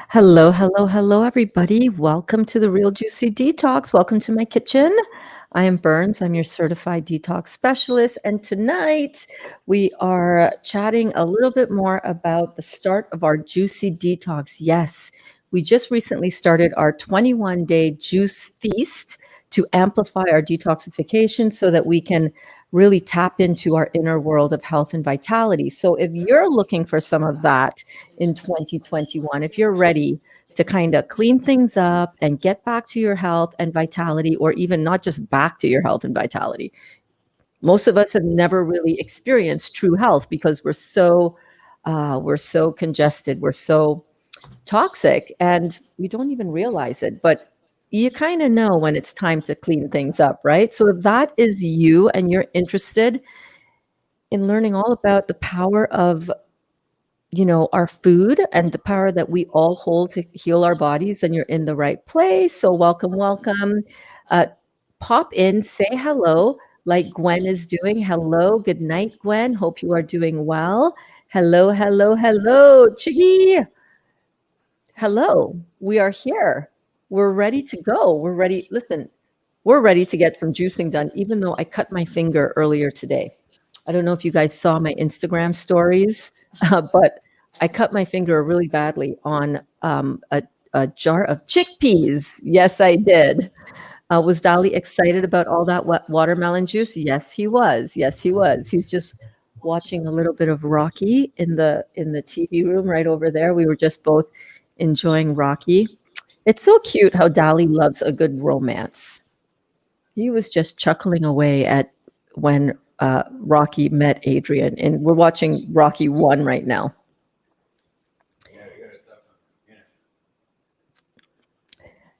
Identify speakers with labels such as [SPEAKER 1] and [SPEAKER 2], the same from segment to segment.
[SPEAKER 1] Hello, hello, hello, everybody. Welcome to the Real Juicy Detox. Welcome to my kitchen. I am Berns. I'm your certified detox specialist. And tonight we are chatting a little bit more about the start of our juicy detox. Yes, we just recently started our 21-day juice feast to amplify our detoxification so that we can really tap into our inner world of health and vitality. So if you're looking for some of that in 2021, if you're ready to kind of clean things up and get back to your health and vitality, or even not just back to your health and vitality. Most of us have never really experienced true health because we're so congested, we're so toxic, and we don't even realize it. But you kind of know when it's time to clean things up, right? So if that is you and you're interested in learning all about the power of our food and the power that we all hold to heal our bodies, then you're in the right place. So welcome, welcome. Uh, Pop in, say hello, like Gwen is doing. Hello, good night, Gwen. Hope you are doing well. Hello, hello, hello, Chiggy. Hello, we are here. We're ready to go. We're ready. Listen, we're ready to get some juicing done, even though I cut my finger earlier today. I don't know if you guys saw my Instagram stories, but I cut my finger really badly on a jar of chickpeas. Yes, I did. Was Dolly excited about all that watermelon juice? Yes, he was. Yes, he was. He's just watching a little bit of Rocky in the TV room right over there. We were just both enjoying Rocky. It's so cute how Dolly loves a good romance. He was just chuckling away at when Rocky met Adrian, and we're watching Rocky 1 right now.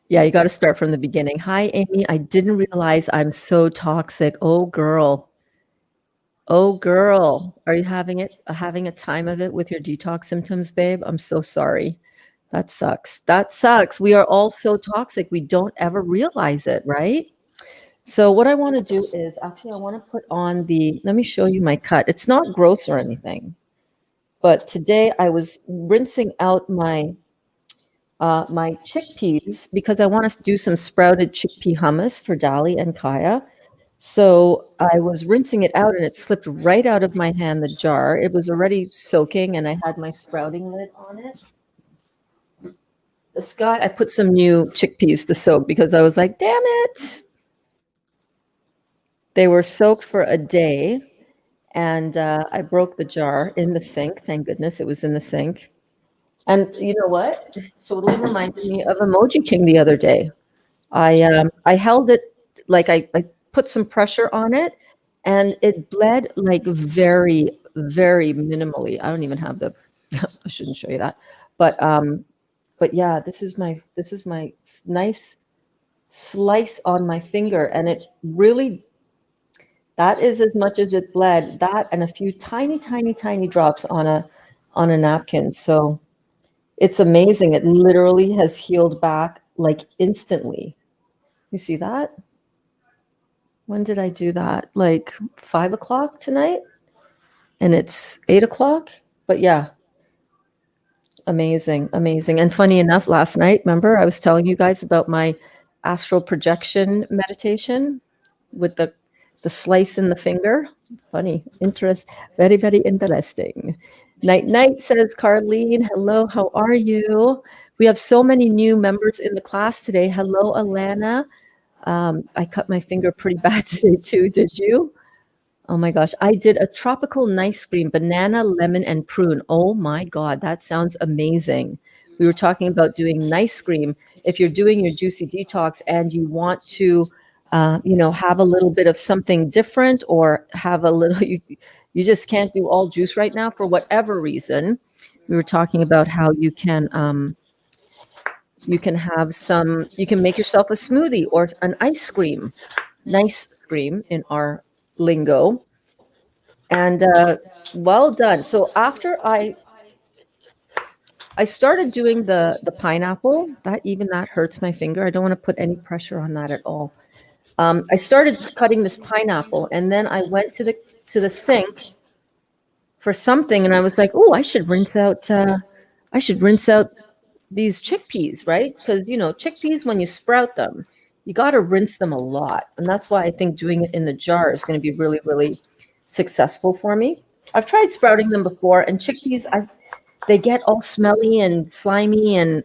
[SPEAKER 1] Yeah, you got to start from the beginning. Hi, Amy. I didn't realize I'm so toxic. Oh, girl. Oh, girl. Are you having a time of it with your detox symptoms, babe? I'm so sorry. That sucks. That sucks. We are all so toxic. We don't ever realize it, right? So what I want to do is actually I want to put on let me show you my cut. It's not gross or anything, but today I was rinsing out my chickpeas because I want to do some sprouted chickpea hummus for Dali and Kaya. So I was rinsing it out and it slipped right out of my hand, the jar. It was already soaking and I had my sprouting lid on it. I put some new chickpeas to soak because I was like, damn it. They were soaked for a day, and I broke the jar in the sink. Thank goodness it was in the sink. And you know what? It totally reminded me of Emoji King the other day. I held it like I put some pressure on it, and it bled like very, very minimally. I don't even have the. I shouldn't show you that, but yeah, this is my nice slice on my finger, and it really, that is as much as it bled, that and a few tiny, tiny, tiny drops on a napkin. So it's amazing. It literally has healed back like instantly. You see that? When did I do that? Like 5 o'clock tonight? And it's 8 o'clock. But yeah, amazing, amazing. And funny enough, last night, remember, I was telling you guys about my astral projection meditation with the slice in the finger. Funny, very, very interesting. Night, night, says Carlene. Hello, how are you? We have so many new members in the class today. Hello, Alana. I cut my finger pretty bad today too. Did you? Oh my gosh, I did a tropical nice cream, banana, lemon, and prune. Oh my God, that sounds amazing. We were talking about doing nice cream. If you're doing your juicy detox and you want to, have a little bit of something different, or have a little, you just can't do all juice right now for whatever reason. We were talking about how you can make yourself a smoothie or an ice cream, nice cream in our lingo. And well done. So after I started doing the pineapple, that hurts my finger. I don't want to put any pressure on that at all. I started cutting this pineapple, and then I went to the sink for something, and I was like, oh, I should rinse out these chickpeas, right? Because, chickpeas, when you sprout them, you got to rinse them a lot. And that's why I think doing it in the jar is going to be really, really successful for me. I've tried sprouting them before, and chickpeas, they get all smelly and slimy, and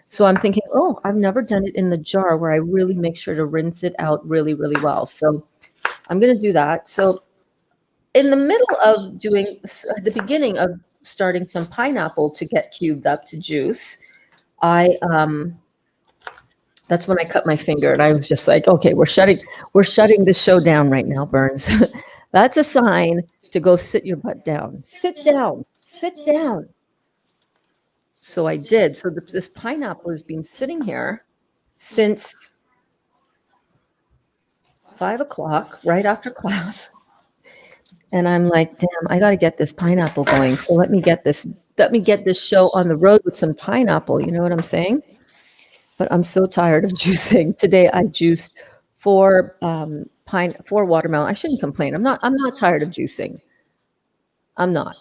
[SPEAKER 1] so I'm thinking, oh, I've never done it in the jar where I really make sure to rinse it out really, really well. So I'm going to do that. So in the middle of the beginning of starting some pineapple to get cubed up to juice, that's when I cut my finger, and I was just like, okay, we're shutting this show down right now, Berns. That's a sign to go sit your butt down. Sit down. Sit down. So I did. So this pineapple has been sitting here since 5 o'clock, right after class. And I'm like, damn, I got to get this pineapple going. So let me get this show on the road with some pineapple. You know what I'm saying? But I'm so tired of juicing. Today I juiced 4 watermelon. I shouldn't complain. I'm not tired of juicing. I'm not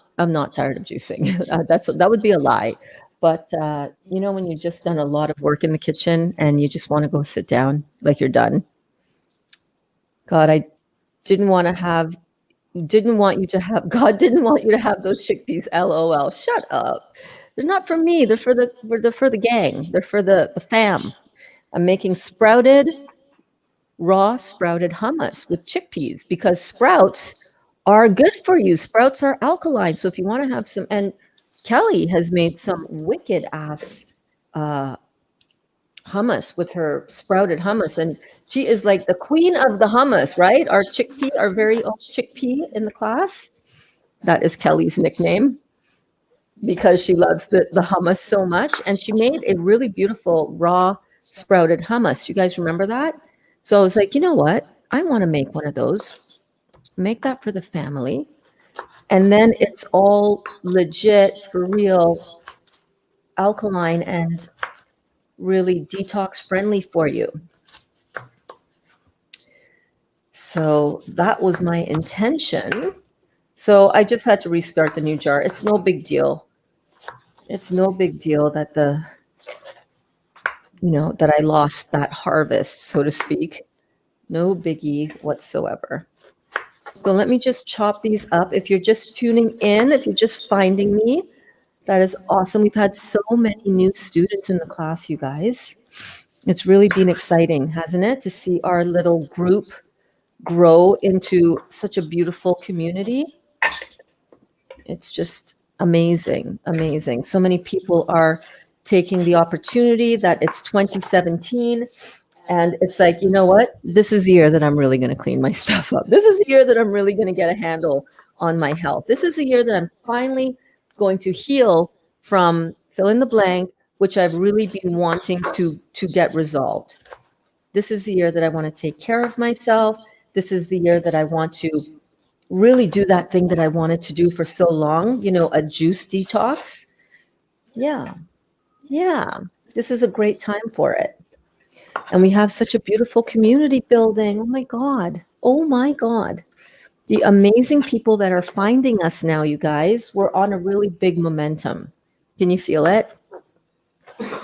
[SPEAKER 1] tired of juicing. That would be a lie. But when you've just done a lot of work in the kitchen and you just want to go sit down like you're done. God, I didn't want you to have God didn't want you to have those chickpeas. LOL. Shut up. They're not for me. They're for the gang. They're for the fam. I'm making raw sprouted hummus with chickpeas because sprouts are good for you. Sprouts are alkaline. So if you want to have some, and Kelly has made some wicked ass hummus with her sprouted hummus, and she is like the queen of the hummus, right? Our very own chickpea in the class. That is Kelly's nickname because she loves the hummus so much. And she made a really beautiful raw sprouted hummus. You guys remember that? So I was like, you know what? I want to make one of those. Make that for the family. And then it's all legit, for real, alkaline and really detox friendly for you. So that was my intention. So I just had to restart the new jar. It's no big deal. It's no big deal that that I lost that harvest, so to speak. No biggie whatsoever. So let me just chop these up. If you're just tuning in, if you're just finding me, that is awesome. We've had so many new students in the class, you guys. It's really been exciting, hasn't it, to see our little group grow into such a beautiful community. It's just amazing, amazing. So many people are taking the opportunity that it's 2017. And it's like, you know what? This is the year that I'm really going to clean my stuff up. This is the year that I'm really going to get a handle on my health. This is the year that I'm finally going to heal from fill in the blank, which I've really been wanting to get resolved. This is the year that I want to take care of myself. This is the year that I want to really do that thing that I wanted to do for so long, a juice detox. Yeah. This is a great time for it. And we have such a beautiful community building. Oh my God. The amazing people that are finding us now, you guys, we're on a really big momentum. Can you feel it?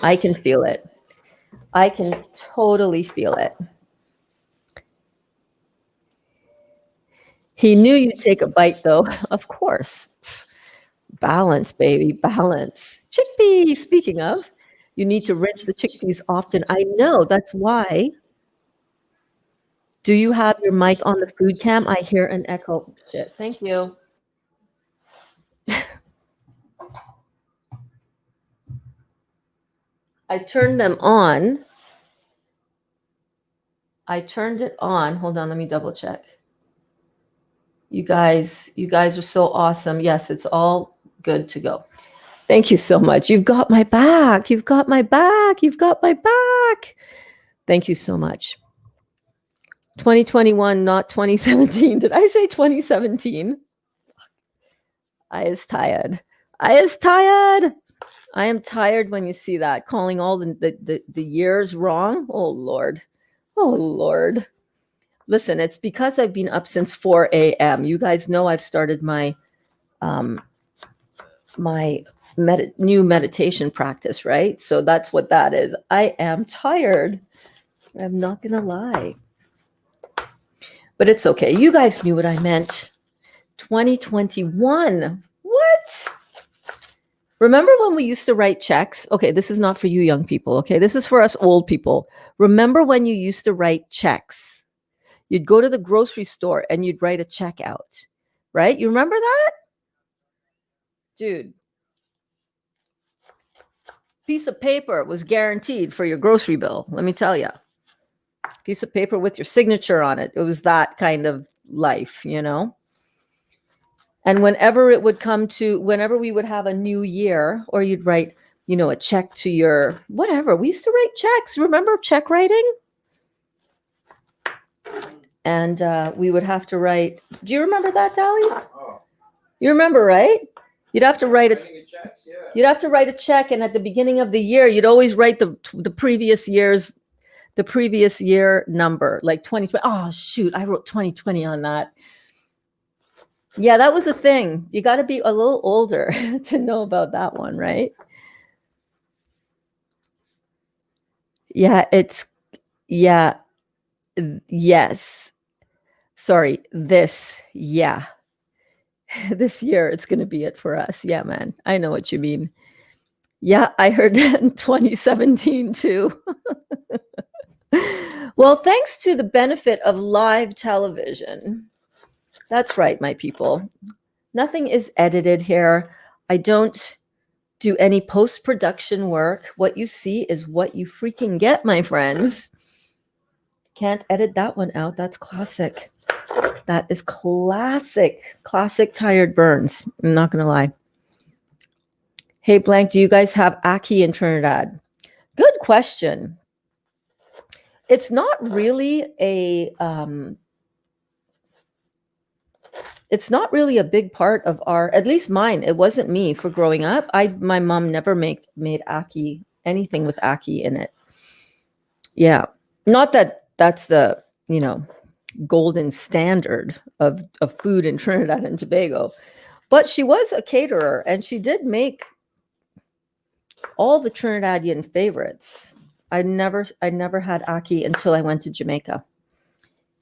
[SPEAKER 1] I can feel it. I can totally feel it. He knew you'd take a bite, though. Of course. Balance, baby, balance. Chickpea, speaking of, you need to rinse the chickpeas often. I know, that's why. Do you have your mic on the food cam? I hear an echo. Shit, thank you. I turned them on. I turned it on. Hold on, let me double check. You guys are so awesome. Yes, it's all good to go. Thank you so much. You've got my back. You've got my back. You've got my back. Thank you so much. 2021, not 2017. Did I say 2017? I is tired. I am tired when you see that, calling all the years wrong. Oh, Lord. Listen, it's because I've been up since 4 a.m. You guys know I've started my new meditation practice, right? So that's what that is. I am tired. I'm not going to lie. But it's okay. You guys knew what I meant. 2021. What? Remember when we used to write checks? Okay, this is not for you young people. Okay, this is for us old people. Remember when you used to write checks? You'd go to the grocery store and you'd write a check out, right? You remember that? Dude, piece of paper was guaranteed for your grocery bill. Let me tell you. Piece of paper with your signature on it. It was that kind of life, you know? And whenever we would have a new year, or you'd write, a check to your whatever. We used to write checks. Remember check writing? And we would have to write. Do you remember that, Dali? Oh. You remember, right? You'd have to write You'd have to write a check, and at the beginning of the year, you'd always write the previous year number, like 2020. Oh shoot, I wrote 2020 on that. Yeah, that was a thing. You got to be a little older to know about that one, right? Yeah, yes. Sorry, this year it's going to be it for us. Yeah, man, I know what you mean. Yeah, I heard that in 2017 too. Well, thanks to the benefit of live television. That's right, my people. Nothing is edited here. I don't do any post-production work. What you see is what you freaking get, my friends. Can't edit that one out. That's classic. That is classic. Classic tired Berns. I'm not going to lie. Hey, Blank, do you guys have Aki in Trinidad? Good question. It's not really a big part of our, at least mine. It wasn't me for growing up. My mom never made Aki, anything with Aki in it. Yeah. Not that that's the, golden standard of food in Trinidad and Tobago, but she was a caterer and she did make all the Trinidadian favorites. I never had Aki until I went to Jamaica.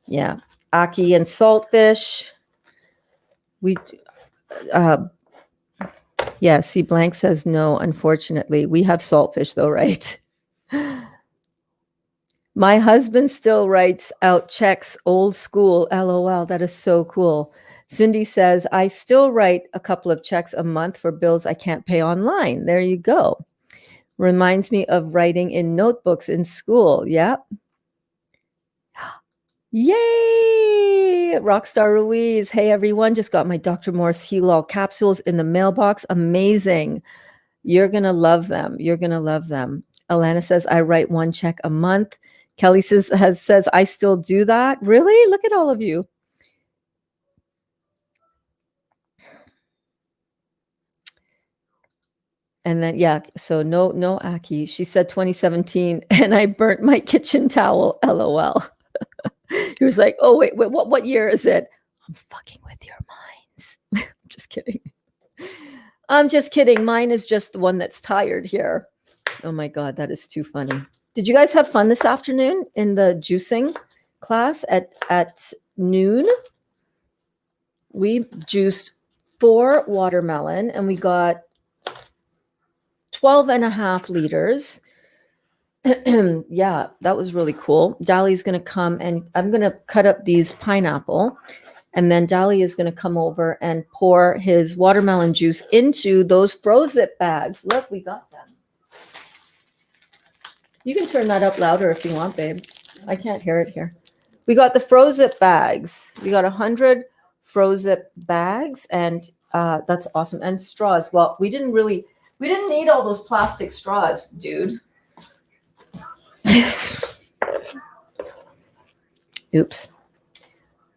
[SPEAKER 1] Yeah. Aki and saltfish. See, Blank says no, unfortunately. We have saltfish though, right? My husband still writes out checks old school. LOL. That is so cool. Cindy says, I still write a couple of checks a month for bills I can't pay online. There you go. Reminds me of writing in notebooks in school. Yep. Yay! Rockstar Ruiz. Hey, everyone. Just got my Dr. Morse Heal All capsules in the mailbox. Amazing. You're going to love them. You're going to love them. Alana says, I write one check a month. Kelly says, I still do that. Really? Look at all of you. And then, so no Aki. She said 2017, and I burnt my kitchen towel. LOL. He was like, oh, wait, what year is it? I'm fucking with your minds. I'm just kidding. I'm just kidding. Mine is just the one that's tired here. Oh my God, that is too funny. Did you guys have fun this afternoon in the juicing class at noon? We juiced 4 watermelon and we got 12.5 liters. Yeah, that was really cool. Dali's going to come and I'm going to cut up these pineapple. And then Dali is going to come over and pour his watermelon juice into those Frozen bags. Look, we got them. You can turn that up louder if you want, babe. I can't hear it here. We got the Frozen bags. We got 100 Frozen bags, and that's awesome. And straws. Well, we didn't need all those plastic straws, dude. Oops.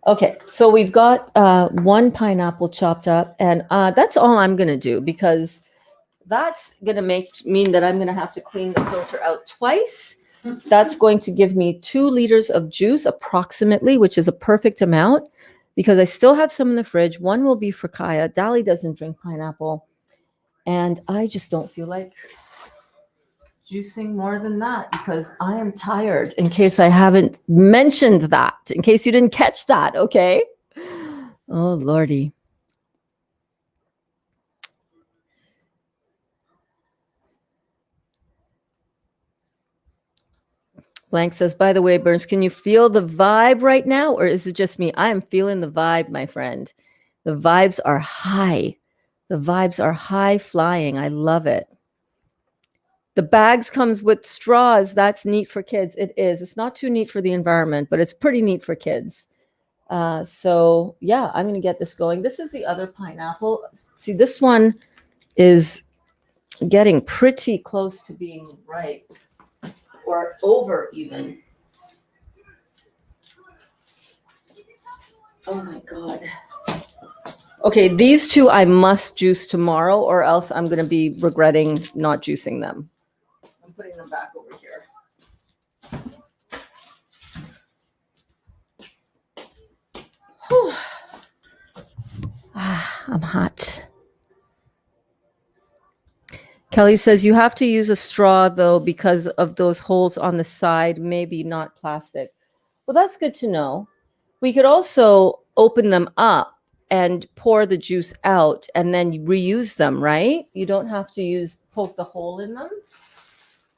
[SPEAKER 1] Okay, so we've got 1 pineapple chopped up, and that's all I'm going to do because that's going to mean that I'm going to have to clean the filter out twice. That's going to give me 2 liters of juice approximately, which is a perfect amount because I still have some in the fridge. 1 will be for Kaya. Dali doesn't drink pineapple. And I just don't feel like juicing more than that because I am tired, in case I haven't mentioned that, in case you didn't catch that, okay? Oh, Lordy. Blank says, by the way, Berns, can you feel the vibe right now? Or is it just me? I am feeling the vibe, my friend. The vibes are high. The vibes are high flying. I love it. The bags comes with straws. That's neat for kids. It is. It's not too neat for the environment, but it's pretty neat for kids. So yeah, I'm going to get this going. This is the other pineapple. See, this one is getting pretty close to being ripe or over even. Oh my God. Okay, these two I must juice tomorrow or else I'm going to be regretting not juicing them. I'm putting them back over here. Whew. I'm hot. Kelly says you have to use a straw though because of those holes on the side, maybe not plastic. Well, that's good to know. We could also open them up and pour the juice out and then reuse them, right? You don't have to poke the hole in them.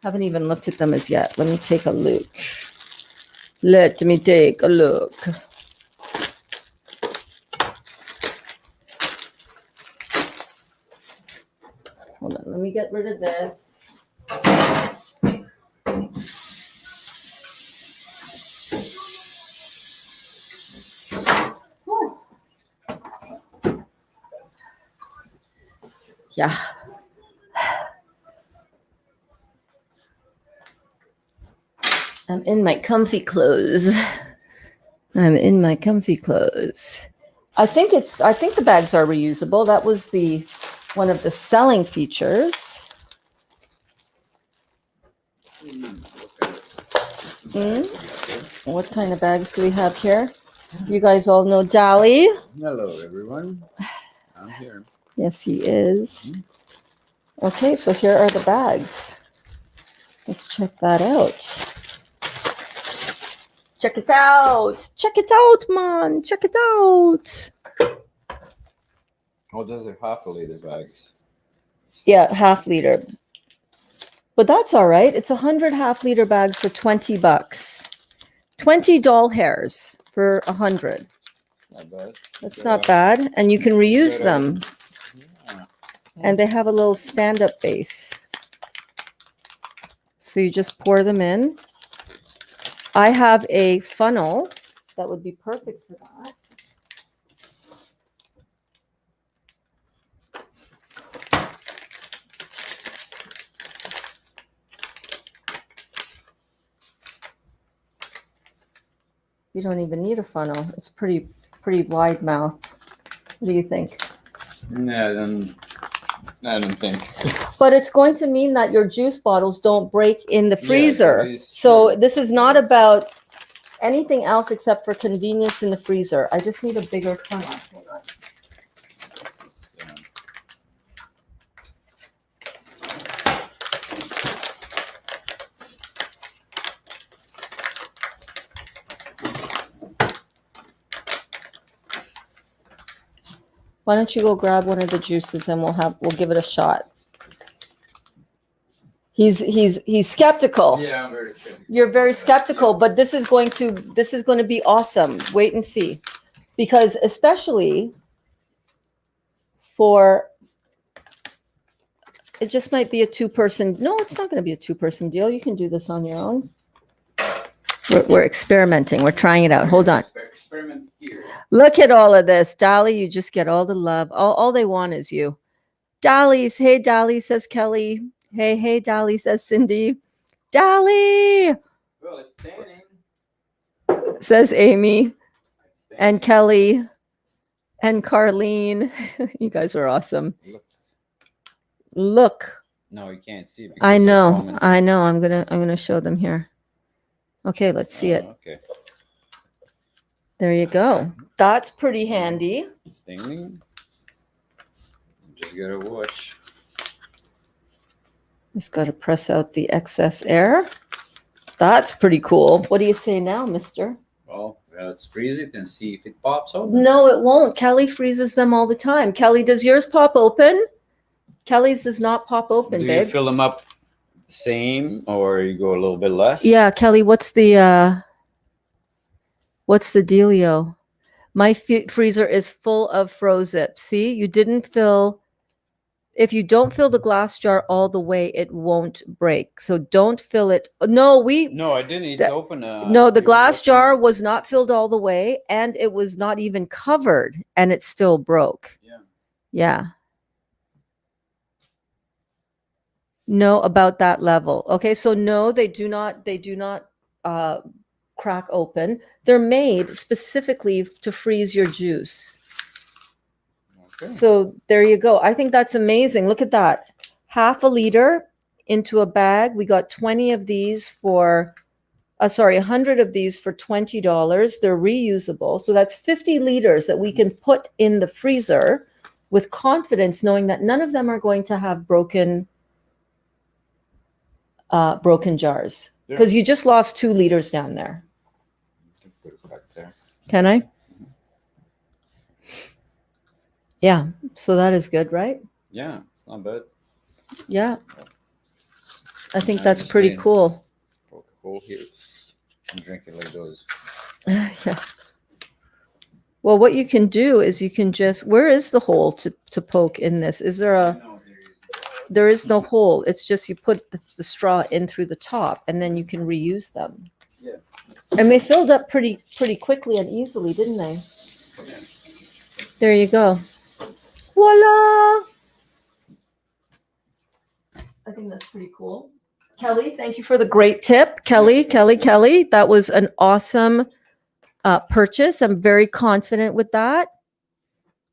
[SPEAKER 1] Haven't even looked at them as yet. Let me take a look. Let me take a look. Hold on, let me get rid of this. Whew. Yeah. I'm in my comfy clothes. I'm in my comfy clothes. I think the bags are reusable. That was one of the selling features. What kind of bags do we have here? You guys all know Dali.
[SPEAKER 2] Hello, everyone. I'm here.
[SPEAKER 1] Yes, he is. Okay, so here are the bags. Let's check that out. Check it out. Check it out, man. Check it out.
[SPEAKER 2] Oh, those are half-a-liter bags.
[SPEAKER 1] Yeah, half-liter. But that's all right. It's 100 half-liter bags for $20. 20 doll hairs for 100.
[SPEAKER 2] Not bad.
[SPEAKER 1] That's not bad. And you can reuse them.
[SPEAKER 2] Yeah.
[SPEAKER 1] And they have a little stand-up base. So you just pour them in. I have a funnel that would be perfect for that. You don't even need a funnel. It's pretty wide mouth. What do you think?
[SPEAKER 2] No, I don't think.
[SPEAKER 1] But it's going to mean that your juice bottles don't break in the freezer.
[SPEAKER 2] Yeah,
[SPEAKER 1] so this is not about anything else except for convenience in the freezer. I just need a bigger funnel. Hold on. Why don't you go grab one of the juices and we'll give it a shot. He's skeptical.
[SPEAKER 2] Yeah, I'm very skeptical.
[SPEAKER 1] You're very skeptical, but this is going to be awesome. Wait and see. Because especially it just might be a two-person. No, it's not going to be a two-person deal. You can do this on your own. We're experimenting. We're trying it out. Hold on.
[SPEAKER 2] Experiment here.
[SPEAKER 1] Look at all of this. Dolly, you just get all the love. All they want is you. Dolly's. Hey, Dolly, says Kelly. Hey, Dolly, says Cindy. Dolly!
[SPEAKER 2] Well, it's standing.
[SPEAKER 1] Says Amy. And Kelly. And Carlene. You guys are awesome. Look.
[SPEAKER 2] No, you can't see.
[SPEAKER 1] I know. I'm gonna show them here. Okay, let's see it.
[SPEAKER 2] Okay.
[SPEAKER 1] There you go. That's pretty handy.
[SPEAKER 2] Staining. Just gotta watch.
[SPEAKER 1] Just got to press out the excess air. That's pretty cool. What do you say now, mister?
[SPEAKER 2] Well, let's freeze it and see if it pops open.
[SPEAKER 1] No, it won't. Kelly freezes them all the time. Kelly, does yours pop open? Kelly's does not pop open,
[SPEAKER 2] Do
[SPEAKER 1] babe.
[SPEAKER 2] you fill them up the same, or you go a little bit less?
[SPEAKER 1] Yeah, Kelly, what's the dealio? My freezer is full of Frozzip. See, you didn't fill. If you don't fill the glass jar all the way, it won't break. So don't fill it. No,
[SPEAKER 2] No, I didn't. It's open.
[SPEAKER 1] No, the glass jar was not filled all the way, and it was not even covered, and it still broke.
[SPEAKER 2] Yeah.
[SPEAKER 1] Yeah. No, about that level. Okay, so no, they do not crack open. They're made specifically to freeze your juice.
[SPEAKER 2] Okay.
[SPEAKER 1] So there you go. I think that's amazing. Look at that. Half a liter into a bag. We got 20 of these for 100 of these for $20. They're reusable. So that's 50 liters that we can put in the freezer with confidence, knowing that none of them are going to have broken jars. Because you just lost 2 liters down there.
[SPEAKER 2] You can put it back there.
[SPEAKER 1] Can I? Yeah. So that is good, right?
[SPEAKER 2] Yeah, it's not bad.
[SPEAKER 1] Yeah. I think
[SPEAKER 2] I
[SPEAKER 1] that's
[SPEAKER 2] was
[SPEAKER 1] pretty
[SPEAKER 2] saying-
[SPEAKER 1] cool.
[SPEAKER 2] Poke a hole here and drink it like those.
[SPEAKER 1] Yeah. Well, what you can do is you can just, where is the hole to poke in this? Is there a,
[SPEAKER 2] No,
[SPEAKER 1] there is no hole. It's just you put the straw in through the top and then you can reuse them.
[SPEAKER 2] Yeah.
[SPEAKER 1] And they filled up pretty quickly and easily, didn't they?
[SPEAKER 2] Yeah.
[SPEAKER 1] There you go. Voila! I think that's pretty cool. Kelly, thank you for the great tip. Kelly. That was an awesome purchase. I'm very confident with that.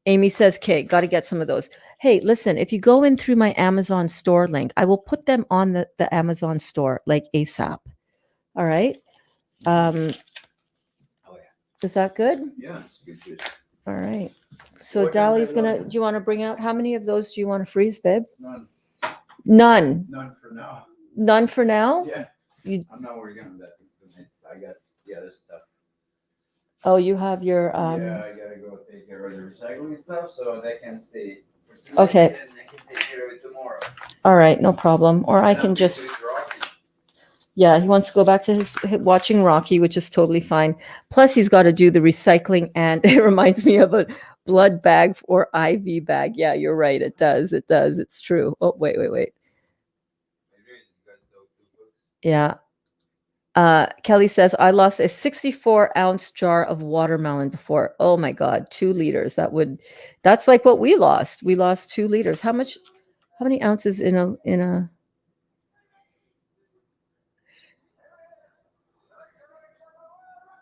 [SPEAKER 1] Amy says, "Okay, got to get some of those." Hey, listen, if you go in through my Amazon store link, I will put them on the Amazon store like ASAP. All right.
[SPEAKER 2] Oh yeah.
[SPEAKER 1] Is that good?
[SPEAKER 2] Yeah, it's good juice.
[SPEAKER 1] All right. So
[SPEAKER 2] What kind
[SPEAKER 1] Dali's
[SPEAKER 2] I
[SPEAKER 1] gonna,
[SPEAKER 2] love
[SPEAKER 1] do you want to bring out, how many of those do you want to freeze, babe?
[SPEAKER 2] None.
[SPEAKER 1] None.
[SPEAKER 2] None for now.
[SPEAKER 1] None for now?
[SPEAKER 2] Yeah.
[SPEAKER 1] You,
[SPEAKER 2] I'm not working on that. I got the other stuff.
[SPEAKER 1] oh, you have your,
[SPEAKER 2] Yeah, I gotta go take care of the recycling stuff so they can stay.
[SPEAKER 1] Okay.
[SPEAKER 2] And I can take care of it tomorrow.
[SPEAKER 1] all right, no problem. Or I
[SPEAKER 2] And
[SPEAKER 1] can
[SPEAKER 2] I'm
[SPEAKER 1] just,
[SPEAKER 2] busy with Rocky.
[SPEAKER 1] yeah, he wants to go back to his watching Rocky, which is totally fine. Plus he's got to do the recycling, and it reminds me of a blood bag or IV bag. Yeah, you're right. It does. It's true. Oh, wait. Yeah. Kelly says, I lost a 64-ounce jar of watermelon before. Oh my God, 2 liters. That's like what we lost. We lost 2 liters. How many ounces in a,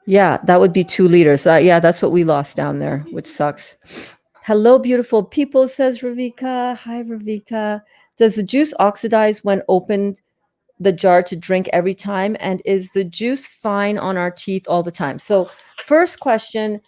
[SPEAKER 1] yeah, that would be 2 liters. Yeah, that's what we lost down there, which sucks. Hello, beautiful people, says Revekka. Hi, Revekka. Does the juice oxidize when opened the jar to drink every time? And is the juice fine on our teeth all the time? So first question,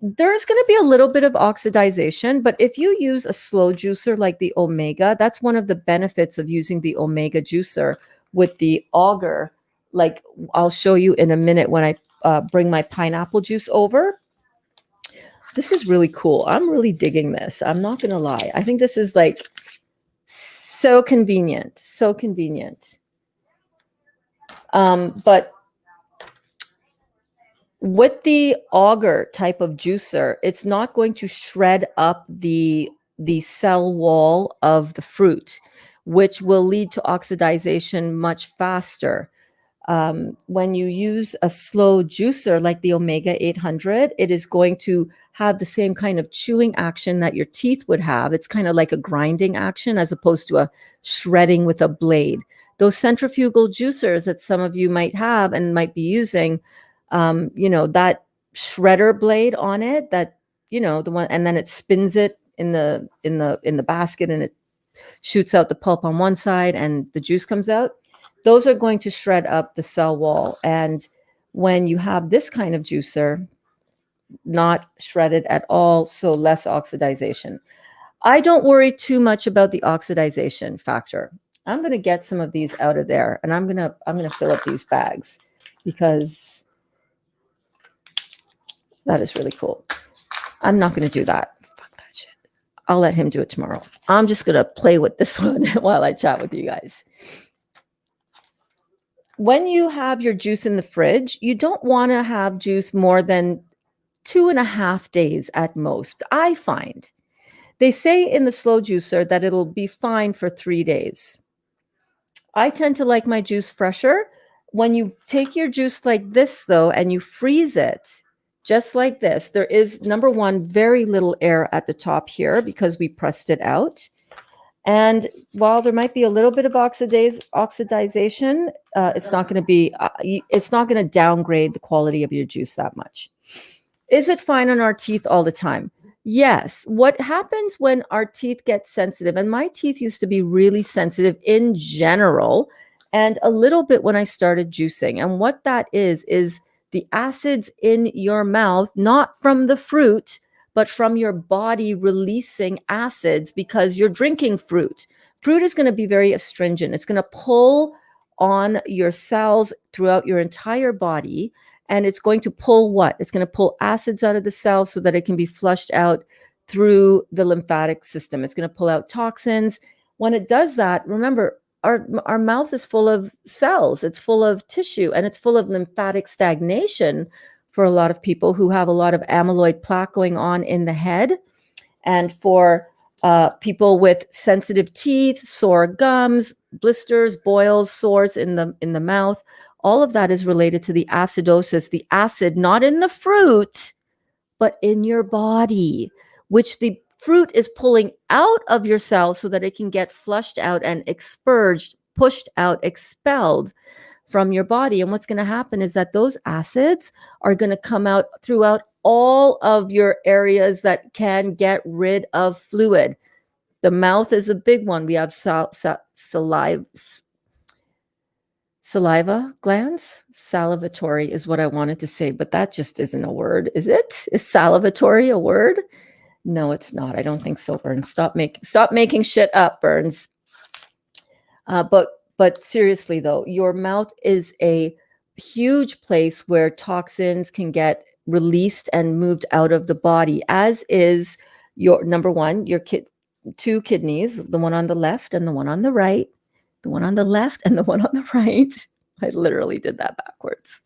[SPEAKER 1] there's going to be a little bit of oxidization, but if you use a slow juicer like the Omega, that's one of the benefits of using the Omega juicer with the auger. Like I'll show you in a minute when I bring my pineapple juice over. This is really cool. I'm really digging this. I'm not going to lie. I think this is like so convenient. But with the auger type of juicer, it's not going to shred up the cell wall of the fruit, which will lead to oxidization much faster. When you use a slow juicer like the Omega 800, it is going to have the same kind of chewing action that your teeth would have. It's kind of like a grinding action as opposed to a shredding with a blade. Those centrifugal juicers that some of you might have and might be using, that shredder blade on it, that, the one, and then it spins it in the basket and it shoots out the pulp on one side and the juice comes out. Those are going to shred up the cell wall. And when you have this kind of juicer, not shredded at all, so less oxidization. I don't worry too much about the oxidization factor. I'm going to get some of these out of there, and I'm going to fill up these bags because that is really cool. I'm not going to do that. Fuck that shit. I'll let him do it tomorrow. I'm just going to play with this one while I chat with you guys. When you have your juice in the fridge, you don't want to have juice more than 2.5 days at most, I find. They say in the slow juicer that it'll be fine for 3 days. I tend to like my juice fresher. When you take your juice like this, though, and you freeze it, just like this, there is, number one, very little air at the top here because we pressed it out. And while there might be a little bit of oxidization, it's not going to downgrade the quality of your juice that much. Is it fine on our teeth all the time? Yes. What happens when our teeth get sensitive, and my teeth used to be really sensitive in general, and a little bit when I started juicing. And what that is the acids in your mouth, not from the fruit, but from your body releasing acids because you're drinking fruit. Fruit is going to be very astringent. It's going to pull on your cells throughout your entire body. And it's going to pull what? It's going to pull acids out of the cells so that it can be flushed out through the lymphatic system. It's going to pull out toxins. When it does that, remember, our mouth is full of cells. It's full of tissue, and it's full of lymphatic stagnation for a lot of people who have a lot of amyloid plaque going on in the head. And for people with sensitive teeth, sore gums, blisters, boils, sores in the mouth, all of that is related to the acidosis, the acid not in the fruit, but in your body, which the fruit is pulling out of your cells so that it can get flushed out and expurged, pushed out, expelled from your body. And what's going to happen is that those acids are going to come out throughout all of your areas that can get rid of fluid. The mouth is a big one. We have saliva glands. Salivatory is what I wanted to say, but that just isn't a word, is it? Is salivatory a word? No, it's not. I don't think so, Berns. Stop making shit up, Berns. But seriously, though, your mouth is a huge place where toxins can get released and moved out of the body, as is your, number one, your two kidneys, the one on the left and the one on the right, the one on the left and the one on the right. I literally did that backwards.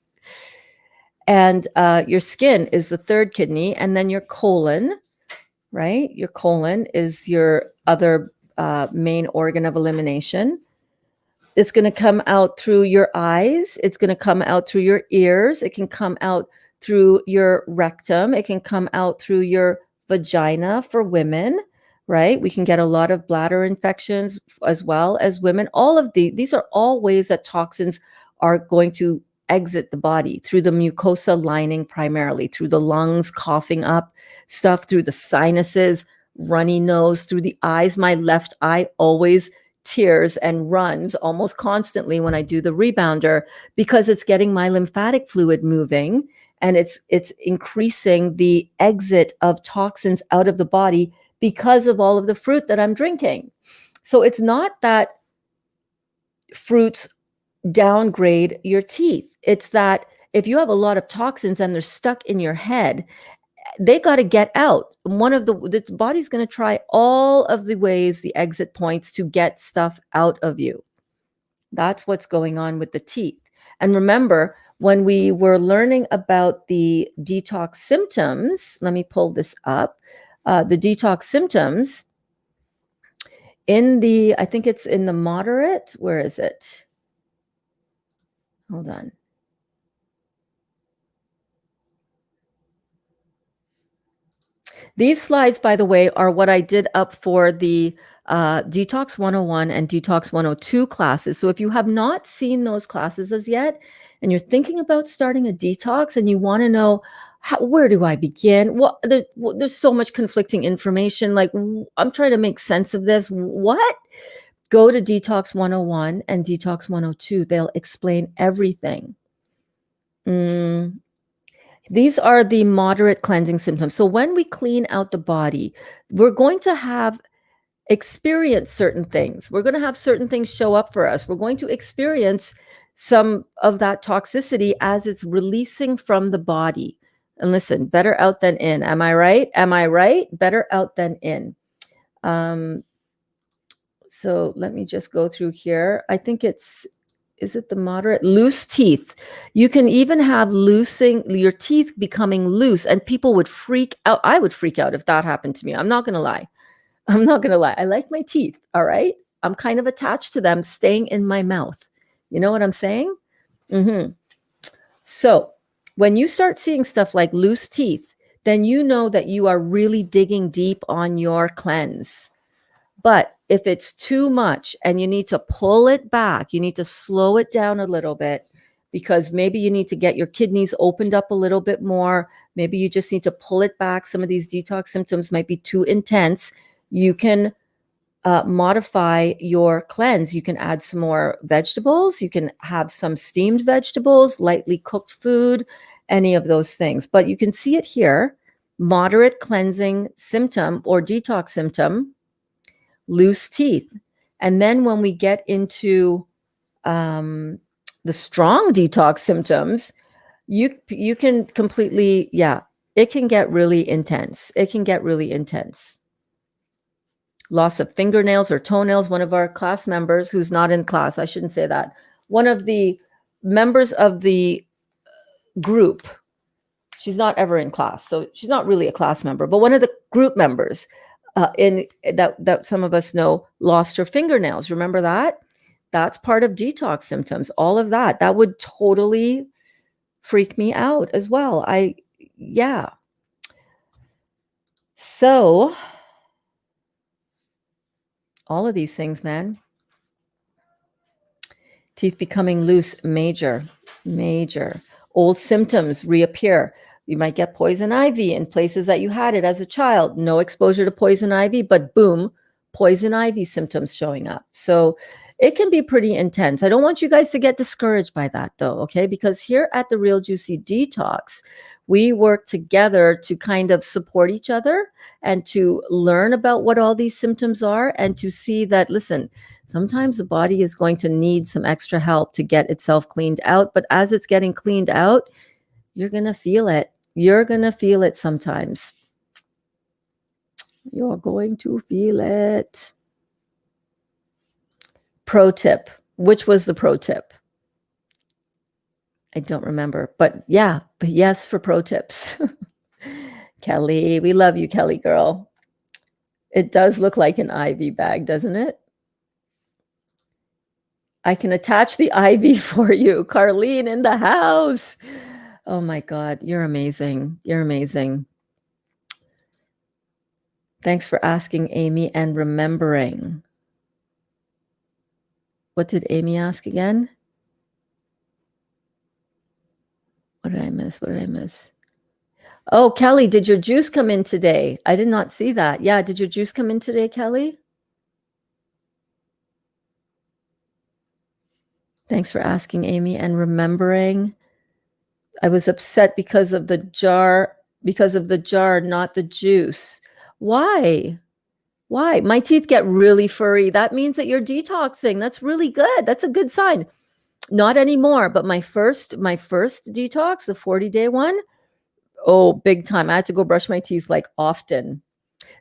[SPEAKER 1] And your skin is the third kidney, and then your colon, right? Your colon is your other main organ of elimination. It's going to come out through your eyes. It's going to come out through your ears. It can come out through your rectum. It can come out through your vagina for women, right? We can get a lot of bladder infections as well as women. All of these are all ways that toxins are going to exit the body, through the mucosa lining primarily, through the lungs, coughing up stuff, through the sinuses, runny nose, through the eyes. My left eye always tears and runs almost constantly when I do the rebounder because it's getting my lymphatic fluid moving, and it's increasing the exit of toxins out of the body because of all of the fruit that I'm drinking. So it's not that fruits downgrade your teeth. It's that if you have a lot of toxins and they're stuck in your head, they got to get out. The body's going to try all of the ways, the exit points, to get stuff out of you. That's what's going on with the teeth. And remember, when we were learning about the detox symptoms, let me pull this up. The detox symptoms I think it's in the moderate. Where is it? Hold on. These slides, by the way, are what I did up for the Detox 101 and Detox 102 classes. So if you have not seen those classes as yet, and you're thinking about starting a detox and you want to know, where do I begin? There's so much conflicting information. Like, I'm trying to make sense of this. What? Go to Detox 101 and Detox 102. They'll explain everything. These are the moderate cleansing symptoms. So when we clean out the body, we're going to have experience certain things. We're going to have certain things show up for us. We're going to experience some of that toxicity as it's releasing from the body. And listen, better out than in. Am I right? Am I right? Better out than in. So let me just go through here. I think is it the moderate? Loose teeth. You can even have loosing your teeth becoming loose, and people would freak out. I would freak out if that happened to me. I'm not going to lie. I'm not going to lie. I like my teeth. All right. I'm kind of attached to them staying in my mouth. You know what I'm saying? Mm-hmm. So when you start seeing stuff like loose teeth, then you know that you are really digging deep on your cleanse. But if it's too much and you need to pull it back, you need to slow it down a little bit, because maybe you need to get your kidneys opened up a little bit more. Maybe you just need to pull it back. Some of these detox symptoms might be too intense. You can modify your cleanse. You can add some more vegetables. You can have some steamed vegetables, lightly cooked food, any of those things. But you can see it here, moderate cleansing symptom or detox symptom, loose teeth. And then when we get into the strong detox symptoms, you can completely, it can get really intense. It can get really intense. Loss of fingernails or toenails. One of our class members, who's not in class, I shouldn't say that, one of the members of the group, she's not ever in class, so she's not really a class member, but one of the group members in that some of us know lost her fingernails. Remember that? That's part of detox symptoms. All of that would totally freak me out as well. So all of these things, man. Teeth becoming loose, major. Old symptoms reappear. You might get poison ivy in places that you had it as a child. No exposure to poison ivy, but boom, poison ivy symptoms showing up. So it can be pretty intense. I don't want you guys to get discouraged by that though, okay? Because here at the Real Juicy Detox, we work together to kind of support each other and to learn about what all these symptoms are, and to see that, listen, sometimes the body is going to need some extra help to get itself cleaned out. But as it's getting cleaned out, you're going to feel it. You're going to feel it sometimes. You're going to feel it. Pro tip. Which was the pro tip? I don't remember. But yes for pro tips. Kelly, we love you, Kelly girl. It does look like an IV bag, doesn't it? I can attach the IV for you. Carlene in the house. Oh my God, you're amazing. You're amazing. Thanks for asking, Amy, and remembering. What did Amy ask again? What did I miss? Oh, Kelly, did your juice come in today? I did not see that. Yeah, did your juice come in today, Kelly? Thanks for asking, Amy, and remembering. I was upset because of the jar, not the juice. Why? My teeth get really furry. That means that you're detoxing. That's really good. That's a good sign. Not anymore, but my first detox, the 40-day one, oh, big time. I had to go brush my teeth like often.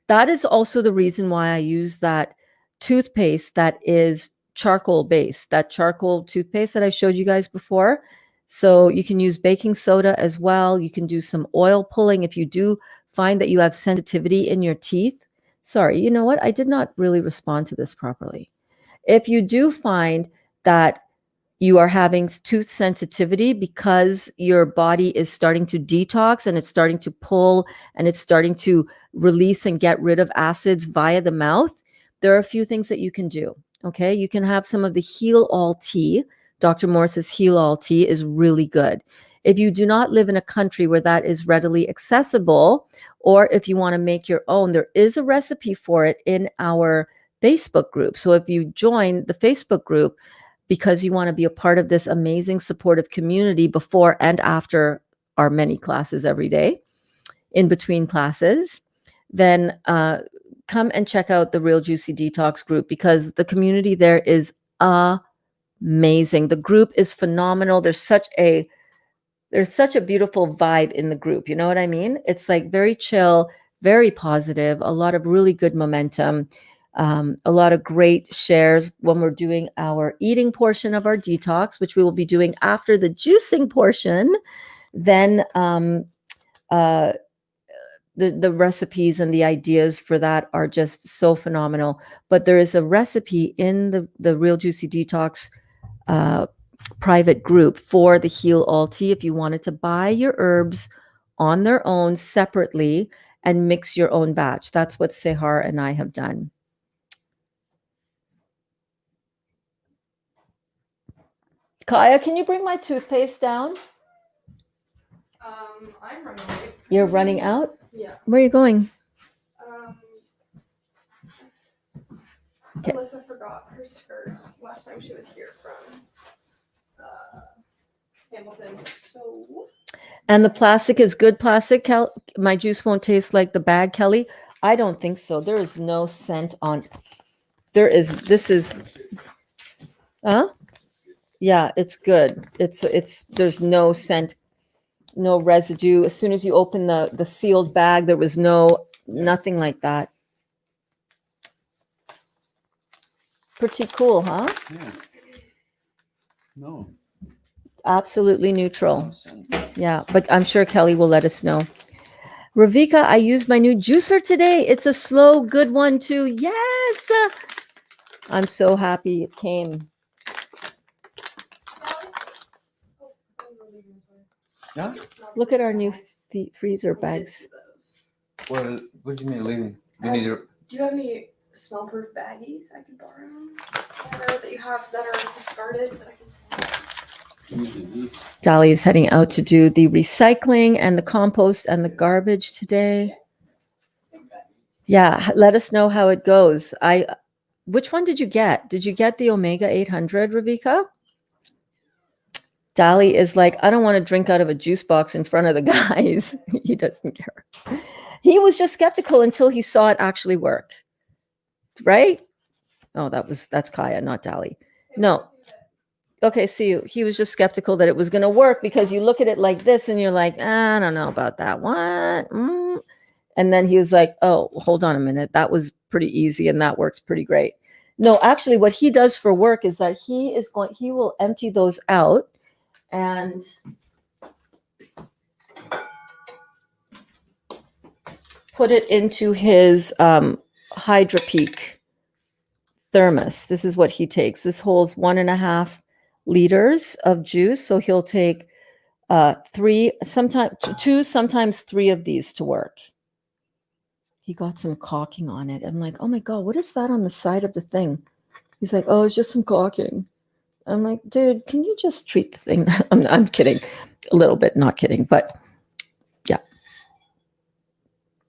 [SPEAKER 1] That is also the reason why I use that toothpaste that is charcoal based, that charcoal toothpaste that I showed you guys before. So you can use baking soda as well. You can do some oil pulling if you do find that you have sensitivity in your teeth. Sorry, you know what? I did not really respond to this properly. If you do find that you are having tooth sensitivity because your body is starting to detox and it's starting to pull and it's starting to release and get rid of acids via the mouth, there are a few things that you can do. Okay, you can have some of the Heal All tea. Dr. Morse's Heal All tea is really good. If you do not live in a country where that is readily accessible, or if you want to make your own, there is a recipe for it in our Facebook group. So if you join the Facebook group, because you want to be a part of this amazing supportive community before and after our many classes every day, in between classes, then come and check out the Real Juicy Detox group, because the community there is amazing. The group is phenomenal. There's such a beautiful vibe in the group. You know what I mean? It's like very chill, very positive, a lot of really good momentum, a lot of great shares when we're doing our eating portion of our detox, which we will be doing after the juicing portion. Then the recipes and the ideas for that are just so phenomenal. But there is a recipe in the Real Juicy Detox private group for the Heal All tea if you wanted to buy your herbs on their own separately and mix your own batch. That's what Sehar and I have done. Kaya, can you bring my toothpaste down?
[SPEAKER 3] I'm running late.
[SPEAKER 1] You're running out?
[SPEAKER 3] Yeah.
[SPEAKER 1] Where are you going?
[SPEAKER 3] Okay. Alyssa forgot her skirt last time she was here from Hamilton. So.
[SPEAKER 1] And the plastic is good plastic. My juice won't taste like the bag, Kelly. I don't think so. There is no scent on. This is. Huh? Yeah, it's good. It's. There's no scent, no residue. As soon as you open the sealed bag, there was nothing like that. Pretty cool, huh?
[SPEAKER 2] Yeah. No.
[SPEAKER 1] Absolutely neutral. Yeah, but I'm sure Kelly will let us know. Revekka, I used my new juicer today. It's a slow, good one too. Yes. I'm so happy it came.
[SPEAKER 2] Yeah?
[SPEAKER 1] Look at our new freezer bags.
[SPEAKER 2] Well, what do you mean leaving? You need your...
[SPEAKER 3] Do you have any smell-proof baggies I can borrow? Or that you have that are discarded that I can borrow?
[SPEAKER 1] Dali is heading out to do the recycling and the compost and the garbage today. Yeah, let us know how it goes. Which one did you get? Did you get the Omega 800, Revekka? Dali is like, I don't want to drink out of a juice box in front of the guys. He doesn't care. He was just skeptical until he saw it actually work. Right? Oh, that's Kaya, not Dali. No. Okay, see, he was just skeptical that it was going to work because you look at it like this and you're like, I don't know about that. What? And then he was like, oh, hold on a minute. That was pretty easy and that works pretty great. No, actually, what he does for work is that he will empty those out and put it into his Hydra Peak thermos. This is what he takes. This holds 1.5 liters of juice. So he'll take 3, sometimes 2, sometimes 3 of these to work. He got some caulking on it. I'm like, oh my God, what is that on the side of the thing? He's like, oh, it's just some caulking. I'm like, dude, can you just treat the thing? I'm kidding. A little bit, not kidding, but yeah.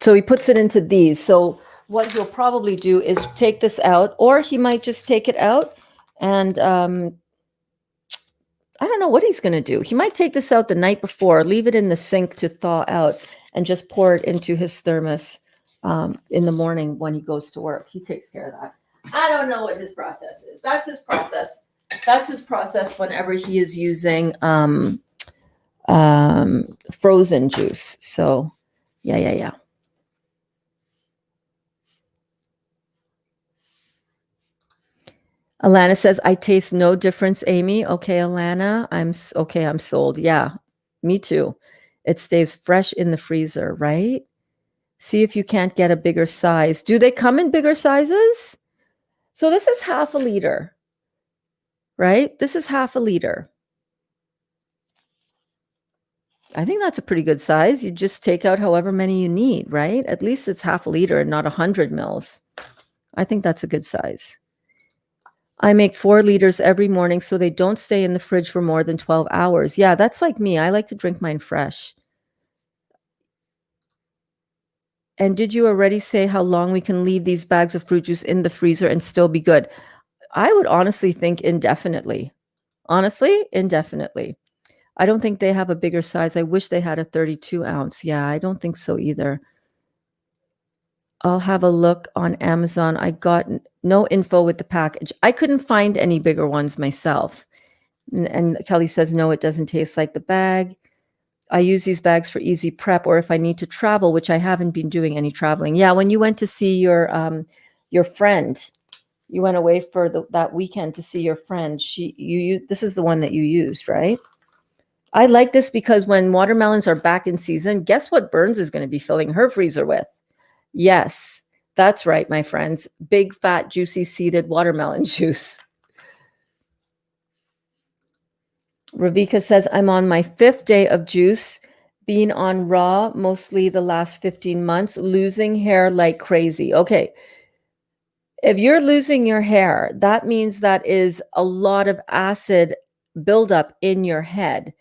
[SPEAKER 1] So he puts it into these. So what he'll probably do is take this out, or he might just take it out and I don't know what he's going to do. He might take this out the night before, leave it in the sink to thaw out, and just pour it into his thermos in the morning when he goes to work. He takes care of that. I don't know what his process is. That's his process. That's his process whenever he is using frozen juice. So, yeah. Alana says, I taste no difference, Amy. Okay, Alana, I'm sold. Yeah, me too. It stays fresh in the freezer, right? See if you can't get a bigger size. Do they come in bigger sizes? So this is 1/2 liter, right? This is 1/2 liter. I think that's a pretty good size. You just take out however many you need, right? At least it's 1/2 liter and not 100 mils. I think that's a good size. I make 4 liters every morning so they don't stay in the fridge for more than 12 hours. Yeah, that's like me. I like to drink mine fresh. And did you already say how long we can leave these bags of fruit juice in the freezer and still be good? I would honestly think indefinitely. Honestly, indefinitely. I don't think they have a bigger size. I wish they had a 32 ounce. Yeah, I don't think so either. I'll have a look on Amazon. I got no info with the package. I couldn't find any bigger ones myself. And Kelly says, no, it doesn't taste like the bag. I use these bags for easy prep or if I need to travel, which I haven't been doing any traveling. Yeah, when you went to see your friend, you went away for that weekend to see your friend. This is the one that you used, right? I like this because when watermelons are back in season, guess what Berns is going to be filling her freezer with? Yes, that's right, my friends. Big, fat, juicy seeded watermelon juice. Revekka says, I'm on my 5th day of juice, being on raw mostly the last 15 months, losing hair like crazy. Okay. If you're losing your hair, that means that is a lot of acid buildup in your head.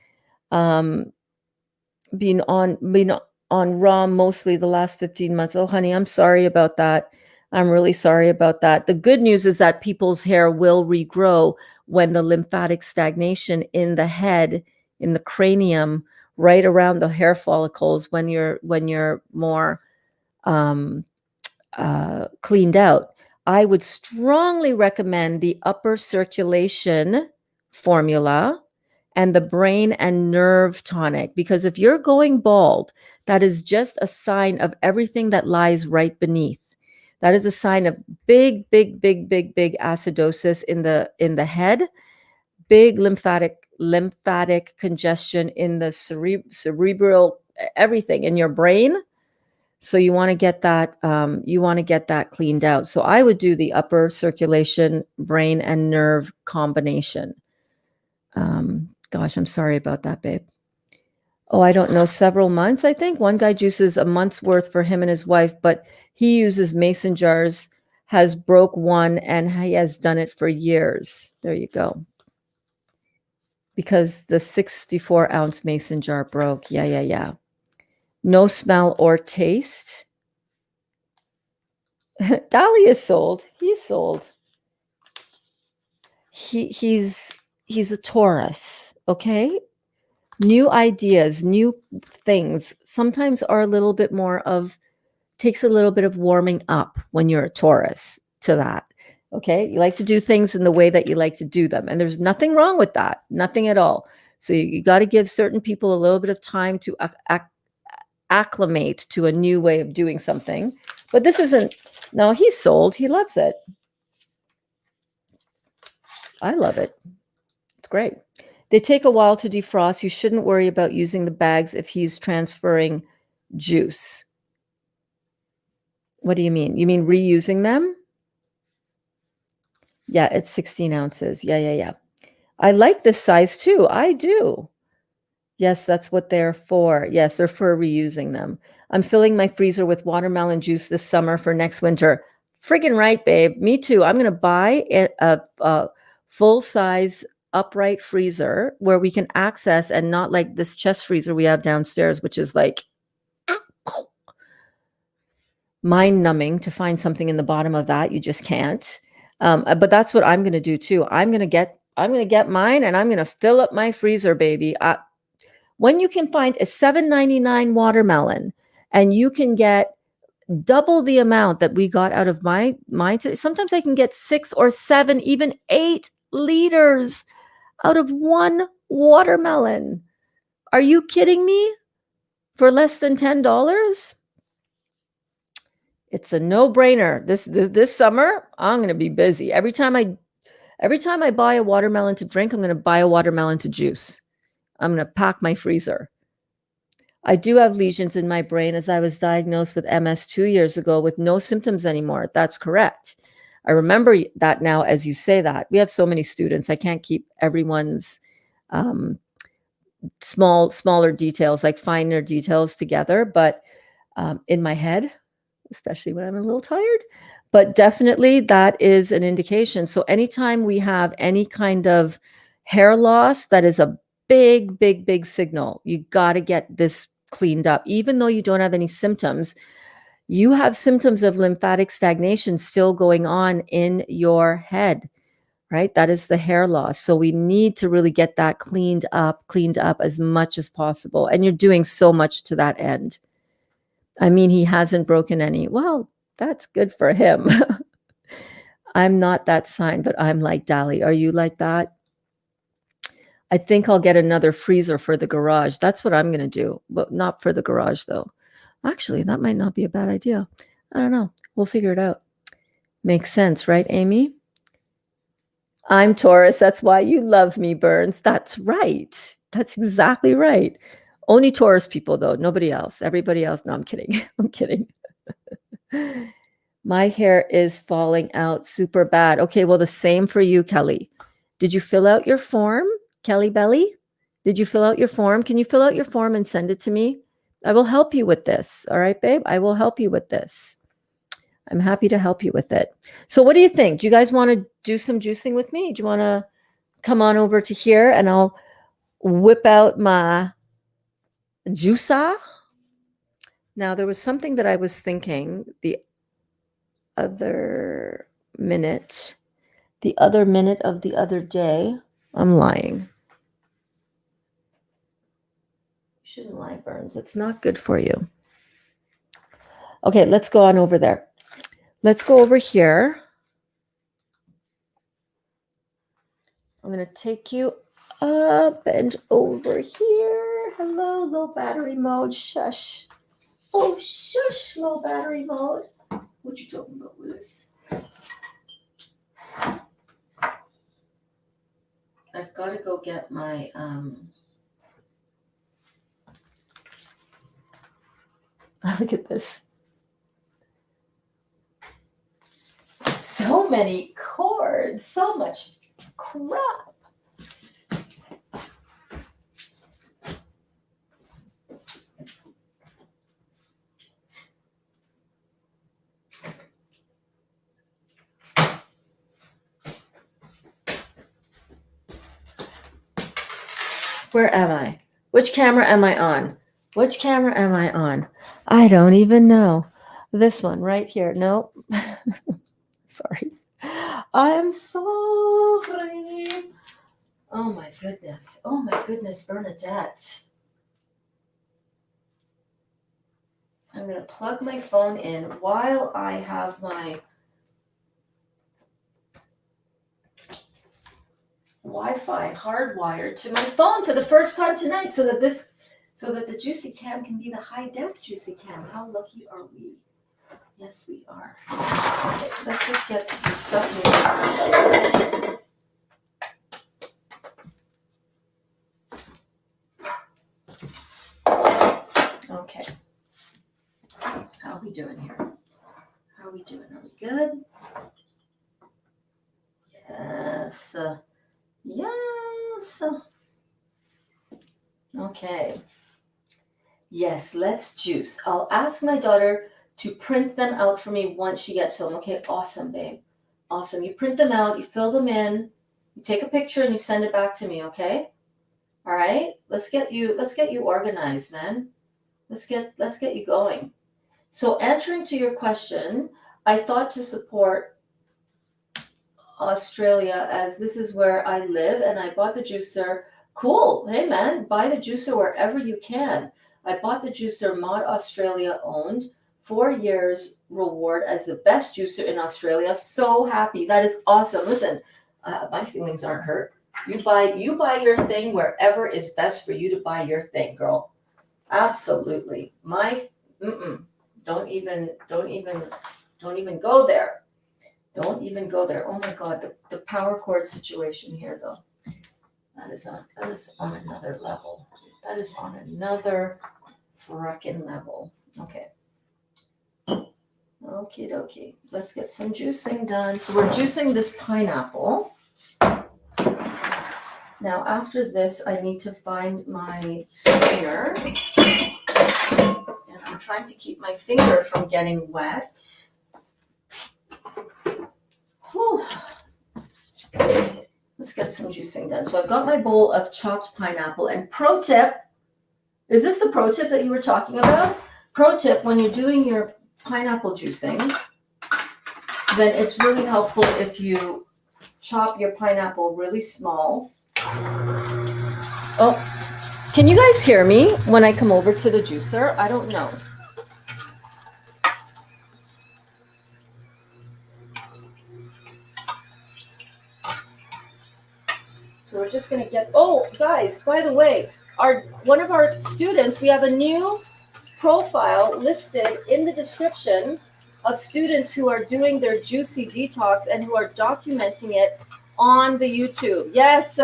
[SPEAKER 1] Being on raw mostly the last 15 months. Oh, honey, I'm sorry about that. I'm really sorry about that. The good news is that people's hair will regrow when the lymphatic stagnation in the head, in the cranium, right around the hair follicles, when you're more cleaned out. I would strongly recommend the upper circulation formula and the brain and nerve tonic, because if you're going bald, that is just a sign of everything that lies right beneath. That is a sign of big acidosis in the head, big lymphatic congestion in the cerebral, everything in your brain. So you want to get that cleaned out. So I would do the upper circulation, brain and nerve combination. Gosh, I'm sorry about that, babe. Oh, I don't know, several months, I think. One guy juices a month's worth for him and his wife, but he uses mason jars, has broke one, and he has done it for years. There you go. Because the 64-ounce mason jar broke. Yeah. No smell or taste. Dolly is sold. He's sold. He's a Taurus, okay? New ideas, new things sometimes are a little bit more of, takes a little bit of warming up when you're a Taurus to that. Okay? You like to do things in the way that you like to do them. And there's nothing wrong with that. Nothing at all. So you got to give certain people a little bit of time to acclimate to a new way of doing something. But this isn't, no, he's sold. He loves it. I love it. It's great. They take a while to defrost. You shouldn't worry about using the bags if he's transferring juice. What do you mean? You mean reusing them? Yeah, it's 16 ounces. Yeah. I like this size too. I do. Yes, that's what they're for. Yes, they're for reusing them. I'm filling my freezer with watermelon juice this summer for next winter. Friggin' right, babe. Me too. I'm going to buy a full-size upright freezer where we can access, and not like this chest freezer we have downstairs, which is like mind-numbing to find something in the bottom of that. You just can't. But that's what I'm going to do too. I'm going to get mine, and I'm going to fill up my freezer, baby. When you can find a $7.99 watermelon and you can get double the amount that we got out of mine today, sometimes I can get 6 or 7, even 8 liters out of one watermelon. Are you kidding me? For less than $10? It's a no-brainer. This summer, I'm going to be busy. Every time I buy a watermelon to drink, I'm going to buy a watermelon to juice. I'm going to pack my freezer. I do have lesions in my brain, as I was diagnosed with MS 2 years ago with no symptoms anymore. That's correct. I remember that now as you say that. We have so many students. I can't keep everyone's smaller details, like finer details together, but in my head, especially when I'm a little tired. But definitely that is an indication. So anytime we have any kind of hair loss, that is a big signal. You got to get this cleaned up. Even though you don't have any symptoms, you have symptoms of lymphatic stagnation still going on in your head, right? That is the hair loss. So we need to really get that cleaned up as much as possible. And you're doing so much to that end. I mean, he hasn't broken any. Well, That's good for him. I'm not that sign, but I'm like Dali. Are you like that? I think I'll get another freezer for the garage. That's what I'm going to do, but not for the garage, though. Actually, that might not be a bad idea. I don't know. We'll figure it out. Makes sense, right, Amy? I'm Taurus. That's why you love me, Berns. That's right. That's exactly right. Only Taurus people, though. Nobody else. Everybody else. No, I'm kidding. I'm kidding. My hair is falling out super bad. Okay, well, the same for you, Kelly. Did you fill out your form, Kelly Belly? Did you fill out your form? Can you fill out your form and send it to me? I will help you with this. All right, babe? I will help you with this. I'm happy to help you with it. So what do you think? Do you guys want to do some juicing with me? Do you want to come on over to here and I'll whip out my juicer? Now, there was something that I was thinking the other minute of the other day. I'm lying. You shouldn't lie, Berns. It's not good for you. Okay, let's go on over there. Let's go over here. I'm going to take you up and over here. Hello, low battery mode. Shush. Oh, shush, low battery mode. What you talking about with this? I've got to go get my look at this. So many cords, so much crap. Where am I? Which camera am I on? Which camera am I on? I don't even know. This one right here. No. Sorry. I am sorry. Oh my goodness. Oh my goodness, Bernadette. I'm going to plug my phone in while I have my Wi-Fi hardwired to my phone for the first time tonight so that the juicy cam can be the high def juicy cam. How lucky are we? Yes, we are. Okay, let's just get some stuff moving. Okay. How are we doing here? How are we doing? Are we good? Yes. Yes. Okay. Yes, let's juice. I'll ask my daughter to print them out for me once she gets home. Okay, awesome, babe. Awesome. You print them out, you fill them in, you take a picture and you send it back to me, okay? All right? Let's get you organized, man. Let's get you going. So answering to your question, I thought to support Australia as this is where I live and I bought the juicer. Cool. Hey man, buy the juicer wherever you can. I bought the juicer Mod Australia owned, 4 years reward as the best juicer in Australia. So happy. That is awesome. Listen, my feelings aren't hurt. You buy your thing wherever is best for you to buy your thing, girl. Absolutely. Don't even go there. Don't even go there. Oh my God, the power cord situation here, though. That is on another level. That is on another frickin' level. Okay. Okie dokie. Let's get some juicing done. So we're juicing this pineapple. Now after this, I need to find my strainer. And I'm trying to keep my finger from getting wet. Whew. Let's get some juicing done. So I've got my bowl of chopped pineapple. And pro tip, is this the pro tip that you were talking about? Pro tip, when you're doing your pineapple juicing, then it's really helpful if you chop your pineapple really small. Oh, can you guys hear me when I come over to the juicer? I don't know. just going to get, oh, guys, by the way, one of our students, we have a new profile listed in the description of students who are doing their juicy detox and who are documenting it on the YouTube. Yes.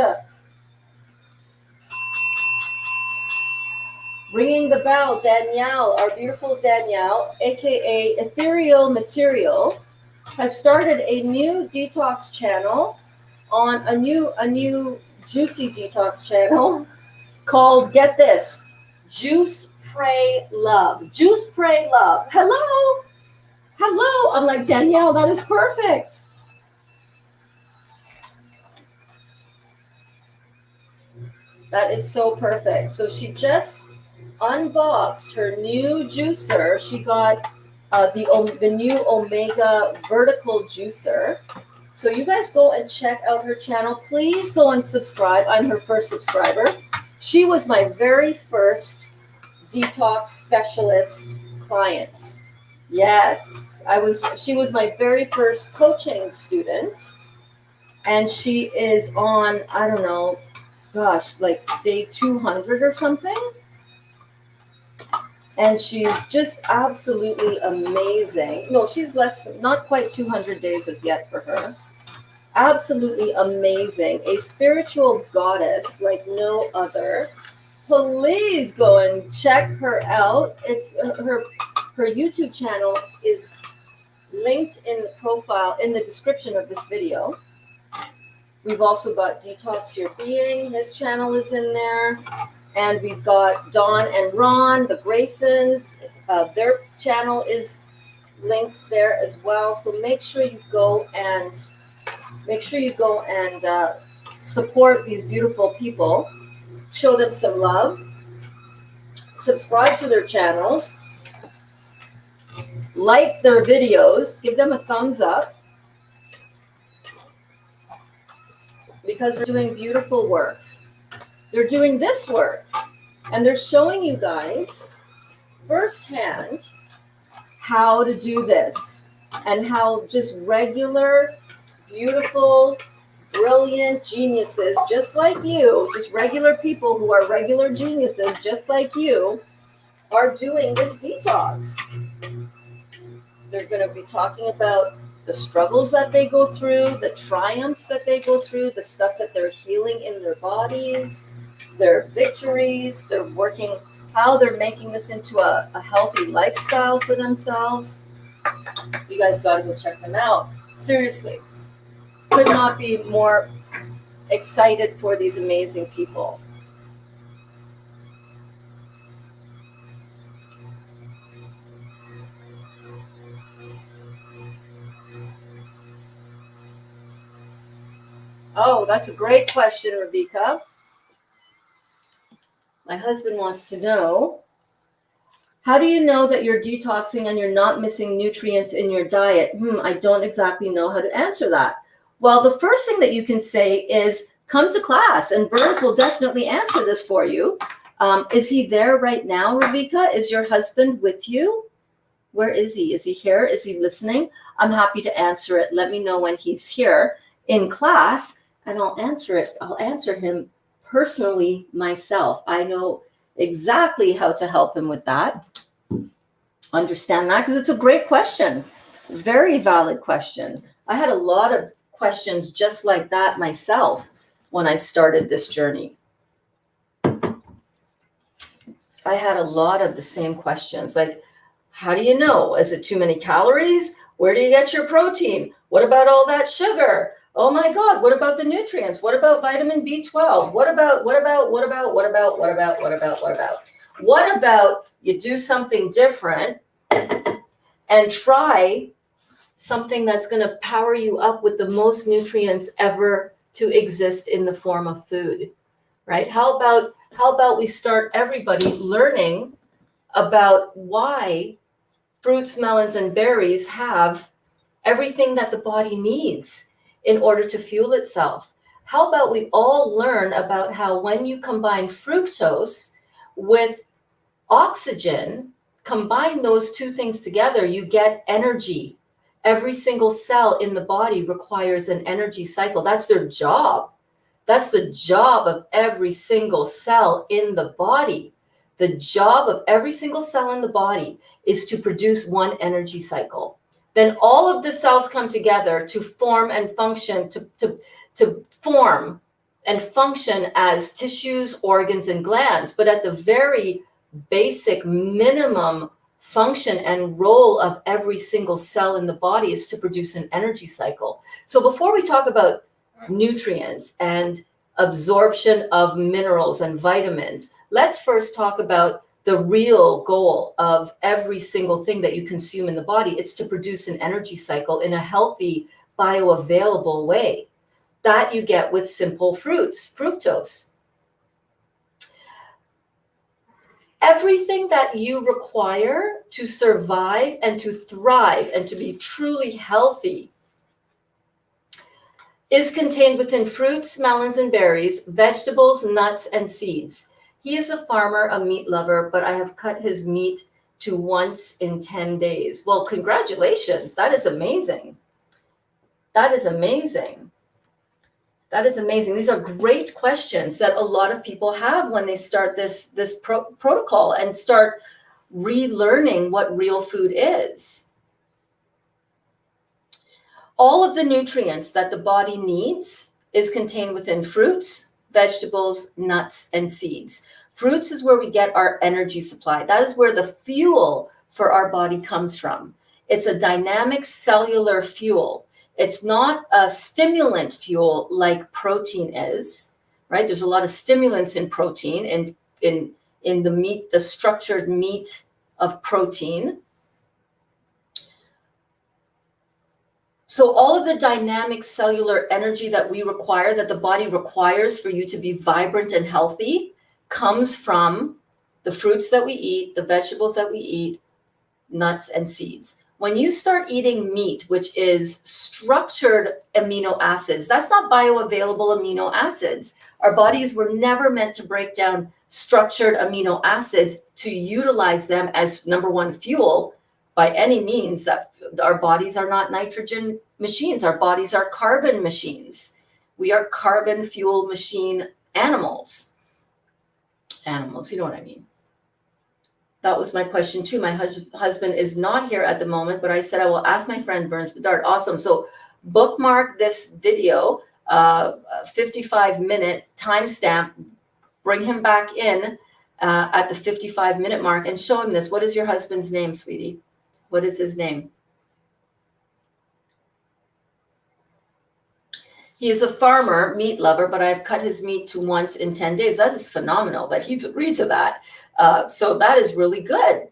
[SPEAKER 1] Ringing the bell, Danielle, our beautiful Danielle, aka Ethereal Material, has started a new detox channel on a new juicy detox channel called, get this, Juice Pray Love. Juice Pray Love. Hello. Hello. I'm like, Danielle, that is perfect. That is so perfect. So she just unboxed her new juicer. She got the new Omega vertical juicer. So you guys go and check out her channel. Please go and subscribe. I'm her first subscriber. She was my very first detox specialist client. Yes, she was my very first coaching student. And she is on, I don't know, gosh, like day 200 or something. And she's just absolutely amazing. No, she's not quite 200 days as yet for her. Absolutely amazing. A spiritual goddess like no other. Please go and check her out. It's her YouTube channel is linked in the profile, in the description of this video. We've also got Detox Your Being. His channel is in there. And we've got Dawn and Ron, the Graysons. Their channel is linked there as well. So make sure you go and support these beautiful people. Show them some love. Subscribe to their channels. Like their videos. Give them a thumbs up. Because they're doing beautiful work. They're doing this work. And they're showing you guys firsthand how to do this. And how just regular, beautiful, brilliant geniuses just like you, just regular people who are regular geniuses just like you, are doing this detox. They're going to be talking about the struggles that they go through, the triumphs that they go through, the stuff that they're healing in their bodies, their victories, they're working, how they're making this into a healthy lifestyle for themselves. You guys got to go check them out. Seriously. Could not be more excited for these amazing people. Oh, that's a great question, Revekka. My husband wants to know, how do you know that you're detoxing and you're not missing nutrients in your diet? I don't exactly know how to answer that. Well, the first thing that you can say is come to class, and Berns will definitely answer this for you. Is he there right now, Revekka? Is your husband with you? Where is he? Is he here? Is he listening? I'm happy to answer it. Let me know when he's here in class, and I'll answer it. I'll answer him personally myself. I know exactly how to help him with that. Understand that? Because it's a great question. Very valid question. I had a lot of questions just like that myself when I started this journey. I had a lot of the same questions, like, how do you know? Is it too many calories? Where do you get your protein? What about all that sugar? Oh my God, what about the nutrients? What about vitamin B12? What about you do something different and try something that's going to power you up with the most nutrients ever to exist in the form of food, right? How about we start everybody learning about why fruits, melons, and berries have everything that the body needs in order to fuel itself. How about we all learn about how when you combine fructose with oxygen, combine those two things together, you get energy. Every single cell in the body requires an energy cycle. That's their job. That's the job of every single cell in the body. The job of every single cell in the body is to produce one energy cycle. Then all of the cells come together to form and function, to form and function as tissues, organs, and glands. But at the very basic minimum function and role of every single cell in the body is to produce an energy cycle. So before we talk about nutrients and absorption of minerals and vitamins, let's first talk about the real goal of every single thing that you consume in the body. It's to produce an energy cycle in a healthy, bioavailable way. That you get with simple fruits, fructose. Everything that you require to survive and to thrive and to be truly healthy is contained within fruits, melons, and berries, vegetables, nuts, and seeds. He is a farmer, a meat lover, but I have cut his meat to once in 10 days. Well, congratulations. That is amazing. That is amazing. That is amazing. These are great questions that a lot of people have when they start this protocol and start relearning what real food is. All of the nutrients that the body needs is contained within fruits, vegetables, nuts, and seeds. Fruits is where we get our energy supply. That is where the fuel for our body comes from. It's a dynamic cellular fuel. It's not a stimulant fuel like protein is, right? There's a lot of stimulants in protein, in the meat, the structured meat of protein. So all of the dynamic cellular energy that we require, that the body requires for you to be vibrant and healthy, comes from the fruits that we eat, the vegetables that we eat, nuts and seeds. When you start eating meat, which is structured amino acids, that's not bioavailable amino acids. Our bodies were never meant to break down structured amino acids to utilize them as number one fuel by any means. That our bodies are not nitrogen machines. Our bodies are carbon machines. We are carbon fuel machine animals. Animals, you know what I mean. That was my question too. My husband is not here at the moment, but I said I will ask my friend Berns Bedard. Awesome. So bookmark this video, 55-minute timestamp. Bring him back in at the 55-minute mark and show him this. What is your husband's name, sweetie? What is his name? He is a farmer, meat lover, but I've cut his meat to once in 10 days. That is phenomenal that he's agreed to that. So that is really good.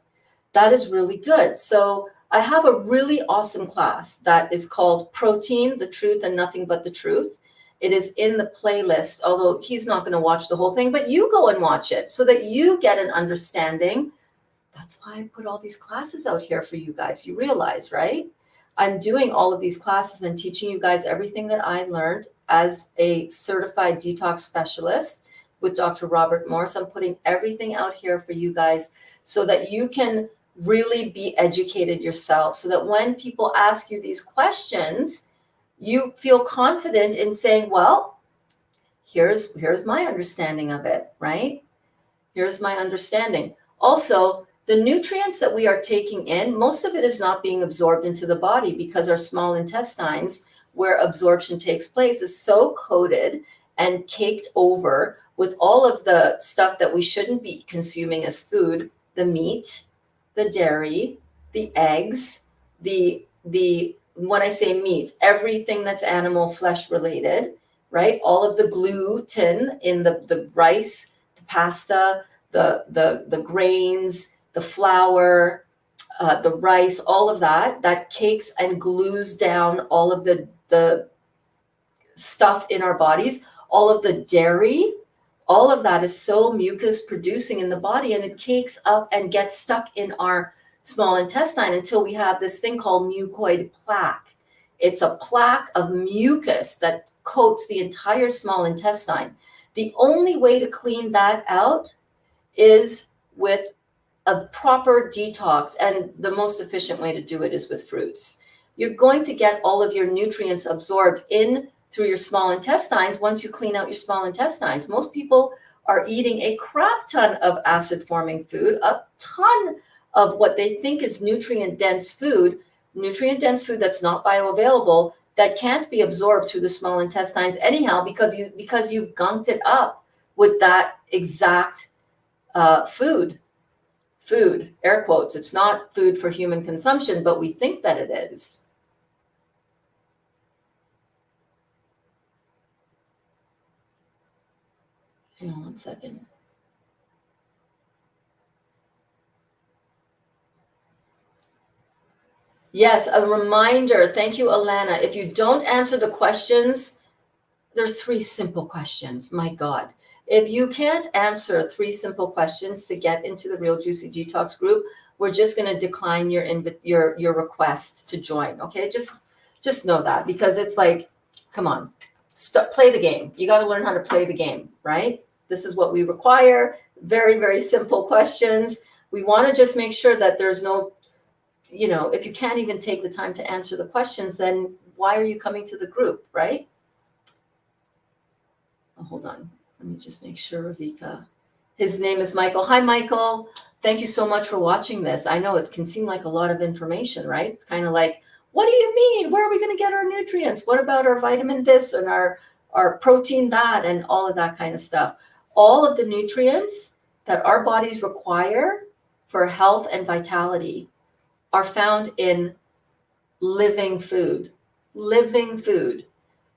[SPEAKER 1] That is really good. So I have a really awesome class that is called Protein, the Truth, and Nothing But the Truth. It is in the playlist, although he's not going to watch the whole thing, but you go and watch it so that you get an understanding. That's why I put all these classes out here for you guys. You realize, right? I'm doing all of these classes and teaching you guys everything that I learned as a certified detox specialist with Dr. Robert Morse. I'm putting everything out here for you guys so that you can really be educated yourself, so that when people ask you these questions, you feel confident in saying, well, here's my understanding of it, right? Here's my understanding. Also, the nutrients that we are taking in, most of it is not being absorbed into the body because our small intestines, where absorption takes place, is so coated and caked over with all of the stuff that we shouldn't be consuming as food: the meat, the dairy, the eggs, when I say meat, everything that's animal flesh related, right? All of the gluten in the rice, the pasta, the grains, the flour, the rice, all of that cakes and glues down all of the stuff in our bodies. All of the dairy, all of that is so mucus producing in the body, and it cakes up and gets stuck in our small intestine until we have this thing called mucoid plaque. It's a plaque of mucus that coats the entire small intestine. The only way to clean that out is with a proper detox, and the most efficient way to do it is with fruits. You're going to get all of your nutrients absorbed in through your small intestines once you clean out your small intestines. Most people are eating a crap ton of acid-forming food, a ton of what they think is nutrient-dense food that's not bioavailable, that can't be absorbed through the small intestines anyhow because you've gunked it up with that exact food, air quotes. It's not food for human consumption, but we think that it is. Hang on 1 second. Yes, a reminder. Thank you, Alana. If you don't answer the questions, there's 3 simple questions. My God. If you can't answer 3 simple questions to get into the Real Juicy Detox group, we're just going to decline your request to join. Okay, just know that, because it's like, come on, play the game. You got to learn how to play the game, right? This is what we require. Very, very simple questions. We want to just make sure that there's no, if you can't even take the time to answer the questions, then why are you coming to the group, right? Oh, hold on. Let me just make sure, Revekka. His name is Michael. Hi, Michael. Thank you so much for watching this. I know it can seem like a lot of information, right? It's kind of like, what do you mean? Where are we going to get our nutrients? What about our vitamin this and our protein that and all of that kind of stuff? All of the nutrients that our bodies require for health and vitality are found in living food. Living food.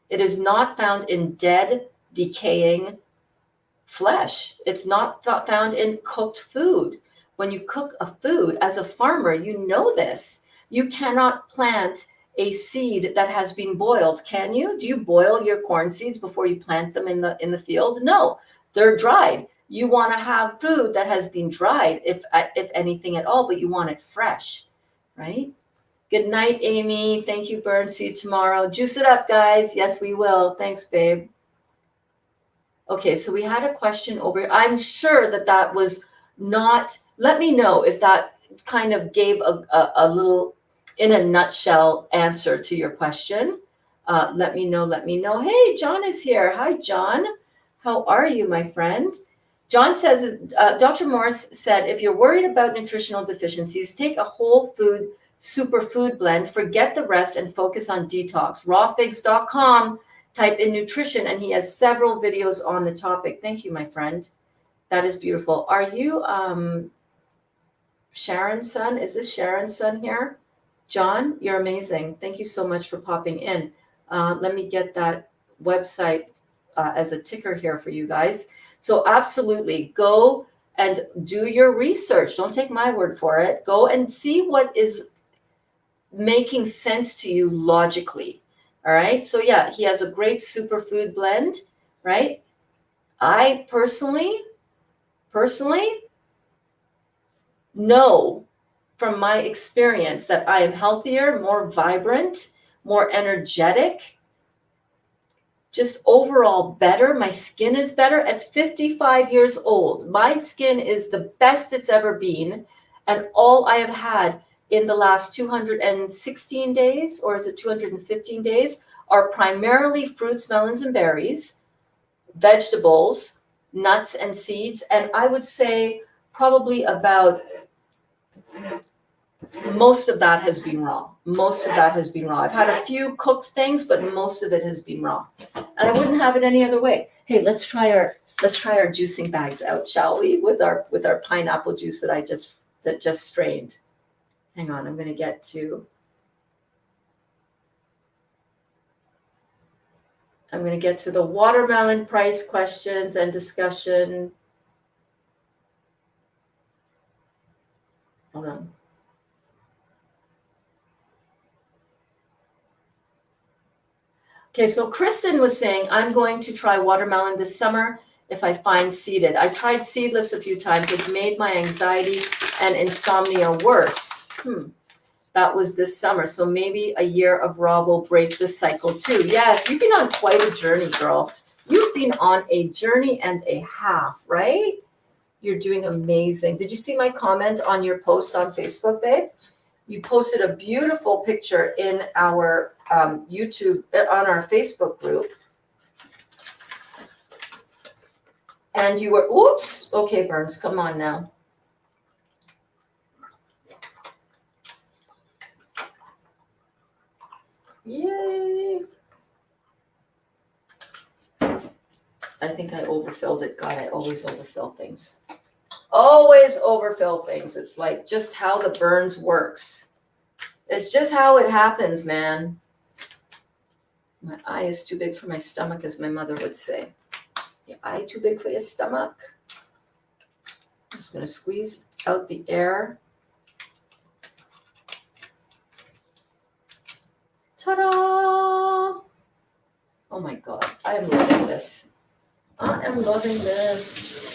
[SPEAKER 1] It is not found in dead, decaying flesh. It's not found in cooked food. When you cook a food, as a farmer, you know this. You cannot plant a seed that has been boiled, can you? Do you boil your corn seeds before you plant them in the field? No, they're dried. You want to have food that has been dried, if anything at all, but you want it fresh, right? Good night, Amy. Thank you, Bern. See you tomorrow. Juice it up, guys. Yes, we will. Thanks, babe. Okay, so we had a question over. I'm sure that was not. Let me know if that kind of gave a little, in a nutshell, answer to your question. Let me know. Hey, John is here. Hi, John. How are you, my friend? John says, Dr. Morris said, if you're worried about nutritional deficiencies, take a whole food superfood blend, forget the rest, and focus on detox. Rawfigs.com. Type in nutrition, and he has several videos on the topic. Thank you, my friend. That is beautiful. Are you Sharon's son? Is this Sharon's son here? John, you're amazing. Thank you so much for popping in. Let me get that website as a ticker here for you guys. So absolutely, go and do your research. Don't take my word for it. Go and see what is making sense to you logically. All right. So yeah, he has a great superfood blend, right? I personally know from my experience that I am healthier, more vibrant, more energetic, just overall better. My skin is better at 55 years old. My skin is the best it's ever been. And all I have had in the last 216 days, or is it 215 days, are primarily fruits, melons, and berries, vegetables, nuts, and seeds. And I would say probably about most of that has been raw. I've had a few cooked things, but most of it has been raw. And I wouldn't have it any other way. Hey, let's try our juicing bags out, shall we? With our pineapple juice that just strained. Hang on, I'm going to get to the watermelon price questions and discussion. Hold on. Okay, so Kristin was saying, I'm going to try watermelon this summer if I find seeded. I tried seedless a few times. It made my anxiety and insomnia worse. That was this summer. So maybe a year of raw will break the cycle too. Yes, you've been on quite a journey, girl. You've been on a journey and a half, right? You're doing amazing. Did you see my comment on your post on Facebook, babe? you posted a beautiful picture in our YouTube, on our Facebook group. And you were, oops, okay, Berns, come on now. Yay. I think I overfilled it. God, I always overfill things. Always overfill things. It's like just how the Berns works. It's just how it happens, man. My eye is too big for my stomach, as my mother would say. Your eye too big for your stomach. I'm just going to squeeze out the air. Ta-da! Oh my God, I am loving this. I am loving this.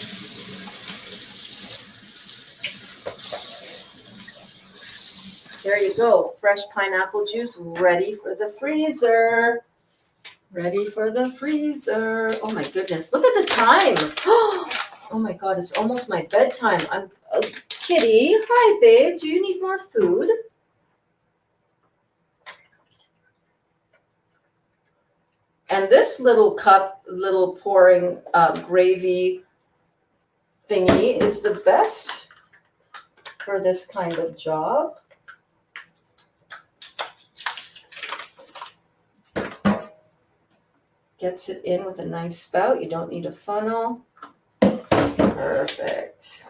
[SPEAKER 1] There you go. Fresh pineapple juice ready for the freezer. Ready for the freezer. Oh my goodness. Look at the time. Oh my God, it's almost my bedtime. I'm Kitty. Hi, babe. Do you need more food? And this little cup, little pouring gravy thingy is the best for this kind of job. Gets it in with a nice spout. You don't need a funnel. Perfect.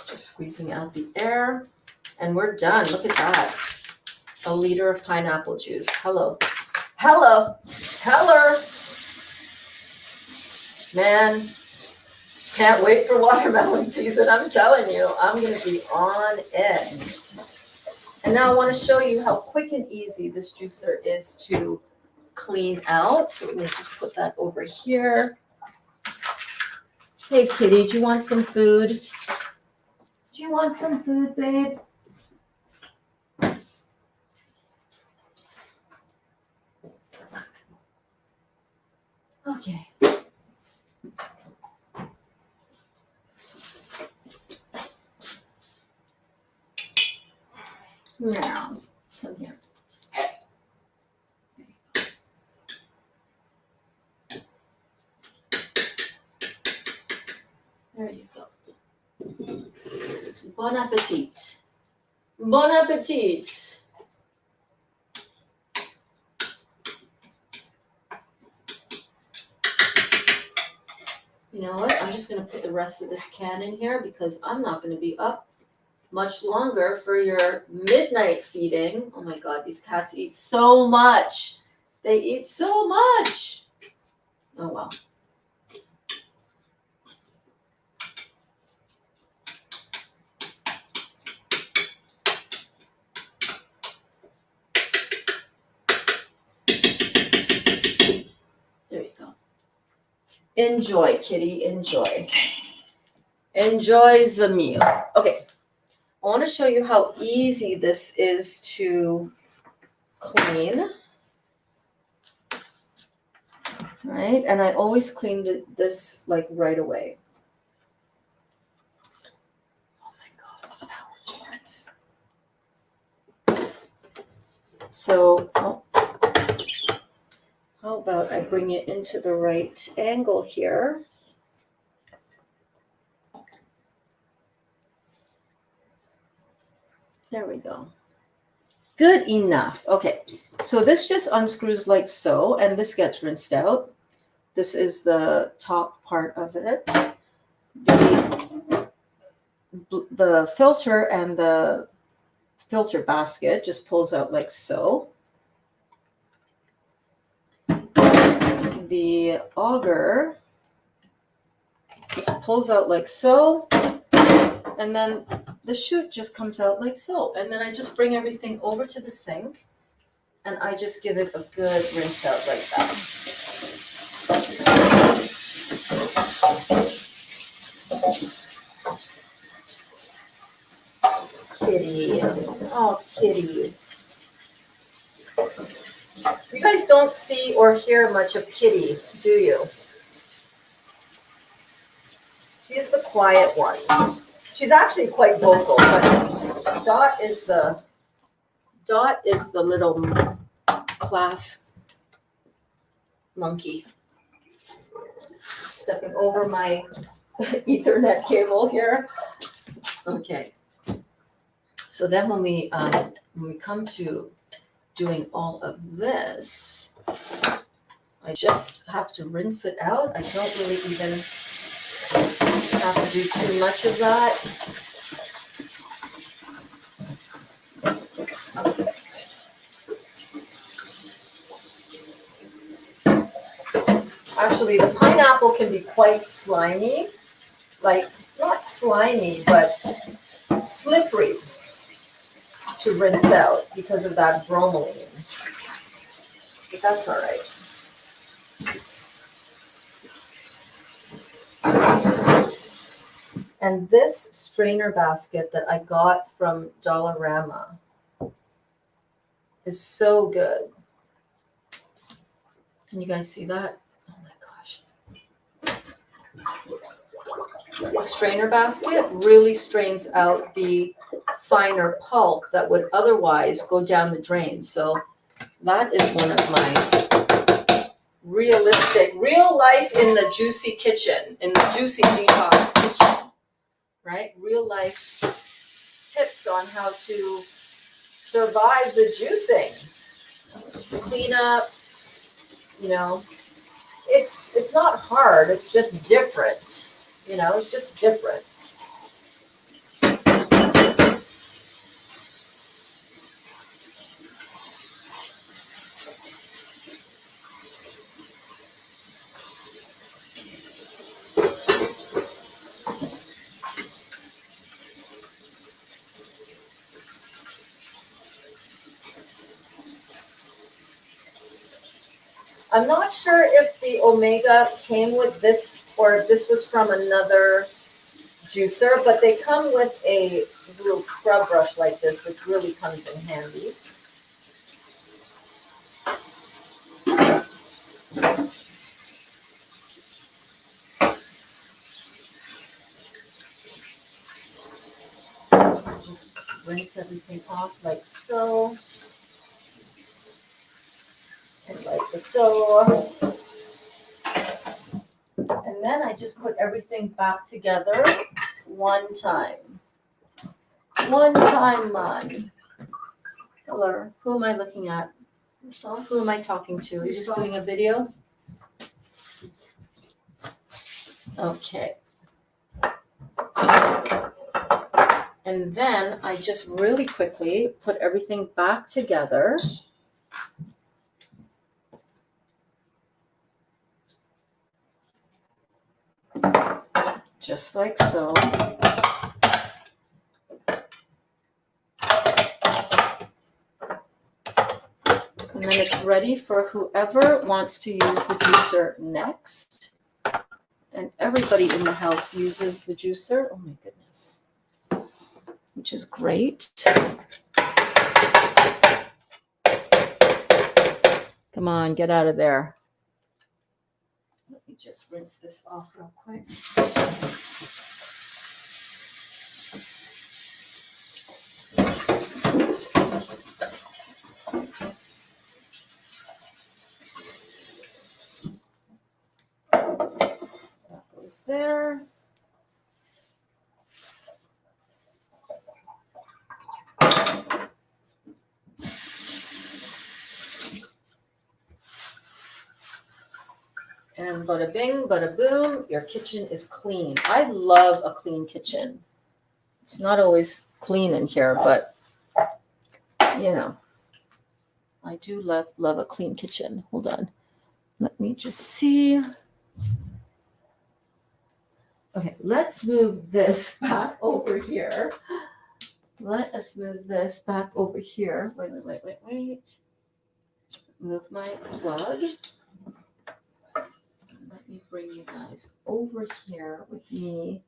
[SPEAKER 1] Just squeezing out the air. And we're done. Look at that. A liter of pineapple juice. Hello. Hello. Hello. Man, can't wait for watermelon season. I'm telling you, I'm going to be on it. And now I want to show you how quick and easy this juicer is to clean out. So we're going to just put that over here. Hey, kitty, do you want some food? Do you want some food, babe? Okay. Now, come here. There you go. Bon appetit. Bon appetit. You know what? I'm just going to put the rest of this can in here because I'm not going to be up much longer for your midnight feeding. Oh my God, these cats eat so much. They eat so much. Oh well. There you go. Enjoy, kitty, enjoy. Enjoy the meal. Okay. I want to show you how easy this is to clean. Right? And I always clean this like right away. Oh my God, power charts. So, how about I bring it into the right angle here? There we go. Good enough. Okay, so this just unscrews like so, and this gets rinsed out. This is the top part of it. The filter and the filter basket just pulls out like so. The auger just pulls out like so. And then the chute just comes out like so. And then I just bring everything over to the sink and I just give it a good rinse out like that. Kitty. Oh, kitty. You guys don't see or hear much of Kitty, do you? quiet one. She's actually quite vocal, but Dot is the little class monkey. Stepping over my Ethernet cable here. Okay. So then when we come to doing all of this, I just have to rinse it out. I don't really even have to do too much of that. Actually, the pineapple can be quite slimy, like not slimy, but slippery to rinse out because of that bromelain. But that's all right. And this strainer basket that I got from Dollarama is so good. Can you guys see that? Oh my gosh. The strainer basket really strains out the finer pulp that would otherwise go down the drain. So that is one of my real life in the juicy kitchen, in the juicy detox kitchen, right? Real life tips on how to survive the juicing, clean up, you know. It's not hard, it's just different, you know, it's just different. I'm not sure if the Omega came with this or if this was from another juicer, but they come with a little scrub brush like this, which really comes in handy. Just rinse everything off like so. And like so. And then I just put everything back together one time. One time, man. Hello. Who am I looking at? Yourself? Who am I talking to? Are you just doing a video? Okay. And then I just really quickly put everything back together. Just like so. And then it's ready for whoever wants to use the juicer next. And everybody in the house uses the juicer. Oh my goodness. Which is great. Come on, get out of there. Let me just rinse this off real quick. That goes there. And bada bing, bada boom, your kitchen is clean. I love a clean kitchen. It's not always clean in here, but you know, I do love a clean kitchen. Hold on. Let me just see. Okay, let's move this back over here. Let us move this back over here. Wait. Move my plug. Let me bring you guys over here with me.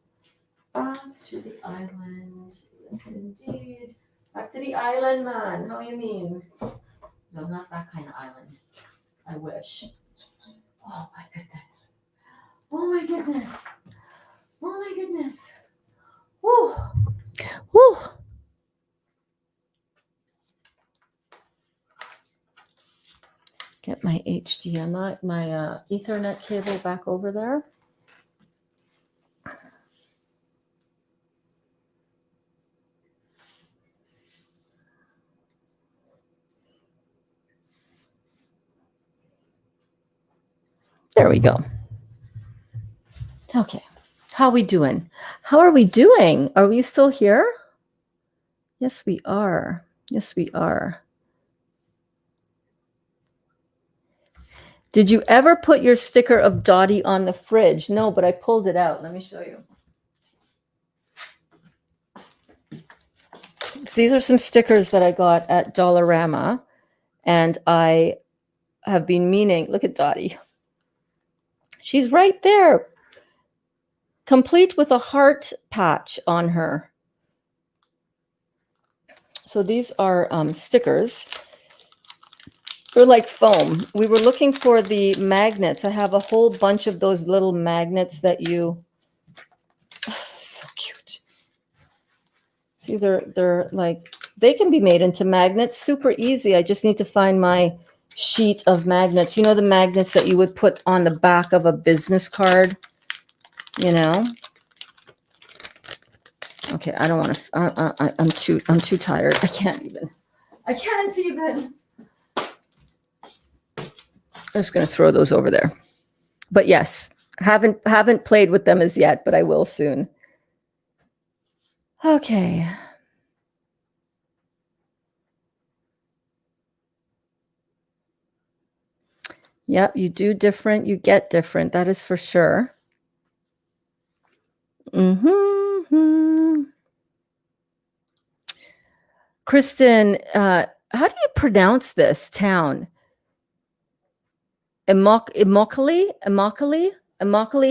[SPEAKER 1] Back to the island. Yes, indeed. Back to the island, man. How you mean? No, not that kind of island. I wish. Oh, my goodness. Oh, my goodness. Oh my goodness. Woo. Woo. Get my HDMI, my Ethernet cable back over there. There we go. Okay. How are we doing? How are we doing? Are we still here? Yes, we are. Yes, we are. Did you ever put your sticker of Dottie on the fridge? No, but I pulled it out. Let me show you. So these are some stickers that I got at Dollarama, and I have been meaning, look at Dottie. She's right there, complete with a heart patch on her. So these are stickers. They're like foam. We were looking for the magnets. I have a whole bunch of those little magnets that you, so cute. See, they're like, they can be made into magnets, super easy. I just need to find my sheet of magnets. You know, the magnets that you would put on the back of a business card, you know? Okay, I don't want to, I'm too tired. I can't even. I'm just going to throw those over there. But yes, haven't played with them as yet, but I will soon. Okay. Yep, you do different, you get different. That is for sure. Kristin, how do you pronounce this town? Immokalee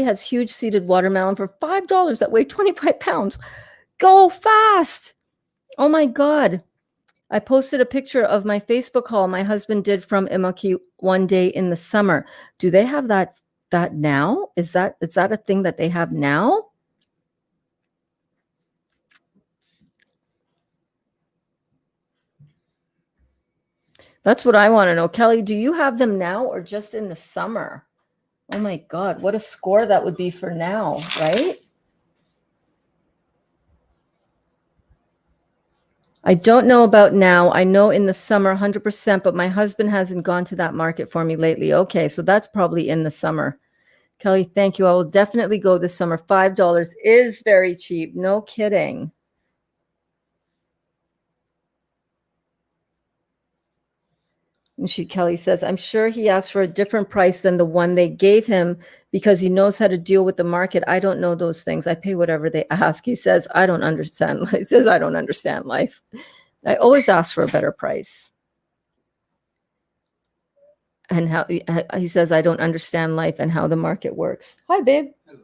[SPEAKER 1] has huge seeded watermelon for $5 that weigh 25 pounds. Go fast. Oh my God. I posted a picture of my Facebook haul my husband did from Immokalee one day in the summer. Do they have that now? Is that a thing that they have now? That's what I want to know. Kelly, do you have them now or just in the summer? Oh my God, what a score that would be for now, right? I don't know about now. I know in the summer 100%, but my husband hasn't gone to that market for me lately. Okay, so that's probably in the summer. Kelly, thank you. I will definitely go this summer. $5 is very cheap. No kidding. And Kelly says, I'm sure he asked for a different price than the one they gave him because he knows how to deal with the market. I don't know those things. I pay whatever they ask. He says, I don't understand. He says, I don't understand life. I always ask for a better price. And how he says, I don't understand life and how the market works. Hi, babe.
[SPEAKER 2] Hello.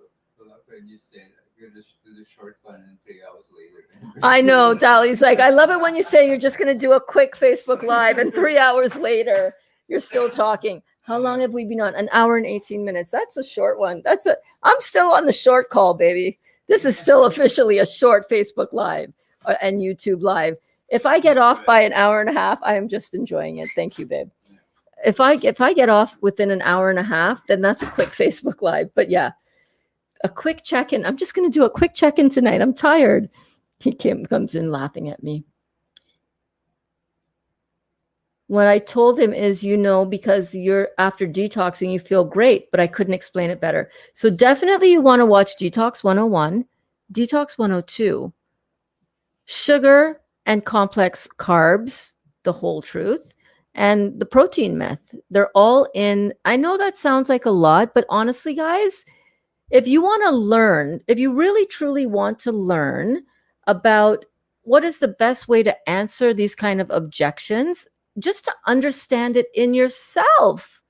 [SPEAKER 2] When you say you're just do the short one and 3 hours later.
[SPEAKER 1] I know, Dolly's like, I love it when you say you're just going to do a quick Facebook Live and 3 hours later, you're still talking. How long have we been on? An hour and 18 minutes. That's a short one. I'm still on the short call, baby. This is still officially a short Facebook Live and YouTube Live. If I get off by an hour and a half, I am just enjoying it. Thank you, babe. If I get off within an hour and a half, then that's a quick Facebook Live. But yeah, a quick check-in. I'm just going to do a quick check-in tonight. I'm tired. He comes in laughing at me. What I told him is, because you're after detoxing, you feel great, but I couldn't explain it better. So definitely you want to watch Detox 101, Detox 102, sugar and complex carbs, the whole truth, and the protein myth. They're all in. I know that sounds like a lot, but honestly, guys, if you want to learn, if you really truly want to learn about what is the best way to answer these kind of objections, just to understand it in yourself,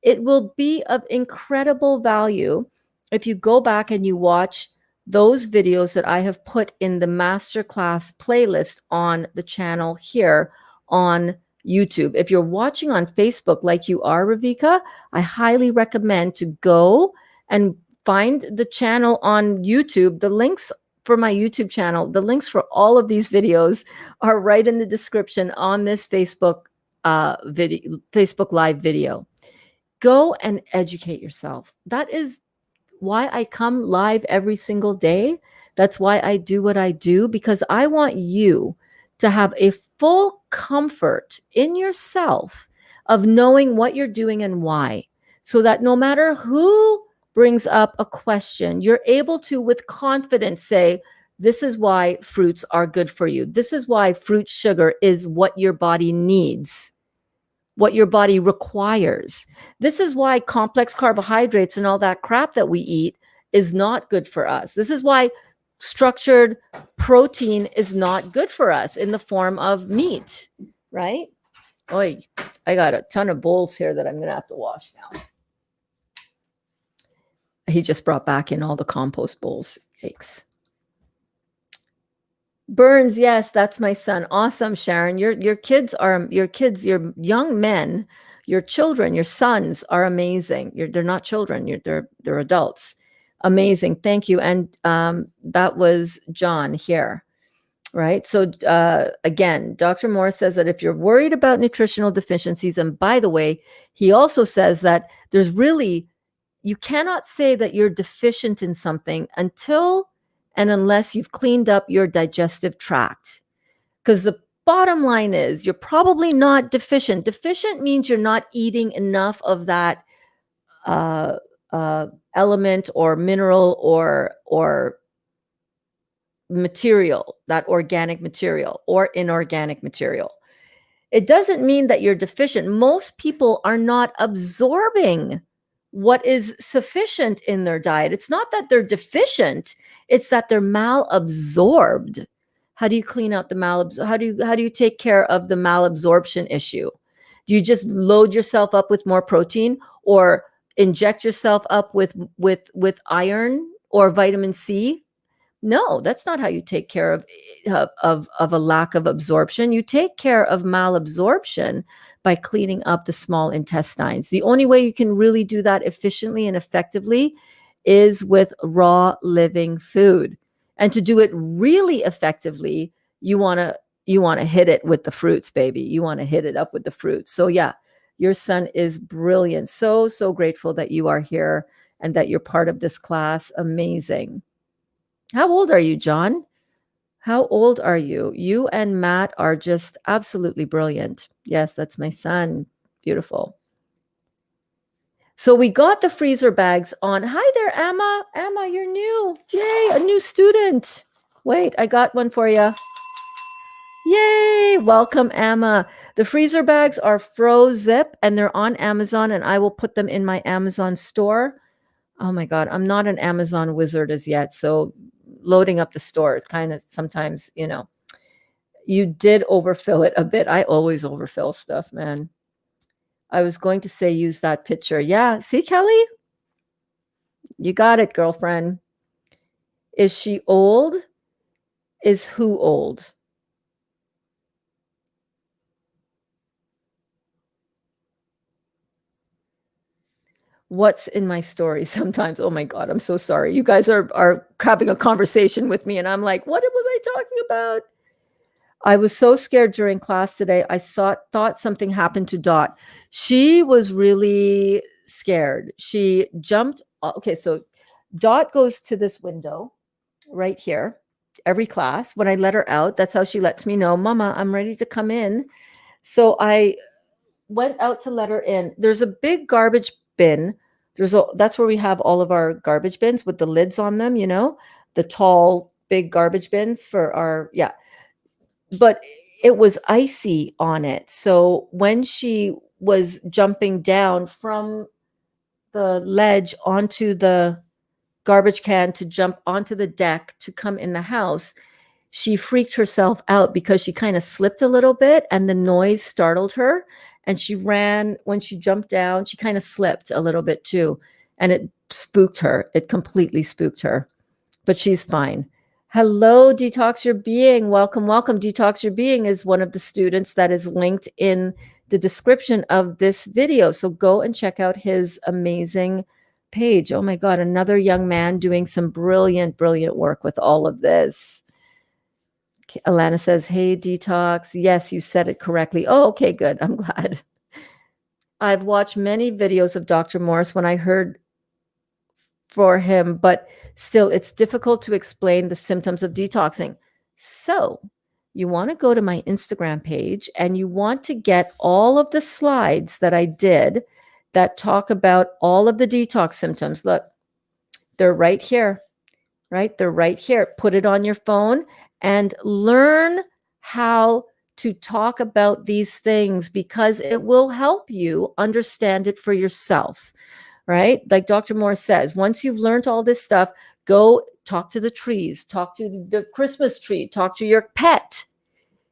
[SPEAKER 1] it will be of incredible value if you go back and you watch those videos that I have put in the masterclass playlist on the channel here on YouTube. If you're watching on Facebook like you are, Revekka, I highly recommend to go and find the channel on YouTube. The links for my YouTube channel, the links for all of these videos are right in the description on this Facebook Live video. Go and educate yourself. That is why I come live every single day. That's why I do what I do, because I want you to have a full comfort in yourself of knowing what you're doing and why, so that no matter who brings up a question, you're able to, with confidence, say, this is why fruits are good for you. This is why fruit sugar is what your body needs, what your body requires. This is why complex carbohydrates and all that crap that we eat is not good for us. This is why structured protein is not good for us in the form of meat, right? Oh, I got a ton of bowls here that I'm going to have to wash now. He just brought back in all the compost bowls. Yikes. Berns, yes, that's my son. Awesome, Sharon. Your kids, your young men, your children, your sons are amazing. They're not children. They're adults. Amazing. Thank you. And that was John here, right? So again, Dr. Moore says that if you're worried about nutritional deficiencies, and by the way, he also says that you cannot say that you're deficient in something until and unless you've cleaned up your digestive tract. Because the bottom line is you're probably not deficient. Deficient means you're not eating enough of that element or mineral or material, that organic material or inorganic material. It doesn't mean that you're deficient. Most people are not absorbing what is sufficient in their diet. It's not that they're deficient, it's that they're malabsorbed. How do you clean out the how do you take care of the malabsorption issue? Do you just load yourself up with more protein, or inject yourself up with iron or vitamin C? No, that's not how you take care of a lack of absorption. You take care of malabsorption by cleaning up the small intestines. The only way you can really do that efficiently and effectively is with raw living food. And to do it really effectively, you want to hit it with the fruits, baby. You want to hit it up with the fruits. So yeah, your son is brilliant. So grateful that you are here and that you're part of this class. Amazing. How old are you, John? How old are you? You and Matt are just absolutely brilliant. Yes, that's my son. Beautiful. So we got the freezer bags on. Hi there, Emma. Emma, you're new. Yay, a new student. Wait, I got one for you. Yay, welcome, Emma. The freezer bags are Fro-Zip and they're on Amazon, and I will put them in my Amazon store. Oh my God, I'm not an Amazon wizard as yet, so loading up the store is kind of sometimes, you did overfill it a bit. I always overfill stuff, man. I was going to say use that picture. Yeah, see, Kelly? You got it, girlfriend. Is she old? Is who old? What's in my story sometimes? Oh my God, I'm so sorry. You guys are having a conversation with me and I'm like, what was I talking about? I was so scared during class today. I thought something happened to Dot. She was really scared. She jumped. Okay, so Dot goes to this window right here every class. When I let her out, that's how she lets me know, Mama, I'm ready to come in. So I went out to let her in. There's a big garbage bin. That's where we have all of our garbage bins with the lids on them, the tall, big garbage bins for our, yeah. But it was icy on it. So when she was jumping down from the ledge onto the garbage can to jump onto the deck to come in the house, she freaked herself out because she kind of slipped a little bit and the noise startled her. And she ran. When she jumped down, she kind of slipped a little bit too. And it spooked her. It completely spooked her. But she's fine. Hello, Detox Your Being. Welcome, welcome. Detox Your Being is one of the students that is linked in the description of this video. So go and check out his amazing page. Oh my God, another young man doing some brilliant, brilliant work with all of this. Alana says, hey, Detox. Yes, you said it correctly. Oh, okay, good. I'm glad. I've watched many videos of Dr. Morris when I heard for him, but still, it's difficult to explain the symptoms of detoxing. So you want to go to my Instagram page and you want to get all of the slides that I did that talk about all of the detox symptoms. Look, they're right here, right? They're right here. Put it on your phone and learn how to talk about these things because it will help you understand it for yourself, right? Like Dr. Morris says, once you've learned all this stuff, go talk to the trees, talk to the Christmas tree, talk to your pet,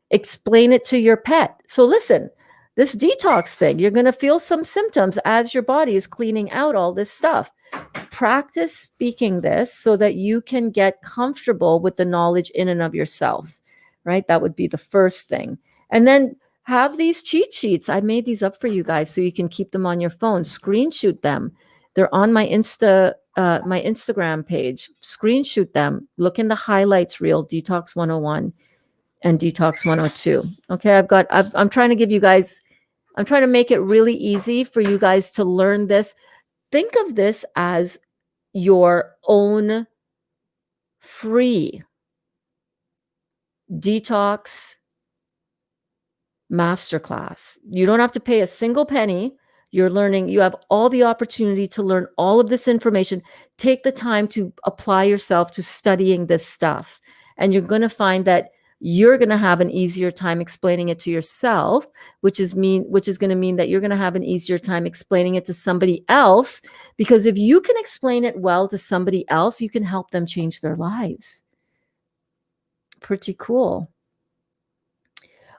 [SPEAKER 1] explain it to your pet. So listen, this detox thing, you're going to feel some symptoms as your body is cleaning out all this stuff. Practice speaking this so that you can get comfortable with the knowledge in and of yourself, right? That would be the first thing. And then have these cheat sheets. I made these up for you guys so you can keep them on your phone. Screenshot them. They're on my my Instagram page. Screenshot them. Look in the highlights reel, Detox 101 and Detox 102. Okay, I'm trying to give you guys, I'm trying to make it really easy for you guys to learn this. Think of this as your own free detox masterclass. You don't have to pay a single penny. You're learning, you have all the opportunity to learn all of this information. Take the time to apply yourself to studying this stuff. And you're going to find that you're going to have an easier time explaining it to yourself, which is going to mean that you're going to have an easier time explaining it to somebody else. Because if you can explain it well to somebody else, you can help them change their lives. Pretty cool.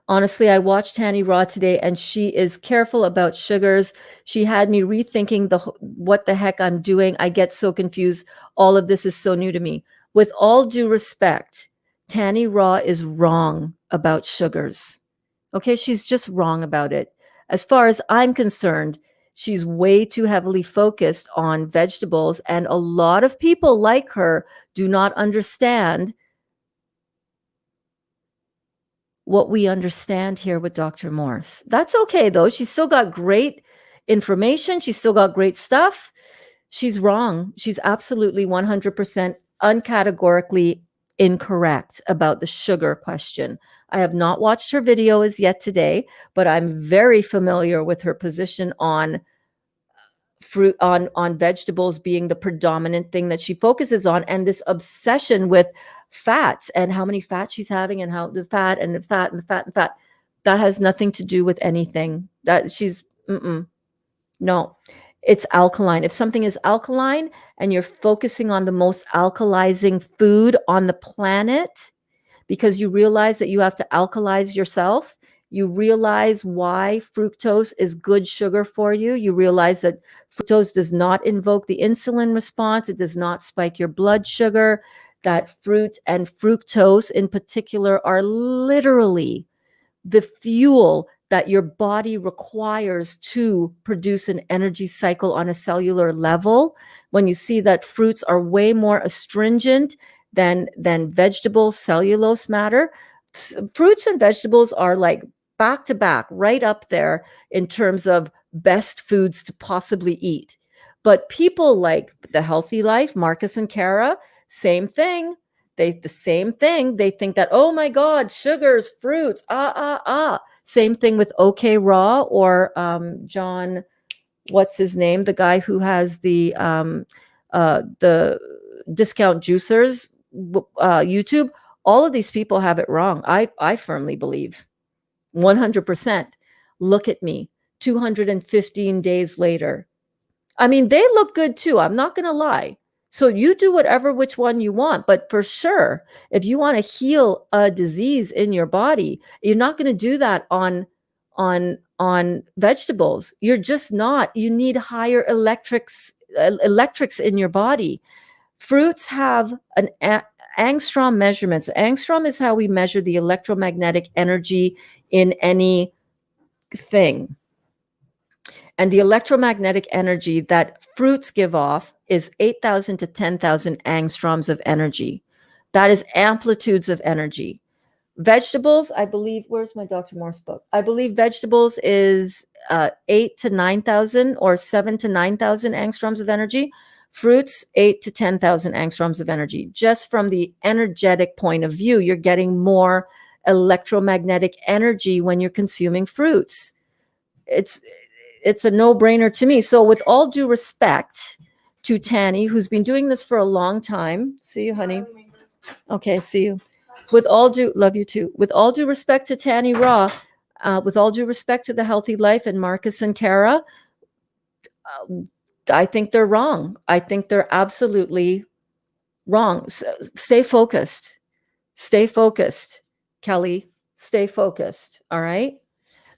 [SPEAKER 1] Honestly, I watched Tanny Raw today and she is careful about sugars. She had me rethinking what the heck I'm doing. I get so confused. All of this is so new to me. With all due respect, Tanny Raw is wrong about sugars. Okay, she's just wrong about it. As far as I'm concerned, she's way too heavily focused on vegetables, and a lot of people like her do not understand what we understand here with Dr. Morse. That's okay, though. She's still got great information. She's still got great stuff. She's wrong. She's absolutely 100% uncategorically incorrect about the sugar question. I have not watched her video as yet today, but I'm very familiar with her position on fruit, on vegetables being the predominant thing that she focuses on, and this obsession with fats and how many fats she's having and how the fat and the fat and the fat and fat. That has nothing to do with anything. That she's no, it's alkaline. If something is alkaline and you're focusing on the most alkalizing food on the planet because you realize that you have to alkalize yourself, you realize why fructose is good sugar for you. You realize that fructose does not invoke the insulin response. It does not spike your blood sugar. That fruit and fructose in particular are literally the fuel that your body requires to produce an energy cycle on a cellular level. When you see that fruits are way more astringent than vegetable cellulose matter, fruits and vegetables are like back to back, right up there in terms of best foods to possibly eat. But people like The Healthy Life, Marcus and Kara, same thing. The same thing. They think that, oh my God, sugars, fruits, Same thing with OK Raw or John, what's his name? The guy who has the discount juicers YouTube. All of these people have it wrong. I firmly believe 100%. Look at me 215 days later. I mean, they look good too. I'm not going to lie. So you do which one you want. But for sure, if you want to heal a disease in your body, you're not going to do that on vegetables. You're just not. You need higher electrics in your body. Fruits have an angstrom measurements. Angstrom is how we measure the electromagnetic energy in any thing. And the electromagnetic energy that fruits give off is 8,000 to 10,000 angstroms of energy. That is amplitudes of energy. Vegetables, I believe, where's my Dr. Morse book? I believe vegetables is 8 to 9,000 or 7 to 9,000 angstroms of energy. Fruits, 8 to 10,000 angstroms of energy. Just from the energetic point of view, you're getting more electromagnetic energy when you're consuming fruits. It's a no-brainer to me. So with all due respect to Tanny, who's been doing this for a long time. See you, honey. Okay, see you. Love you too. With all due respect to Tanny Raw, with all due respect to the Healthy Life and Marcus and Kara, I think they're wrong. I think they're absolutely wrong. So stay focused. Stay focused, Kelly. Stay focused. All right.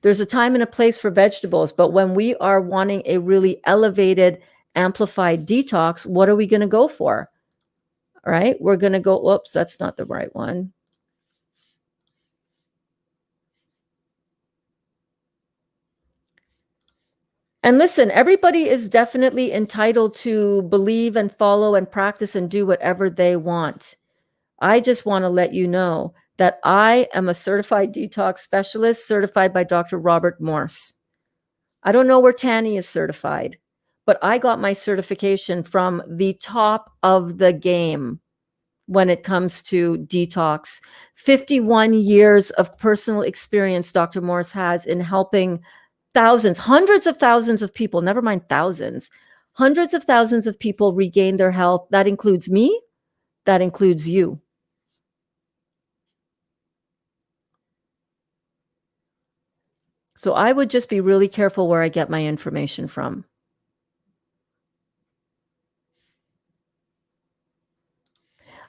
[SPEAKER 1] There's a time and a place for vegetables, but when we are wanting a really elevated, amplified detox, what are we going to go for? All right. We're going to go, oops, that's not the right one. And listen, everybody is definitely entitled to believe and follow and practice and do whatever they want. I just want to let you know that I am a certified detox specialist, certified by Dr. Robert Morse. I don't know where Tanny is certified, but I got my certification from the top of the game when it comes to detox. 51 years of personal experience Dr. Morse has in helping thousands, hundreds of thousands of people, never mind thousands, hundreds of thousands of people regain their health. That includes me. That includes you. So I would just be really careful where I get my information from.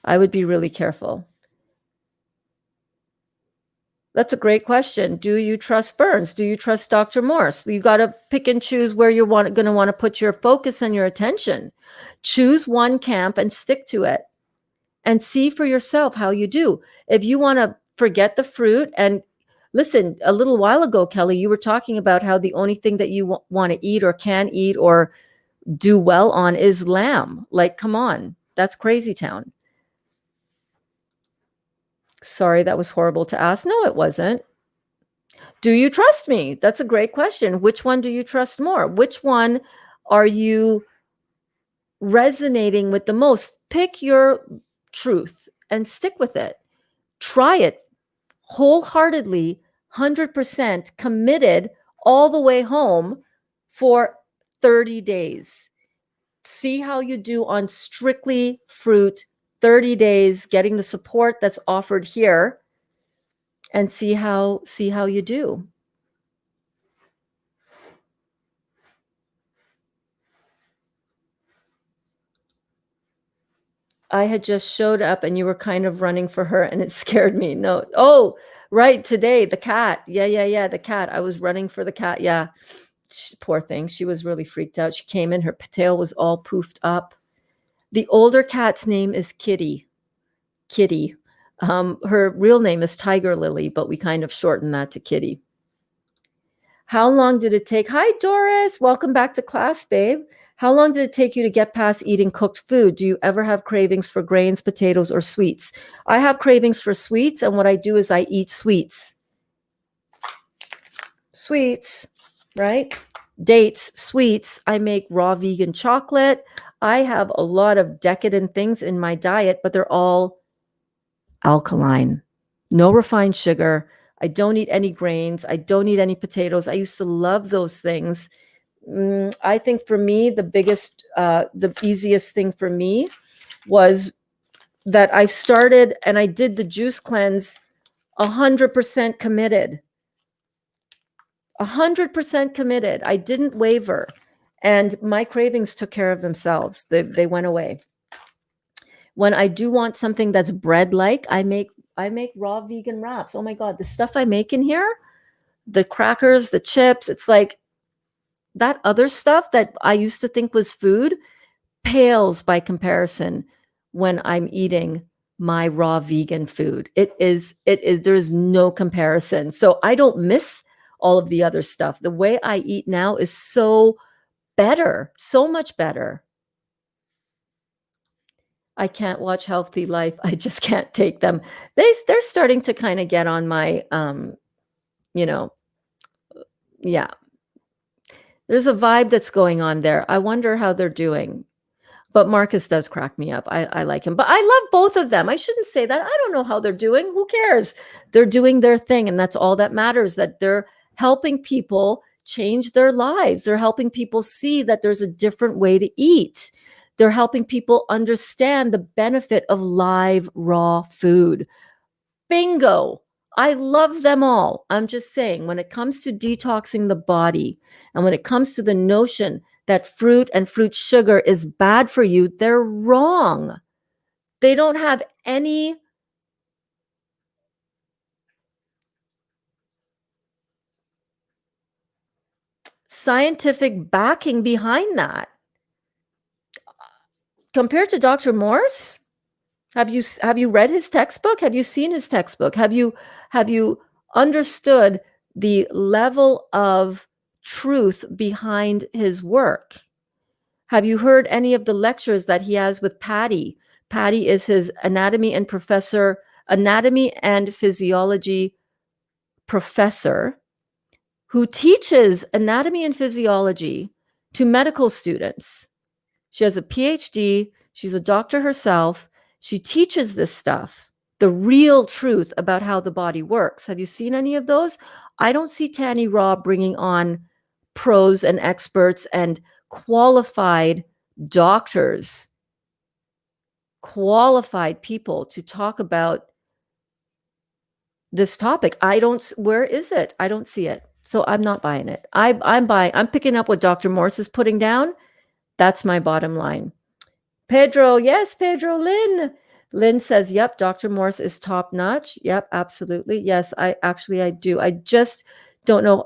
[SPEAKER 1] I would be really careful. That's a great question. Do you trust Berns? Do you trust Dr. Morse? You got to pick and choose where you're going to want to put your focus and your attention. Choose one camp and stick to it and see for yourself how you do. If you want to forget the fruit and listen, a little while ago, Kelly, you were talking about how the only thing that you want to eat or can eat or do well on is lamb. Like, come on, that's crazy town. Sorry, that was horrible to ask. No, it wasn't. Do you trust me? That's a great question. Which one do you trust more? Which one are you resonating with the most? Pick your truth and stick with it. Try it wholeheartedly, 100% committed all the way home for 30 days. See how you do on strictly fruit, 30 days, getting the support that's offered here, and see how you do. I had just showed up and you were kind of running for her and it scared me. No. Oh, right. Today, the cat. Yeah. The cat. I was running for the cat. Yeah. Poor thing. She was really freaked out. She came in, her tail was all poofed up. The older cat's name is Kitty. Kitty. Her real name is Tiger Lily, but we kind of shortened that to Kitty. How long did it take? Hi, Doris. Welcome back to class, babe. How long did it take you to get past eating cooked food? Do you ever have cravings for grains, potatoes, or sweets? I have cravings for sweets, and what I do is I eat sweets. Sweets, right? Dates, sweets. I make raw vegan chocolate. I have a lot of decadent things in my diet, but they're all alkaline. No refined sugar. I don't eat any grains. I don't eat any potatoes. I used to love those things. I think for me, the easiest thing for me was that I started and I did the juice cleanse 100% committed. 100% committed. I didn't waver. And my cravings took care of themselves. They went away. When I do want something that's bread-like, I make raw vegan wraps. Oh my God, the stuff I make in here, the crackers, the chips, it's like that other stuff that I used to think was food pales by comparison when I'm eating my raw vegan food. There's no comparison. So I don't miss all of the other stuff. The way I eat now is so better, so much better. I can't watch Healthy Life. I just can't take them. They're starting to kind of get on my, you know, yeah. There's a vibe that's going on there. I wonder how they're doing. But Marcus does crack me up. I like him. But I love both of them. I shouldn't say that. I don't know how they're doing. Who cares? They're doing their thing. And that's all that matters, that they're helping people change their lives. They're helping people see that there's a different way to eat. They're helping people understand the benefit of live, raw food. Bingo. I love them all. I'm just saying, when it comes to detoxing the body and when it comes to the notion that fruit and fruit sugar is bad for you, they're wrong. They don't have any scientific backing behind that. Compared to Dr. Morse, have you read his textbook? Have you seen his textbook? Have you understood the level of truth behind his work? Have you heard any of the lectures that he has with Patty? Patty is his anatomy and physiology professor who teaches anatomy and physiology to medical students. She has a PhD. She's a doctor herself. She teaches this stuff, the real truth about how the body works. Have you seen any of those? I don't see Tanny Raw bringing on pros and experts and qualified doctors, qualified people to talk about this topic. Where is it? I don't see it. So I'm not buying it. I'm picking up what Dr. Morse is putting down. That's my bottom line. Pedro, yes, Pedro. Lynn says, yep, Dr. Morse is top notch. Yep, absolutely. Yes, I do. I just don't know.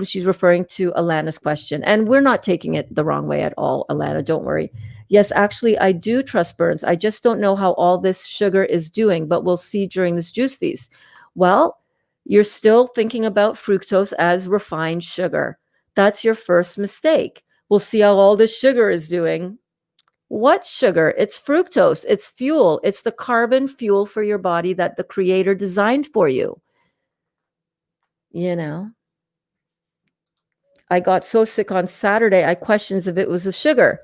[SPEAKER 1] She's referring to Alana's question, and we're not taking it the wrong way at all, Alana. Don't worry. Yes, actually, I do trust Berns. I just don't know how all this sugar is doing, but we'll see during this juice feast. Well, you're still thinking about fructose as refined sugar. That's your first mistake. We'll see how all this sugar is doing. What sugar? It's fructose. It's fuel. It's the carbon fuel for your body that the creator designed for you. You know, I got so sick on Saturday, I questioned if it was the sugar.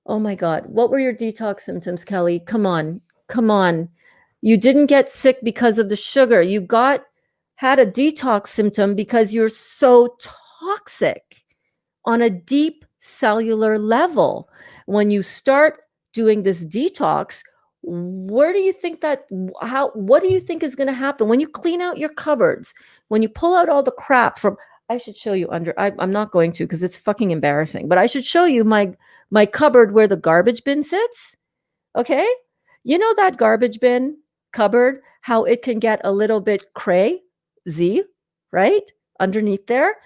[SPEAKER 1] Oh my God. What were your detox symptoms, Kelly? Come on. Come on. You didn't get sick because of the sugar. You had a detox symptom because you're so toxic on a deep cellular level. When you start doing this detox, what do you think is going to happen when you clean out your cupboards, when you pull out all the crap from, I should show you I'm not going to because it's fucking embarrassing, but I should show you my cupboard where the garbage bin sits. Okay. You know that garbage bin cupboard, how it can get a little bit crazy, right? Underneath there.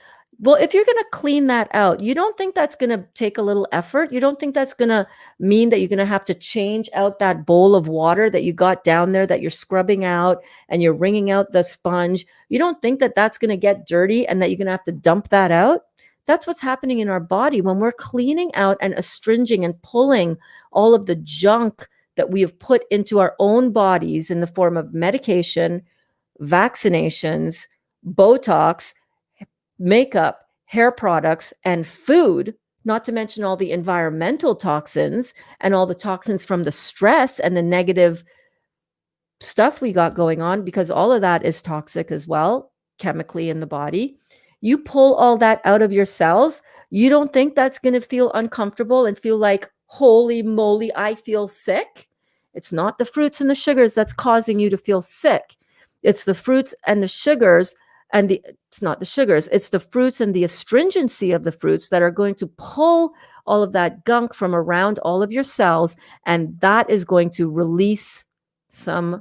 [SPEAKER 1] Well, if you're going to clean that out, you don't think that's going to take a little effort? You don't think that's going to mean that you're going to have to change out that bowl of water that you got down there that you're scrubbing out and you're wringing out the sponge? You don't think that that's going to get dirty and that you're going to have to dump that out? That's what's happening in our body when we're cleaning out and astringing and pulling all of the junk that we have put into our own bodies in the form of medication, vaccinations, Botox, makeup, hair products, and food, not to mention all the environmental toxins and all the toxins from the stress and the negative stuff we got going on, because all of that is toxic as well, chemically in the body. You pull all that out of your cells, you don't think that's going to feel uncomfortable and feel like, holy moly, I feel sick? It's not the fruits and the sugars that's causing you to feel sick. It's the fruits and the sugars it's not the sugars, it's the fruits and the astringency of the fruits that are going to pull all of that gunk from around all of your cells, and that is going to release some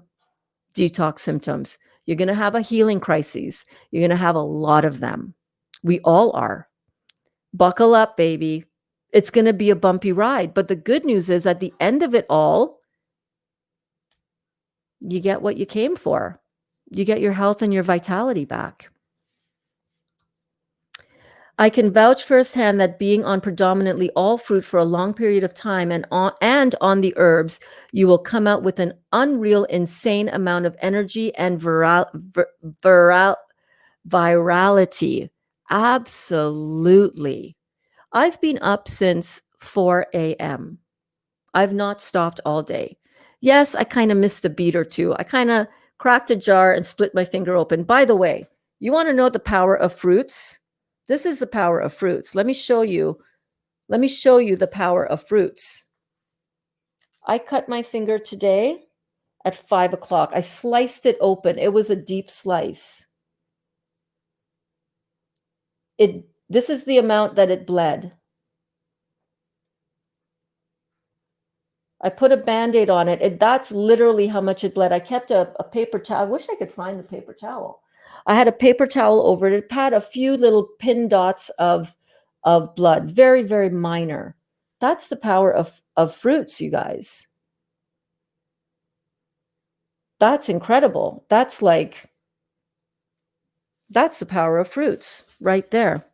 [SPEAKER 1] detox symptoms. You're going to have a healing crisis. You're going to have a lot of them. We all are. Buckle up, baby. It's going to be a bumpy ride, but the good news is at the end of it all, you get what you came for. You get your health and your vitality back. I can vouch firsthand that being on predominantly all fruit for a long period of time and on the herbs, you will come out with an unreal, insane amount of energy and virality. Absolutely. I've been up since 4 a.m. I've not stopped all day. Yes, I kind of missed a beat or two. I kind of cracked a jar and split my finger open. By the way, you want to know the power of fruits? This is the power of fruits. Let me show you. Let me show you the power of fruits. I cut my finger today at 5 o'clock. I sliced it open. It was a deep slice. This is the amount that it bled. I put a Band-Aid on it. That's literally how much it bled. I kept a paper towel. I wish I could find the paper towel. I had a paper towel over it. It had a few little pin dots of blood. Very, very minor. That's the power of fruits, you guys. That's incredible. That's the power of fruits right there.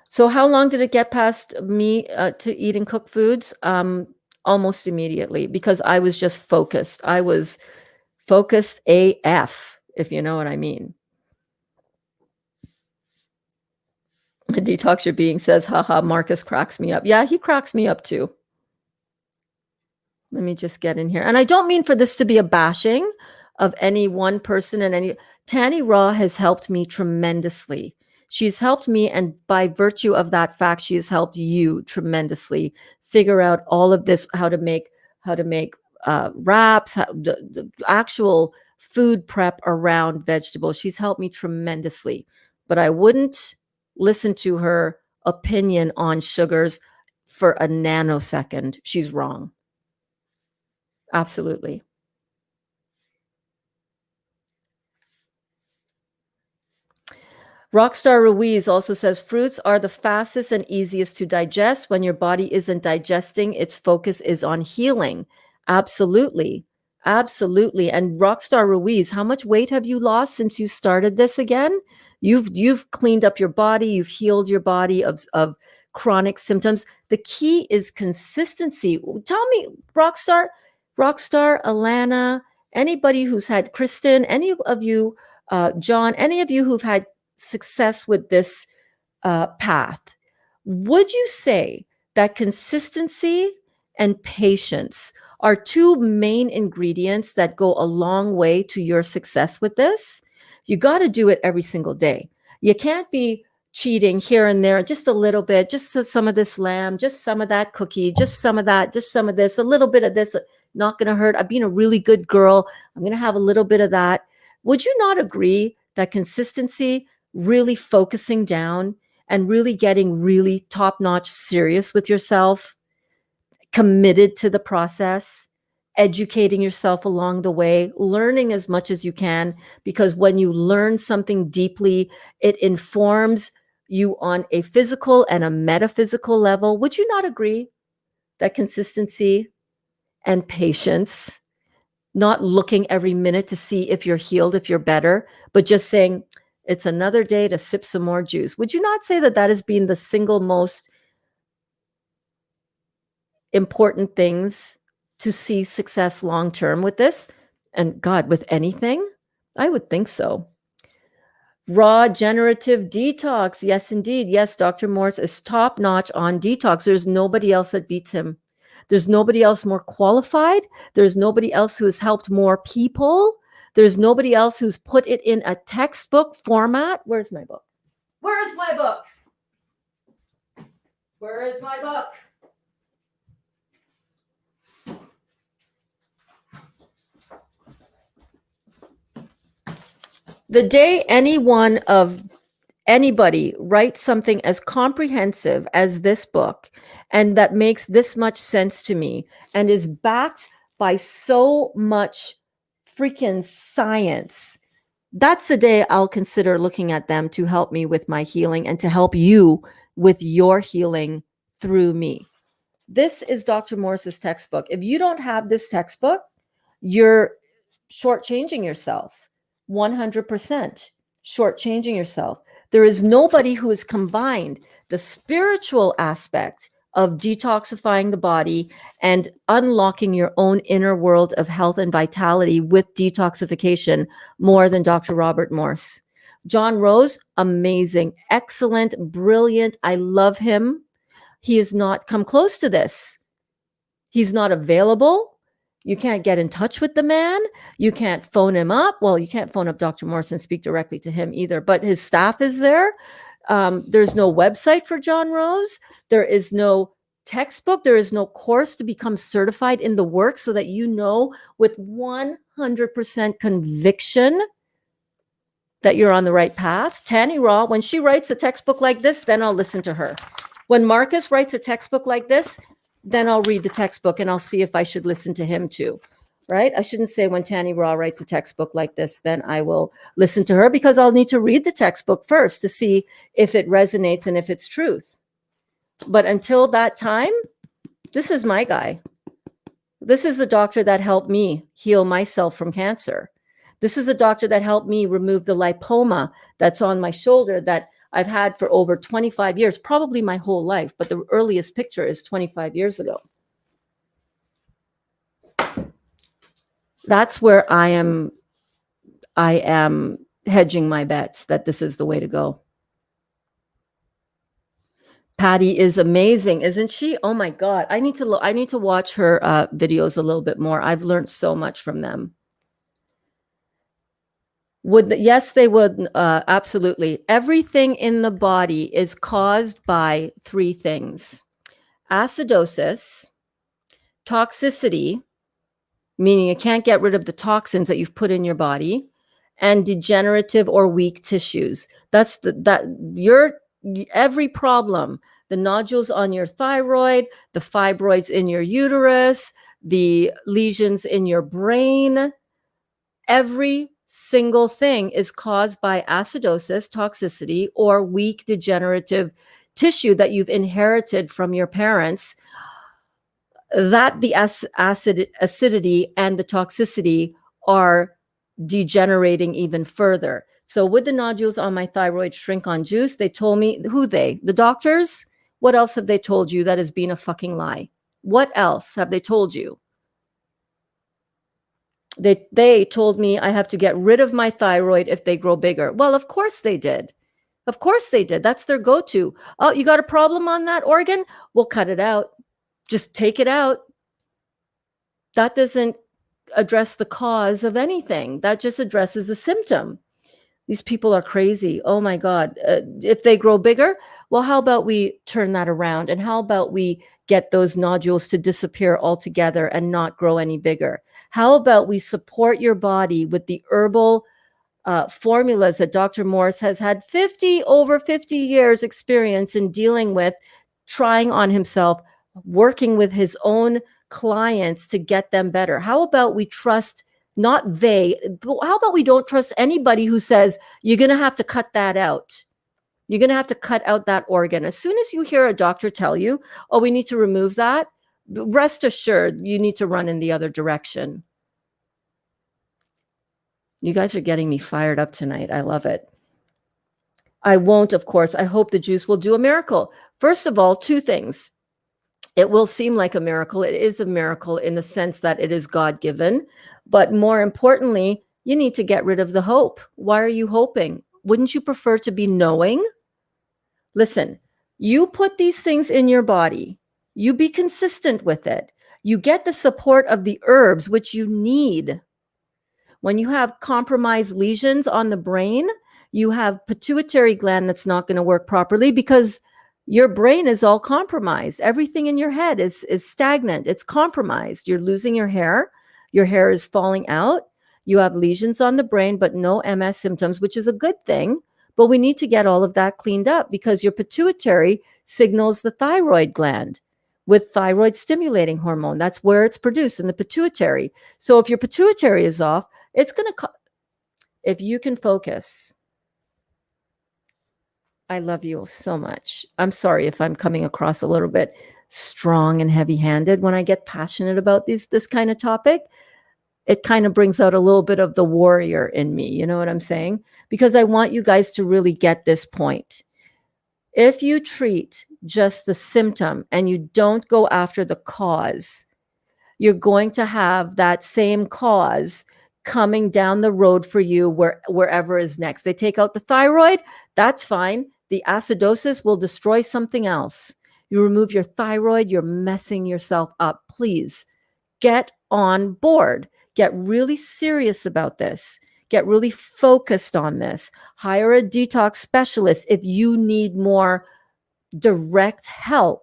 [SPEAKER 1] So how long did it get past me to eating cooked foods? Almost immediately, because I was just focused. I was focused AF, if you know what I mean. Detox Your Being says, haha, Marcus cracks me up. Yeah, he cracks me up too. Let me just get in here. And I don't mean for this to be a bashing of any one person and Tanny Raw has helped me tremendously. She's helped me, and by virtue of that fact, she has helped you tremendously figure out all of this, how to make wraps, the actual food prep around vegetables. She's helped me tremendously, but I wouldn't listen to her opinion on sugars for a nanosecond. She's wrong. Absolutely. Rockstar Ruiz also says fruits are the fastest and easiest to digest. When your body isn't digesting, its focus is on healing. Absolutely. Absolutely. And Rockstar Ruiz, how much weight have you lost since you started this again? You've cleaned up your body, you've healed your body of chronic symptoms. The key is consistency. Tell me, Rockstar, Alana, anybody who's had Kristin, any of you, John, any of you who've had success with this path, would you say that consistency and patience are two main ingredients that go a long way to your success with this? You got to do it every single day. You can't be cheating here and there, just a little bit, just some of this lamb, just some of that cookie, just some of that, just some of this, a little bit of this, not going to hurt. I've been a really good girl. I'm going to have a little bit of that. Would you not agree that consistency, really focusing down and really getting really top-notch serious with yourself, committed to the process, educating yourself along the way, learning as much as you can, because when you learn something deeply, it informs you on a physical and a metaphysical level? Would you not agree that consistency and patience, not looking every minute to see if you're healed, if you're better, but just saying, it's another day to sip some more juice. Would you not say that that has been the single most important things to see success long-term with this? And God, with anything? I would think so. Raw generative detox. Yes, indeed. Yes, Dr. Morse is top-notch on detox. There's nobody else that beats him. There's nobody else more qualified. There's nobody else who has helped more people. There's nobody else who's put it in a textbook format. Where's my book? Where's my book? Where is my book? The day anybody writes something as comprehensive as this book and that makes this much sense to me and is backed by so much freaking science, that's the day I'll consider looking at them to help me with my healing and to help you with your healing through me. This is Dr. Morse's textbook. If you don't have this textbook, you're shortchanging yourself. 100% shortchanging yourself. There is nobody who has combined the spiritual aspect of detoxifying the body and unlocking your own inner world of health and vitality with detoxification more than Dr. Robert Morse. John Rose, amazing, excellent, brilliant. I love him. He has not come close to this. He's not available. You can't get in touch with the man. You can't phone him up. Well, you can't phone up Dr. Morse and speak directly to him either, but his staff is there. There's no website for John Rose. There is no textbook. There is no course to become certified in the work so that you know with 100% conviction that you're on the right path. Tanny Raw, when she writes a textbook like this, then I'll listen to her. When Marcus writes a textbook like this, then I'll read the textbook and I'll see if I should listen to him too, right? I shouldn't say when Tanny Raw writes a textbook like this, then I will listen to her, because I'll need to read the textbook first to see if it resonates and if it's truth. But until that time, this is my guy. This is a doctor that helped me heal myself from cancer. This is a doctor that helped me remove the lipoma that's on my shoulder that I've had for over 25 years, probably my whole life, but the earliest picture is 25 years ago. That's where I am hedging my bets that this is the way to go. Patty is amazing, isn't she? Oh my God. I need to watch her videos a little bit more. I've learned so much from them. Yes, they would. Absolutely. Everything in the body is caused by three things: acidosis, toxicity, meaning you can't get rid of the toxins that you've put in your body, and degenerative or weak tissues. That's every problem, the nodules on your thyroid, the fibroids in your uterus, the lesions in your brain, every single thing is caused by acidosis, toxicity, or weak degenerative tissue that you've inherited from your parents, that the acidity and the toxicity are degenerating even further. So would the nodules on my thyroid shrink on juice? They told me, the doctors? What else have they told you that has been a fucking lie? What else have they told you? They told me I have to get rid of my thyroid if they grow bigger. Well, of course they did. Of course they did. That's their go-to. Oh, you got a problem on that organ? We'll cut it out. Just take it out. That doesn't address the cause of anything. That just addresses the symptom. These people are crazy. Oh my God. If they grow bigger, well, how about we turn that around? And how about we get those nodules to disappear altogether and not grow any bigger? How about we support your body with the herbal formulas that Dr. Morse has had over 50 years experience in dealing with, trying on himself, working with his own clients to get them better? How about we trust how about we don't trust anybody who says, you're going to have to cut that out. You're going to have to cut out that organ. As soon as you hear a doctor tell you, oh, we need to remove that, rest assured, you need to run in the other direction. You guys are getting me fired up tonight. I love it. I won't, of course. I hope the juice will do a miracle. First of all, two things. It will seem like a miracle. It is a miracle in the sense that it is God-given. But more importantly, you need to get rid of the hope. Why are you hoping? Wouldn't you prefer to be knowing? Listen, you put these things in your body. You be consistent with it. You get the support of the herbs, which you need. When you have compromised lesions on the brain, you have pituitary gland that's not going to work properly because your brain is all compromised. Everything in your head is stagnant. It's compromised. You're losing your hair. Your hair is falling out. You have lesions on the brain, but no MS symptoms, which is a good thing. But we need to get all of that cleaned up because your pituitary signals the thyroid gland with thyroid stimulating hormone. That's where it's produced, in the pituitary. So if your pituitary is off, it's going to, if you can focus. I love you so much. I'm sorry if I'm coming across a little bit strong and heavy-handed when I get passionate about this kind of topic. it kind of brings out a little bit of the warrior in me. You know what I'm saying? Because I want you guys to really get this point. If you treat just the symptom and you don't go after the cause, you're going to have that same cause coming down the road for you wherever is next. They take out the thyroid, that's fine. The acidosis will destroy something else. You remove your thyroid, you're messing yourself up. Please get on board. Get really serious about this. Get really focused on this. Hire a detox specialist if you need more direct help.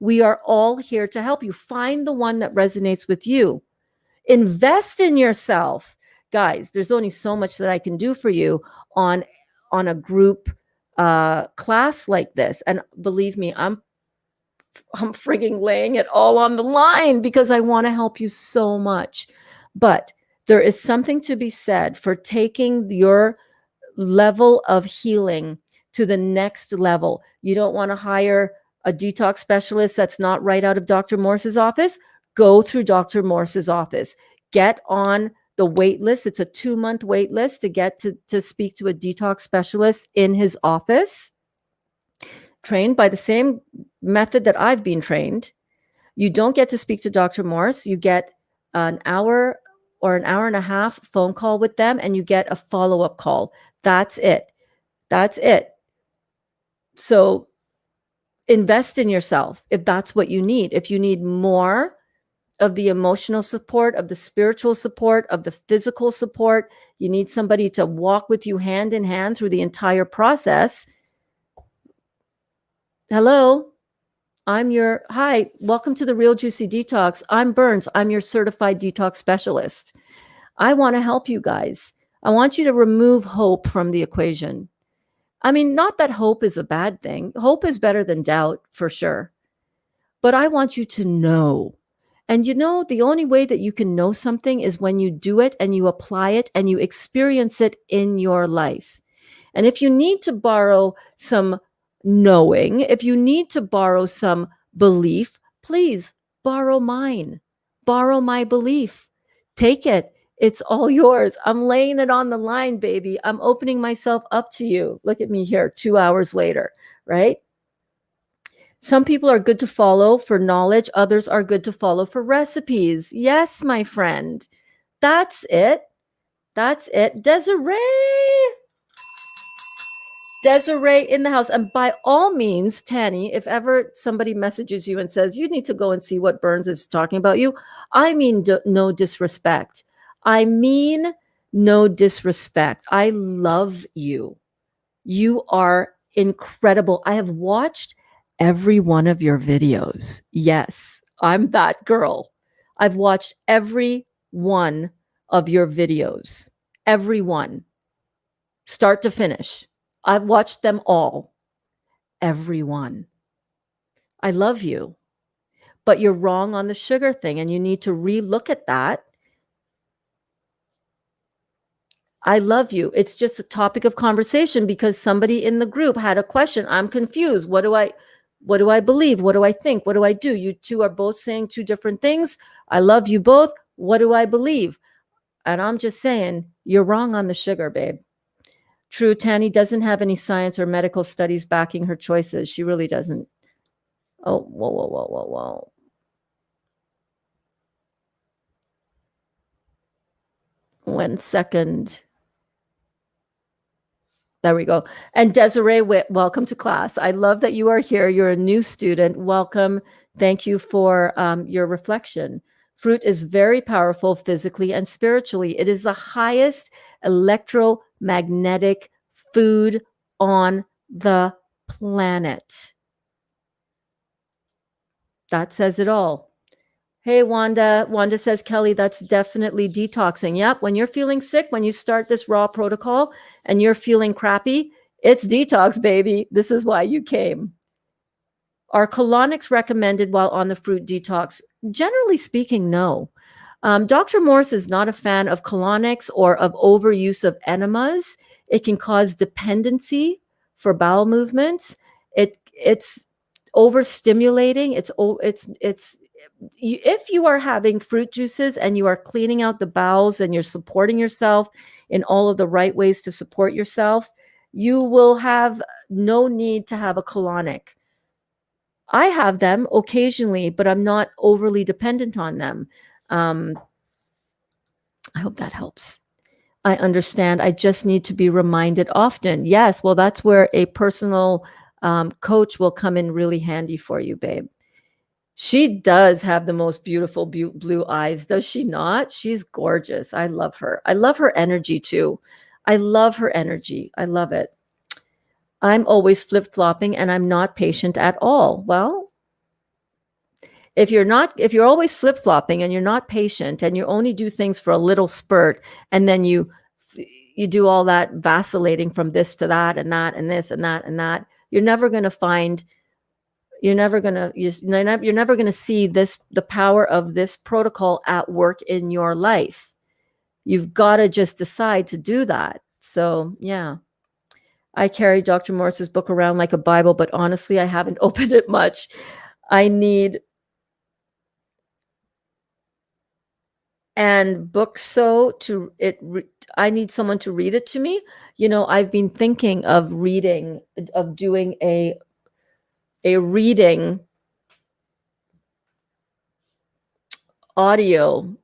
[SPEAKER 1] We are all here to help you. Find the one that resonates with you. Invest in yourself. Guys, there's only so much that I can do for you on a group class like this. And believe me, I'm frigging laying it all on the line because I want to help you so much. But there is something to be said for taking your level of healing to the next level. You don't want to hire a detox specialist that's not right out of Dr. Morse's office. Go through Dr. Morse's office. Get on the wait list. It's a 2-month wait list to get to speak to a detox specialist in his office, trained by the same method that I've been trained. You don't get to speak to Dr. Morse. You get an hour or an hour and a half phone call with them, and you get a follow-up call. That's it. That's it. So invest in yourself if that's what you need. If you need more of the emotional support, of the spiritual support, of the physical support, you need somebody to walk with you hand in hand through the entire process. Hello. Hi, welcome to the Real Juicy Detox. I'm Berns. I'm your certified detox specialist. I want to help you guys. I want you to remove hope from the equation. I mean, not that hope is a bad thing. Hope is better than doubt, for sure. But I want you to know. And you know, the only way that you can know something is when you do it and you apply it and you experience it in your life. And if you need to borrow some knowing, if you need to borrow some belief, please borrow mine. Borrow my belief. Take it. It's all yours. I'm laying it on the line, baby. I'm opening myself up to you. Look at me here 2 hours later, right? Some people are good to follow for knowledge. Others are good to follow for recipes. Yes, my friend. That's it. That's it. Desiree in the house. And by all means, Tanny, if ever somebody messages you and says, you need to go and see what Berns is talking about you, I mean no disrespect. I mean no disrespect. I love you. You are incredible. I have watched every one of your videos. Yes, I'm that girl. I've watched every one of your videos. Every one. Start to finish. I've watched them all. Every one. I love you. But you're wrong on the sugar thing, and you need to relook at that. I love you. It's just a topic of conversation because somebody in the group had a question. I'm confused. What do I believe? What do I think? What do I do? You two are both saying two different things. I love you both. What do I believe? And I'm just saying, you're wrong on the sugar, babe. True, Tanny doesn't have any science or medical studies backing her choices. She really doesn't. Oh, whoa. 1 second. There we go. And Desiree Witt, welcome to class. I love that you are here. You're a new student. Welcome. Thank you for your reflection. Fruit is very powerful physically and spiritually. It is the highest electromagnetic food on the planet. That says it all. Hey, Wanda. Wanda says, Kelly, that's definitely detoxing. Yep. When you're feeling sick, when you start this raw protocol and you're feeling crappy, it's detox, baby. This is why you came. Are colonics recommended while on the fruit detox? Generally speaking, no. Dr. Morse is not a fan of colonics or of overuse of enemas. It can cause dependency for bowel movements. It's overstimulating. if you are having fruit juices and you are cleaning out the bowels and you're supporting yourself in all of the right ways to support yourself, you will have no need to have a colonic. I have them occasionally, but I'm not overly dependent on them. I hope that helps. I understand. I just need to be reminded often. Yes, well, that's where a personal coach will come in really handy for you, babe. She does have the most beautiful blue eyes, does she not? She's gorgeous. I love her. I love her energy too. I love her energy. I love it. I'm always flip-flopping and I'm not patient at all. Well, if you're always flip-flopping and you're not patient and you only do things for a little spurt and then you do all that vacillating from this to that and that and this and that and that, you're never going to find you're never going to see the power of this protocol at work in your life. You've got to just decide to do that. So, yeah. I carry Dr. Morse's book around like a Bible, but honestly, I haven't opened it much. I need I need someone to read it to me. I've been thinking of doing a reading audio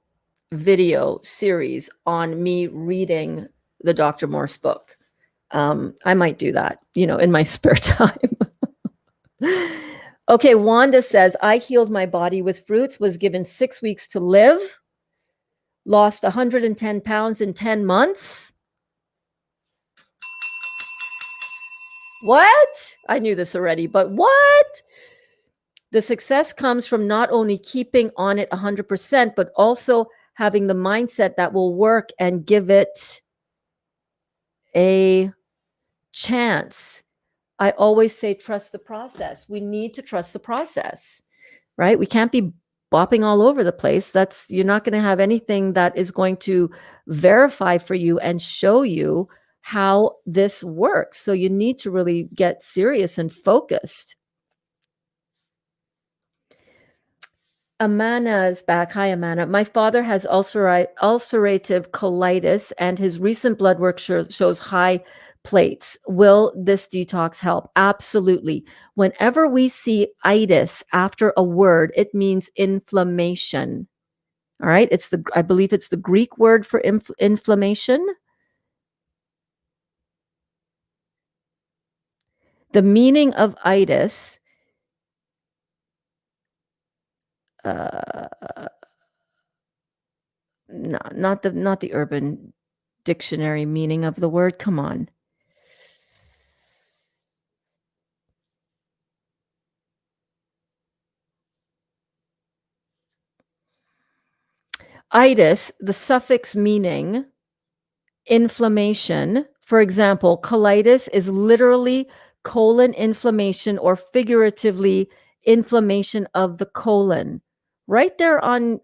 [SPEAKER 1] video series on me reading the Dr. Morse book. I might do that, in my spare time. Okay, Wanda says, I healed my body with fruits, was given 6 weeks to live, lost 110 pounds in 10 months. What? I knew this already, but what? The success comes from not only keeping on it 100%, but also having the mindset that will work and give it a chance. I always say, trust the process. We need to trust the process, right? We can't be bopping all over the place. You're not going to have anything that is going to verify for you and show you how this works. So you need to really get serious and focused. Amana is back. Hi, Amana. My father has ulcerative colitis, and his recent blood work shows high plates. Will this detox help? Absolutely. Whenever we see itis after a word, it means inflammation. All right. I believe it's the Greek word for inflammation. The meaning of itis, not the Urban Dictionary meaning of the word. Come on. Itis, the suffix meaning inflammation. For example, colitis is literally colon inflammation, or figuratively inflammation of the colon. Right there on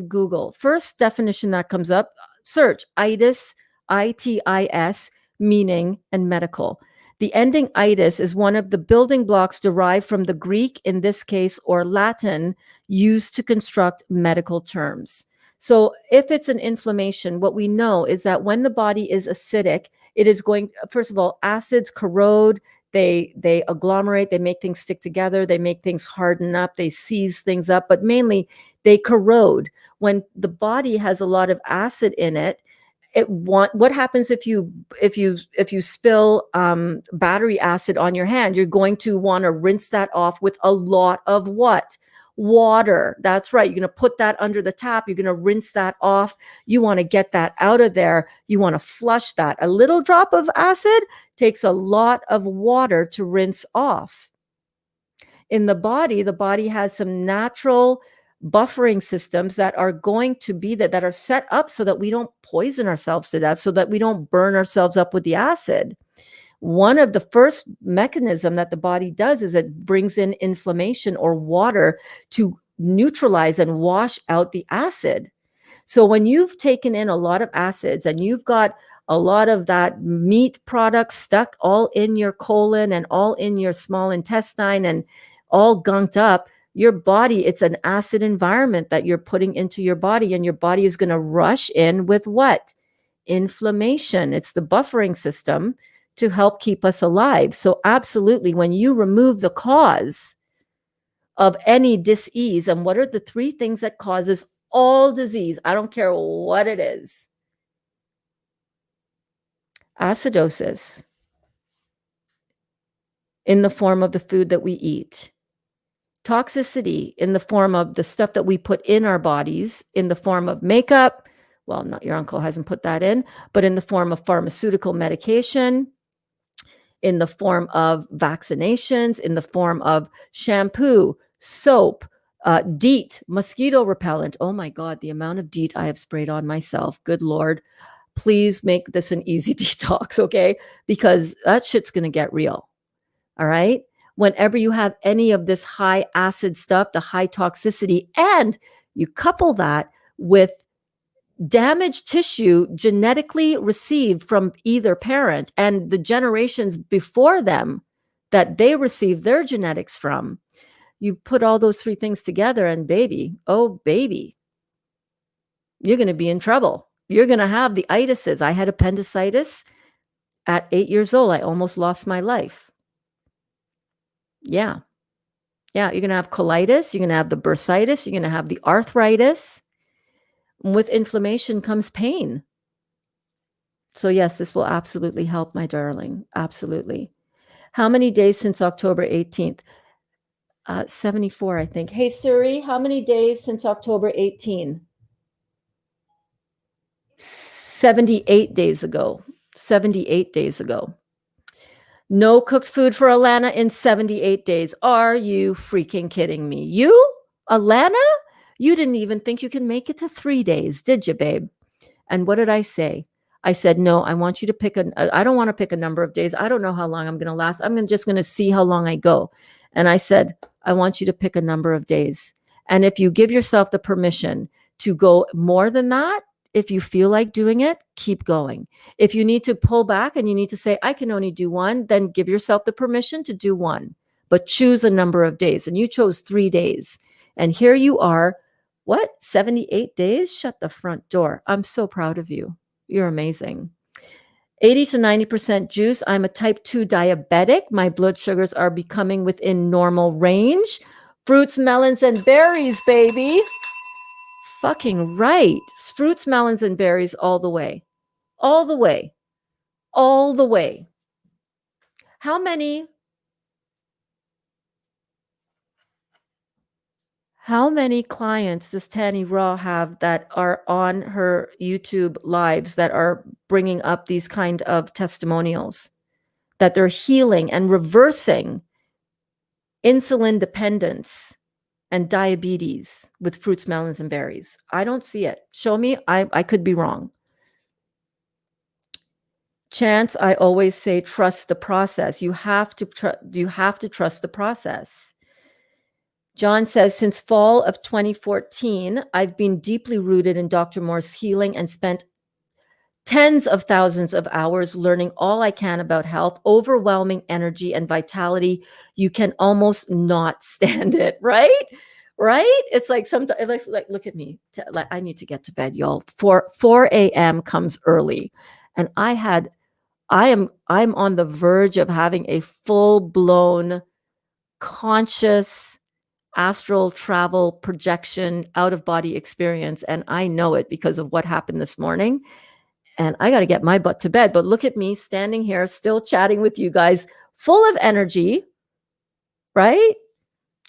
[SPEAKER 1] Google. First definition that comes up, search itis, itis, meaning and medical. The ending itis is one of the building blocks derived from the Greek, in this case, or Latin, used to construct medical terms. So if it's an inflammation, what we know is that when the body is acidic, it is going, first of all, acids corrode, they agglomerate, they make things stick together, they make things harden up, they seize things up, but mainly they corrode. When the body has a lot of acid in it, what happens if you spill battery acid on your hand? You're going to want to rinse that off with a lot of what? Water. That's right. You're going to put that under the tap. You're going to rinse that off. You want to get that out of there. You want to flush that. A little drop of acid takes a lot of water to rinse off. In the body has some natural buffering systems that are going to be that are set up so that we don't poison ourselves to death, so that we don't burn ourselves up with the acid. One of the first mechanism that the body does is it brings in inflammation or water to neutralize and wash out the acid. So when you've taken in a lot of acids and you've got a lot of that meat product stuck all in your colon and all in your small intestine and all gunked up, Your body, it's an acid environment that you're putting into your body, and your body is going to rush in with what? Inflammation. It's the buffering system to help keep us alive. So absolutely, when you remove the cause of any disease, and what are the 3 things that causes all disease? I don't care what it is. Acidosis in the form of the food that we eat. Toxicity in the form of the stuff that we put in our bodies, in the form of makeup. Well, not your uncle hasn't put that in, but in the form of pharmaceutical medication, in the form of vaccinations, in the form of shampoo, soap, DEET, mosquito repellent. Oh my God, the amount of DEET I have sprayed on myself. Good Lord. Please make this an easy detox, okay? Because that shit's going to get real. All right. Whenever you have any of this high acid stuff, the high toxicity, and you couple that with damaged tissue genetically received from either parent and the generations before them that they received their genetics from, you put all those 3 things together, and baby, oh baby, you're going to be in trouble. You're going to have the itises. I had appendicitis at 8 years old. I almost lost my life. Yeah. Yeah, you're going to have colitis, you're going to have the bursitis, you're going to have the arthritis. And with inflammation comes pain. So yes, this will absolutely help, my darling. Absolutely. How many days since October 18th? 74, I think. Hey, Siri, how many days since October 18? 78 days ago. 78 days ago. No cooked food for Alana in 78 days. Are you freaking kidding me? You, Alana? You didn't even think you can make it to 3 days, did you, babe? And what did I say? I said, no, I want you to pick I don't want to pick a number of days. I don't know how long I'm going to last. I'm just going to see how long I go. And I said, I want you to pick a number of days. And if you give yourself the permission to go more than that, if you feel like doing it, keep going. If you need to pull back and you need to say, I can only do 1, then give yourself the permission to do 1, but choose a number of days. And you chose 3 days. And here you are. What? 78 days? Shut the front door. I'm so proud of you. You're amazing. 80 to 90% juice. I'm a type 2 diabetic. My blood sugars are becoming within normal range. Fruits, melons, and berries, baby. Fucking right. Fruits, melons, and berries all the way. All the way. All the way. How many clients does Tanny Raw have that are on her YouTube lives that are bringing up these kind of testimonials, that they're healing and reversing insulin dependence and diabetes with fruits, melons, and berries? I don't see it. Show me. I could be wrong. Chance, I always say, trust the process. You have to trust the process. John says, since fall of 2014, I've been deeply rooted in Dr. Moore's healing and spent tens of thousands of hours learning all I can about health, overwhelming energy and vitality. You can almost not stand it, right? Right? It's like sometimes, like look at me. I need to get to bed, y'all. 4 a.m. comes early. And I'm on the verge of having a full-blown conscious astral travel projection out of body experience. And I know it because of what happened this morning. And I got to get my butt to bed. But look at me standing here, still chatting with you guys, full of energy, right?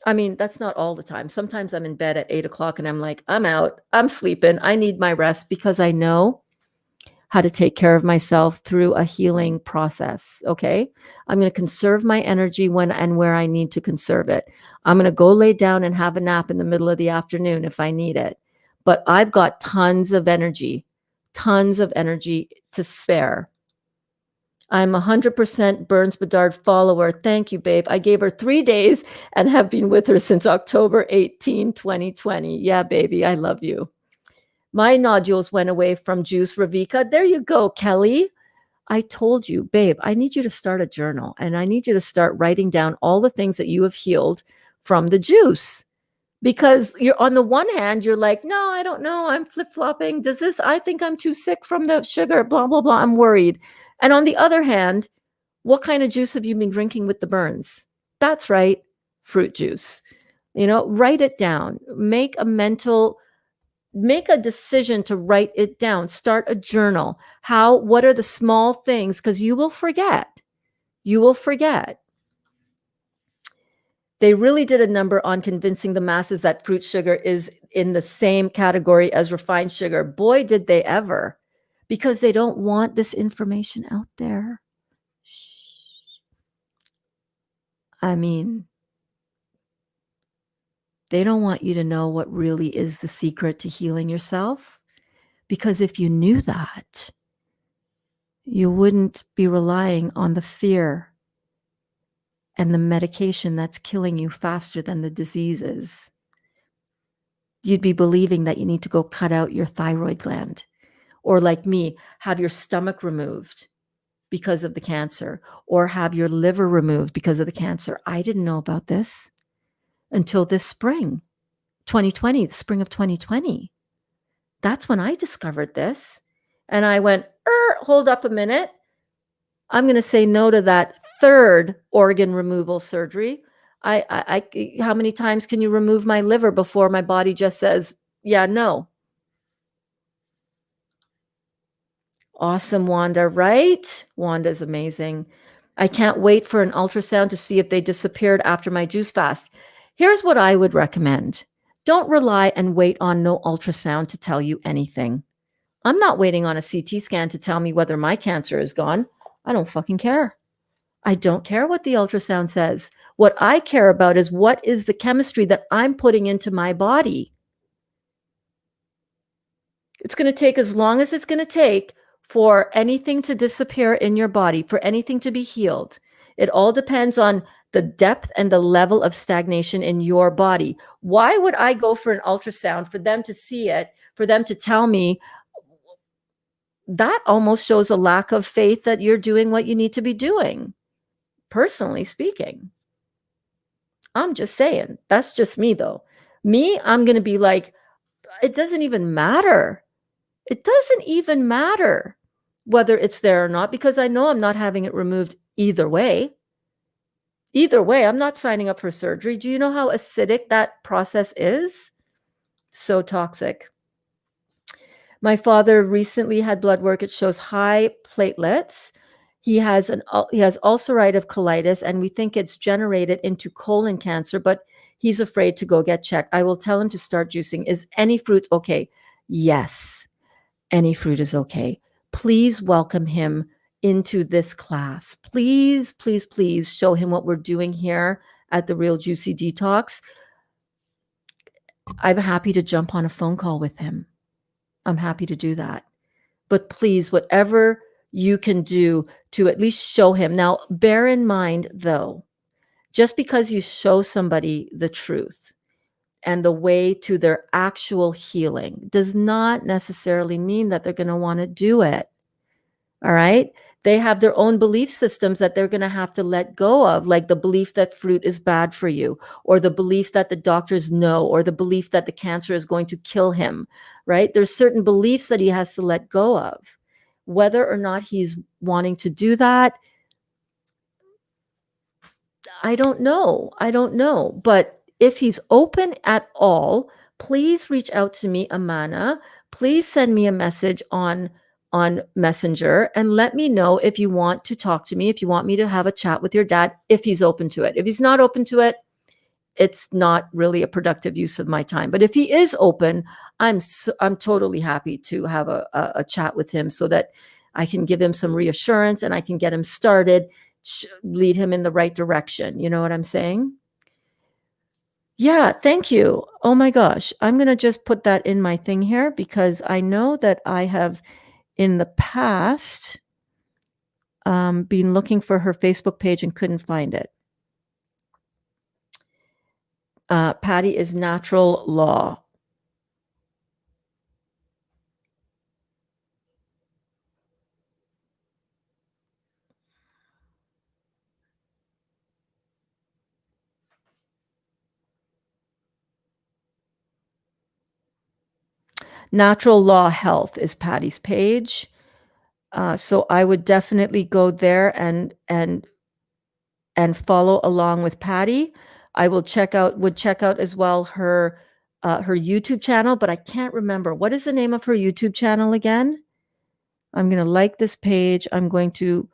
[SPEAKER 1] I mean, that's not all the time. Sometimes I'm in bed at 8 o'clock and I'm like, I'm out. I'm sleeping. I need my rest because I know how to take care of myself through a healing process. Okay. I'm going to conserve my energy when and where I need to conserve it. I'm going to go lay down and have a nap in the middle of the afternoon if I need it. But I've got tons of energy to spare. I'm 100% Berns Bedard follower. Thank you, babe. I gave her 3 days and have been with her since October 18, 2020. Yeah, baby, I love you. My nodules went away from juice, Revekka. There you go, Kelly. I told you, babe, I need you to start a journal and I need you to start writing down all the things that you have healed from the juice. Because you're on the one hand, you're like, no, I don't know. I'm flip-flopping. I think I'm too sick from the sugar, blah, blah, blah. I'm worried. And on the other hand, what kind of juice have you been drinking with the Berns? That's right, fruit juice. Write it down. Make a decision to write it down. Start a journal. What are the small things? Because you will forget. You will forget. They really did a number on convincing the masses that fruit sugar is in the same category as refined sugar. Boy, did they ever. Because they don't want this information out there. I mean, they don't want you to know what really is the secret to healing yourself. Because if you knew that, you wouldn't be relying on the fear and the medication that's killing you faster than the diseases. You'd be believing that you need to go cut out your thyroid gland, or like me, have your stomach removed because of the cancer, or have your liver removed because of the cancer. I didn't know about this until this spring, 2020, the spring of 2020. That's when I discovered this. And I went, hold up a minute. I'm going to say no to that third organ removal surgery. How many times can you remove my liver before my body just says, yeah, no? Awesome, Wanda, right? Wanda's amazing. I can't wait for an ultrasound to see if they disappeared after my juice fast. Here's what I would recommend. Don't rely and wait on no ultrasound to tell you anything. I'm not waiting on a CT scan to tell me whether my cancer is gone. I don't fucking care. I don't care what the ultrasound says. What I care about is what is the chemistry that I'm putting into my body. It's going to take as long as it's going to take for anything to disappear in your body, for anything to be healed. It all depends on the depth and the level of stagnation in your body. Why would I go for an ultrasound for them to see it, for them to tell me? That almost shows a lack of faith that you're doing what you need to be doing, personally speaking. I'm just saying. That's just me, though. I'm going to be like, it doesn't even matter. It doesn't even matter whether it's there or not, because I know I'm not having it removed either way. Either way, I'm not signing up for surgery. Do you know how acidic that process is? So toxic. My father recently had blood work. It shows high platelets. He has ulcerative colitis, and we think it's generated into colon cancer, but he's afraid to go get checked. I will tell him to start juicing. Is any fruit okay? Yes, any fruit is okay. Please welcome him into this class. Please, please, please show him what we're doing here at the Real Juicy Detox. I'm happy to jump on a phone call with him. I'm happy to do that. But please, whatever you can do to at least show him. Now, bear in mind, though, just because you show somebody the truth and the way to their actual healing does not necessarily mean that they're going to want to do it. All right? They have their own belief systems that they're going to have to let go of, like the belief that fruit is bad for you, or the belief that the doctors know, or the belief that the cancer is going to kill him, right? There's certain beliefs that he has to let go of. Whether or not he's wanting to do that, I don't know. But if he's open at all, please reach out to me, Amana. Please send me a message on Messenger and let me know if you want to talk to me, if you want me to have a chat with your dad, if he's open to it. If he's not open to it, it's not really a productive use of my time. But if he is open, I'm totally happy to have a chat with him so that I can give him some reassurance and I can get him started, lead him in the right direction. You know what I'm saying? Yeah, thank you. Oh my gosh. I'm going to just put that in my thing here because I know that I have in the past been looking for her Facebook page and couldn't find it. Patty is Natural Law. Natural Law Health is Patty's page. So I would definitely go there and follow along with Patty. I would check out as well her YouTube channel, but I can't remember. What is the name of her YouTube channel again? I'm going to like this page. I'm going to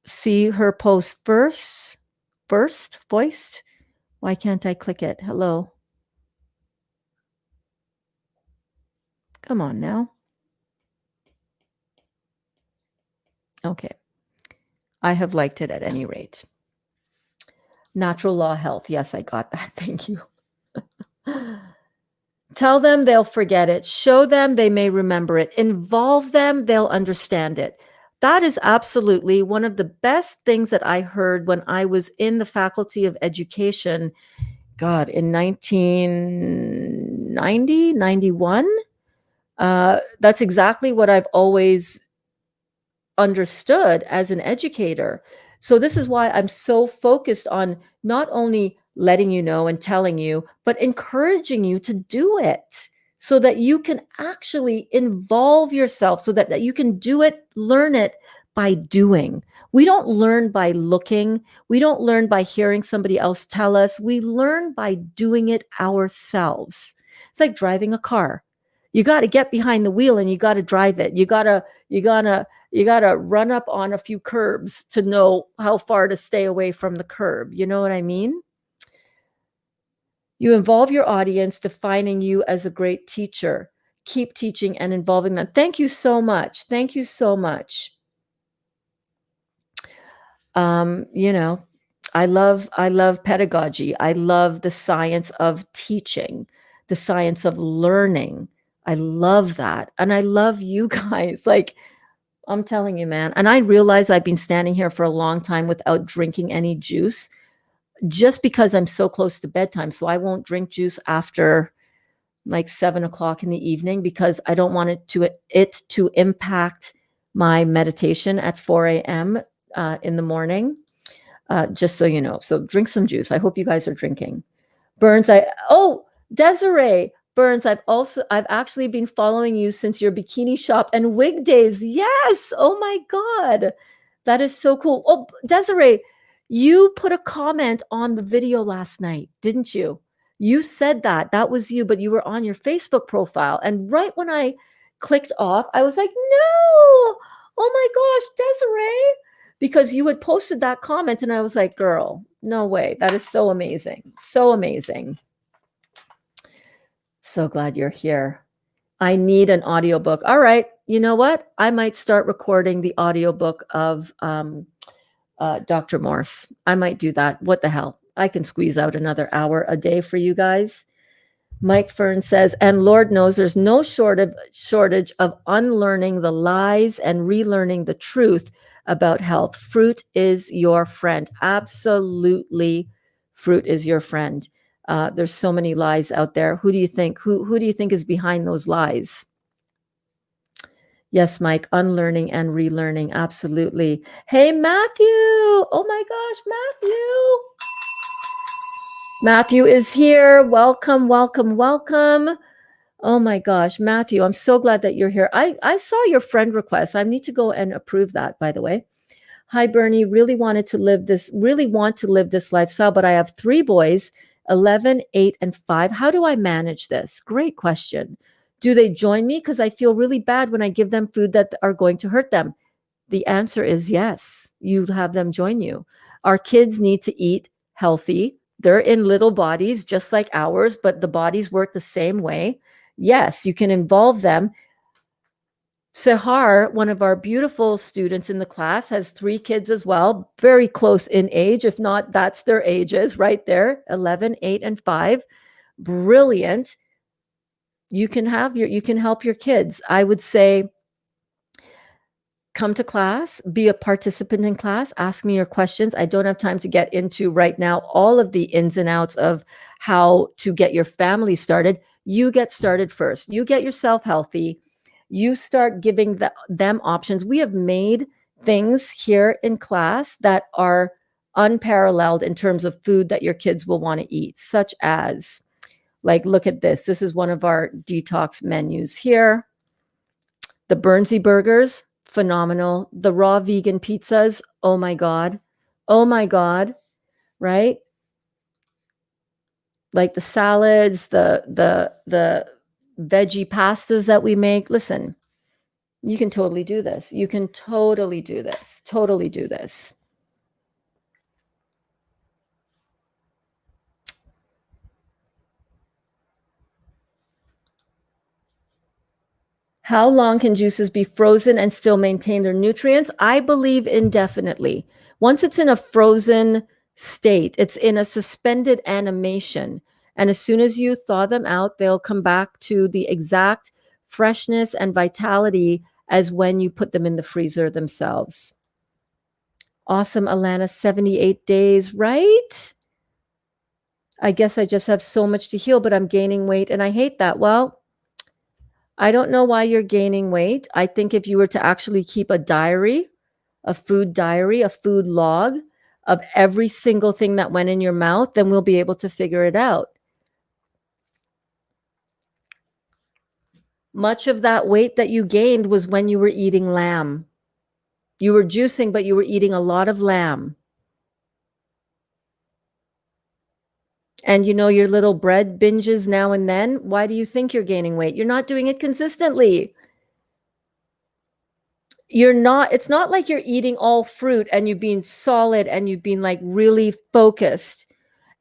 [SPEAKER 1] see her post first. Voiced. Why can't I click it? Hello. Come on now. Okay. I have liked it at any rate. Natural Law Health. Yes, I got that. Thank you. Tell them they'll forget it. Show them they may remember it. Involve them, they'll understand it. That is absolutely one of the best things that I heard when I was in the Faculty of Education, God, in 1990, 91. That's exactly what I've always understood as an educator. So this is why I'm so focused on not only letting you know and telling you, but encouraging you to do it so that you can actually involve yourself, so that you can do it, learn it by doing. We don't learn by looking. We don't learn by hearing somebody else tell us. We learn by doing it ourselves. It's like driving a car. You got to get behind the wheel and you got to drive it. You got to run up on a few curbs to know how far to stay away from the curb. You know what I mean? You involve your audience, defining you as a great teacher. Keep teaching and involving them. Thank you so much. Thank you so much. I love pedagogy. I love the science of teaching, the science of learning. I love that. And I love you guys. Like, I'm telling you, man. And I realize I've been standing here for a long time without drinking any juice just because I'm so close to bedtime. So I won't drink juice after like 7:00 in the evening because I don't want it to impact my meditation at 4 a.m. In the morning. Just so you know. So drink some juice. I hope you guys are drinking. Berns, Desiree. Berns, I've actually been following you since your bikini shop and wig days. Yes. Oh my God. That is so cool. Oh, Desiree, you put a comment on the video last night, didn't you? You said that was you, but you were on your Facebook profile. And right when I clicked off, I was like, no, oh my gosh, Desiree, because you had posted that comment. And I was like, girl, no way. That is so amazing. So amazing. So glad you're here. I need an audiobook. All right. You know what? I might start recording the audiobook of Dr. Morse. I might do that. What the hell? I can squeeze out another hour a day for you guys. Mike Fern says, and Lord knows there's no shortage of unlearning the lies and relearning the truth about health. Fruit is your friend. Absolutely. Fruit is your friend. There's so many lies out there. Who do you think? Who do you think is behind those lies? Yes, Mike, unlearning and relearning. Absolutely. Hey, Matthew. Oh my gosh, Matthew. Matthew is here. Welcome, welcome, welcome. Oh my gosh, Matthew, I'm so glad that you're here. I saw your friend request. I need to go and approve that, by the way. Hi, Bernie. Really want to live this lifestyle, but I have 3 boys, 11, 8, and 5. How do I manage this? Great question. Do they join me? Because I feel really bad when I give them food that are going to hurt them. The answer is yes. You have them join you. Our kids need to eat healthy. They're in little bodies just like ours, but the bodies work the same way. Yes, you can involve them. Sahar, one of our beautiful students in the class, has 3 kids as well, very close in age. If not, that's their ages right there, 11, 8, and 5. Brilliant. You can help your kids. I would say, come to class, be a participant in class, ask me your questions. I don't have time to get into right now all of the ins and outs of how to get your family started. You get started first. You get yourself healthy. You start giving them options. We have made things here in class that are unparalleled in terms of food that your kids will want to eat, such as Like, look at this. This is one of our detox menus here. The Bernsey burgers, phenomenal. The raw vegan pizzas, oh my God. Oh my God, right? Like the salads, the veggie pastas that we make. Listen, you can totally do this. You can totally do this. Totally do this. How long can juices be frozen and still maintain their nutrients? I believe indefinitely. Once it's in a frozen state, it's in a suspended animation. And as soon as you thaw them out, they'll come back to the exact freshness and vitality as when you put them in the freezer themselves. Awesome, Alana, 78 days, right? I guess I just have so much to heal, but I'm gaining weight and I hate that. Well, I don't know why you're gaining weight. I think if you were to actually keep a diary, a food log of every single thing that went in your mouth, then we'll be able to figure it out. Much of that weight that you gained was when you were eating lamb. You were juicing, but you were eating a lot of lamb. And you know, your little bread binges now and then, why do you think you're gaining weight? You're not doing it consistently. It's not like you're eating all fruit and you've been solid and you've been like really focused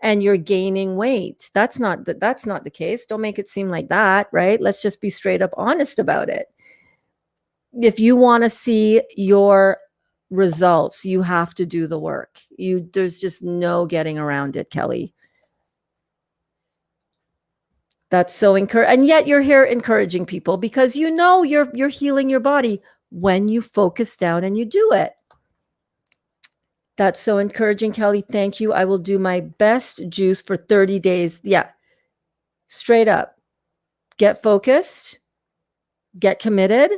[SPEAKER 1] and you're gaining weight. That's not the case. Don't make it seem like that, right? Let's just be straight up honest about it. If you want to see your results, you have to do the work. There's just no getting around it, Kelly. That's so encouraging. And yet you're here encouraging people because you know you're healing your body when you focus down and you do it. That's so encouraging, Kelly. Thank you. I will do my best juice for 30 days. Yeah. Straight up. Get focused. Get committed.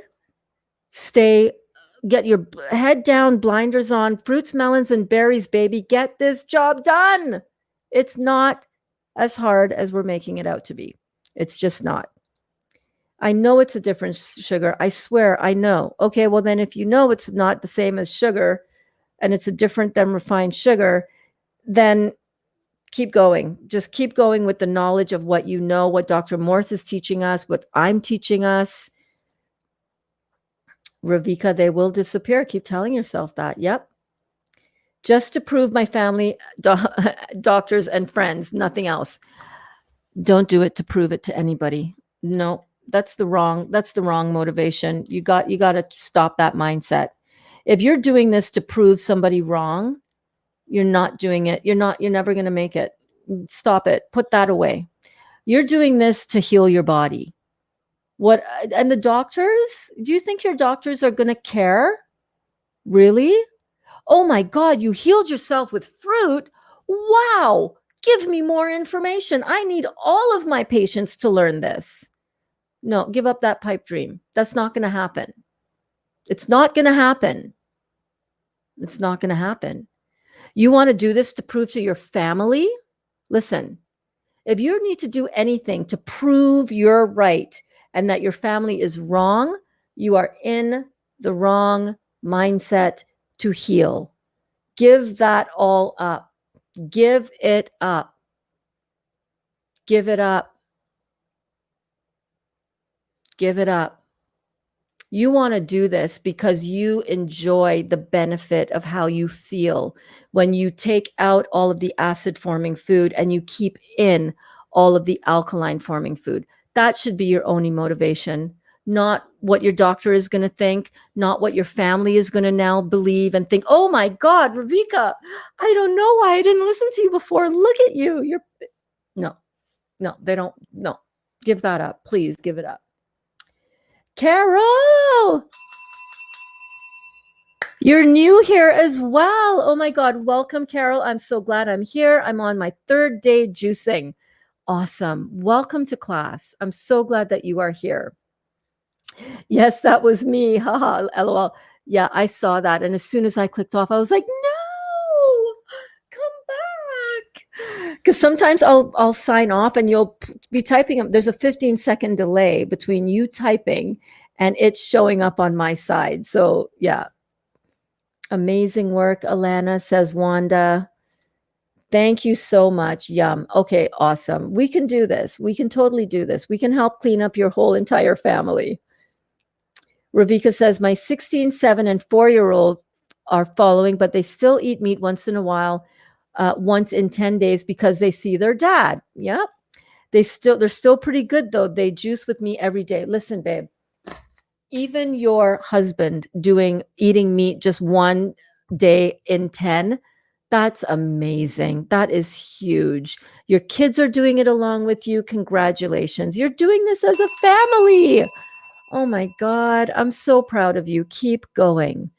[SPEAKER 1] Get your head down, blinders on, fruits, melons, and berries, baby. Get this job done. It's not as hard as we're making it out to be. It's just not. I know it's a different sugar. I swear, I know. Okay, well then if you know it's not the same as sugar and it's a different than refined sugar, then keep going. Just keep going with the knowledge of what you know, what Dr. Morse is teaching us, what I'm teaching us. Revekka, they will disappear. Keep telling yourself that. Yep. Just to prove my family, doctors and friends, nothing else. Don't do it to prove it to anybody. No, that's the wrong motivation. You got to stop that mindset. If you're doing this to prove somebody wrong, you're not doing it. You're never going to make it. Stop it. Put that away. You're doing this to heal your body. And the doctors, do you think your doctors are going to care? Really? Oh my God, you healed yourself with fruit. Wow. Give me more information. I need all of my patients to learn this. No, give up that pipe dream. That's not going to happen. It's not going to happen. It's not going to happen. You want to do this to prove to your family? Listen, if you need to do anything to prove you're right and that your family is wrong, you are in the wrong mindset to heal. Give that all up. Give it up. Give it up. Give it up. You want to do this because you enjoy the benefit of how you feel when you take out all of the acid forming food and you keep in all of the alkaline forming food. That should be your only motivation, not what your doctor is going to think, not what your family is going to now believe and think, oh my God, Revekka, I don't know why I didn't listen to you before. Look at you. No, they don't. No, give that up. Please give it up. Carol, you're new here as well. Oh my God. Welcome, Carol. I'm so glad I'm here. I'm on my 3rd day juicing. Awesome. Welcome to class. I'm so glad that you are here. Yes, that was me. Haha, LOL. Yeah, I saw that. And as soon as I clicked off, I was like, no, come back. Because sometimes I'll sign off and you'll be typing them. There's a 15-second delay between you typing and it showing up on my side. So yeah. Amazing work, Alana, says Wanda. Thank you so much. Yum. Okay, awesome. We can do this. We can totally do this. We can help clean up your whole entire family. Revekka says, my 16, 7, and 4-year-old are following, but they still eat meat once in a while, once in 10 days because they see their dad. Yep. They're still pretty good though. They juice with me every day. Listen, babe, even your husband eating meat just one day in 10, that's amazing. That is huge. Your kids are doing it along with you. Congratulations. You're doing this as a family. Oh my God. I'm so proud of you. Keep going.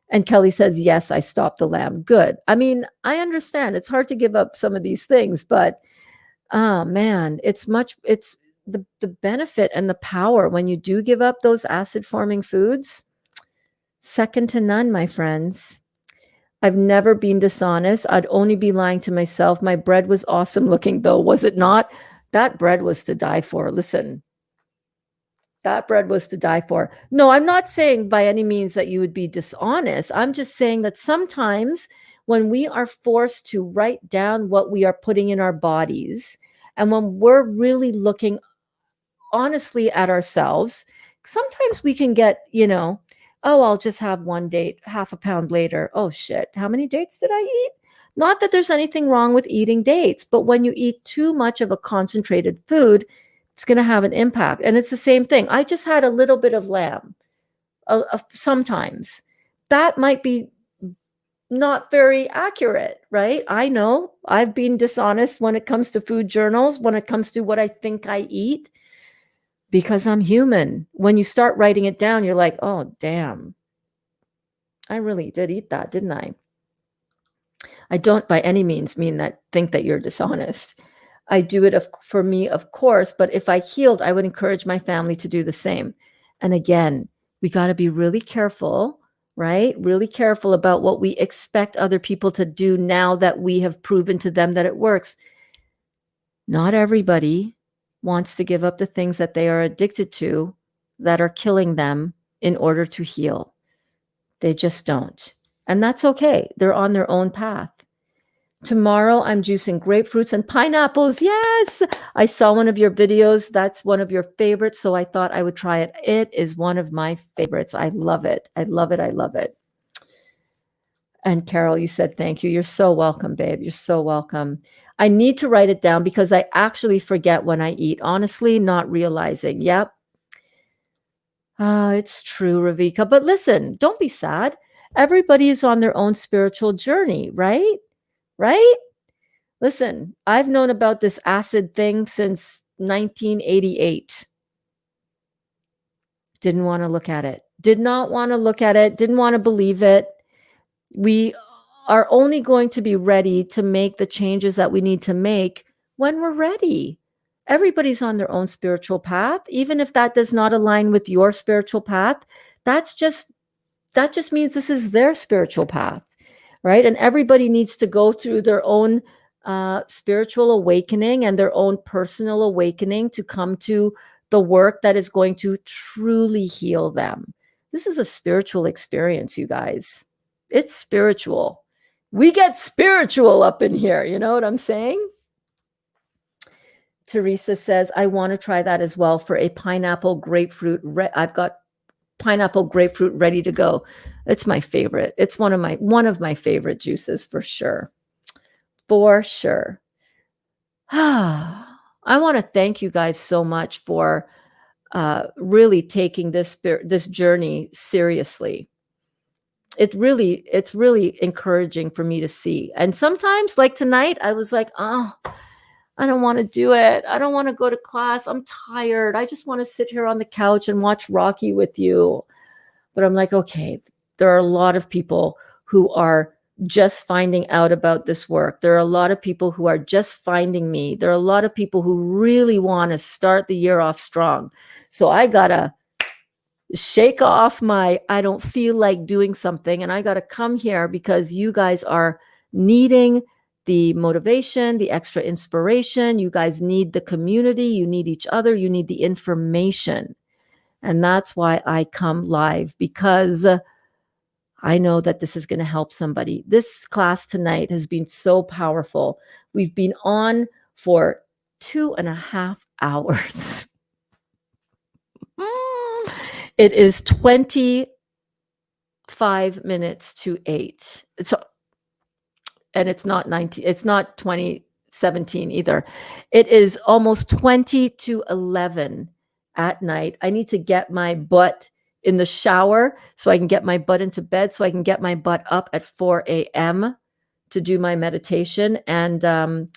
[SPEAKER 1] And Kelly says, yes, I stopped the lamb. Good. I mean, I understand it's hard to give up some of these things, but oh man, it's the benefit and the power when you do give up those acid forming foods, second to none, my friends. I've never been dishonest. I'd only be lying to myself. My bread was awesome looking though, was it not? That bread was to die for. Listen, that bread was to die for. No, I'm not saying by any means that you would be dishonest. I'm just saying that sometimes when we are forced to write down what we are putting in our bodies, and when we're really looking honestly at ourselves, sometimes we can get, oh, I'll just have one date, half a pound later. Oh shit, how many dates did I eat? Not that there's anything wrong with eating dates, but when you eat too much of a concentrated food, it's going to have an impact. And it's the same thing. I just had a little bit of lamb sometimes. That might be not very accurate, right? I know I've been dishonest when it comes to food journals, when it comes to what I think I eat, because I'm human. When you start writing it down, you're like, oh, damn, I really did eat that, didn't I? I don't by any means think that you're dishonest. I do it for me, of course, but if I healed, I would encourage my family to do the same. And again, we got to be really careful, right? Really careful about what we expect other people to do now that we have proven to them that it works. Not everybody wants to give up the things that they are addicted to that are killing them in order to heal. They just don't. And that's okay. They're on their own path. Tomorrow, I'm juicing grapefruits and pineapples. Yes, I saw one of your videos. That's one of your favorites, so I thought I would try it. It is one of my favorites. I love it. I love it. I love it. And Carol, you said thank you. You're so welcome, babe. You're so welcome. I need to write it down because I actually forget when I eat, honestly, not realizing. Yep. It's true, Revekka. But listen, don't be sad. Everybody is on their own spiritual journey, right? Right? Listen, I've known about this acid thing since 1988. Didn't want to look at it. Did not want to look at it. Didn't want to believe it. We are only going to be ready to make the changes that we need to make when we're ready. Everybody's on their own spiritual path. Even if that does not align with your spiritual path, that just means this is their spiritual path. Right? And everybody needs to go through their own spiritual awakening and their own personal awakening to come to the work that is going to truly heal them. This is a spiritual experience, you guys. It's spiritual. We get spiritual up in here. You know what I'm saying? Teresa says, I want to try that as well for a pineapple grapefruit. I've got pineapple grapefruit ready to go. It's my favorite. It's one of my favorite juices for sure. For sure. I want to thank you guys so much for really taking this journey seriously. It's really encouraging for me to see. And sometimes, like tonight, I was like, oh, I don't want to do it. I don't want to go to class. I'm tired. I just want to sit here on the couch and watch Rocky with you. But I'm like, okay, there are a lot of people who are just finding out about this work. There are a lot of people who are just finding me. There are a lot of people who really want to start the year off strong. So I got to shake off my, I don't feel like doing something. And I got to come here because you guys are needing the motivation, the extra inspiration. You guys need the community. You need each other. You need the information. And that's why I come live, because I know that this is going to help somebody. This class tonight has been so powerful. We've been on for 2.5 hours. It is 25 minutes to 8. And it's not 2017 either. It is almost 20 to 11 at night. I need to get my butt in the shower so I can get my butt into bed, so I can get my butt up at 4 a.m. to do my meditation. And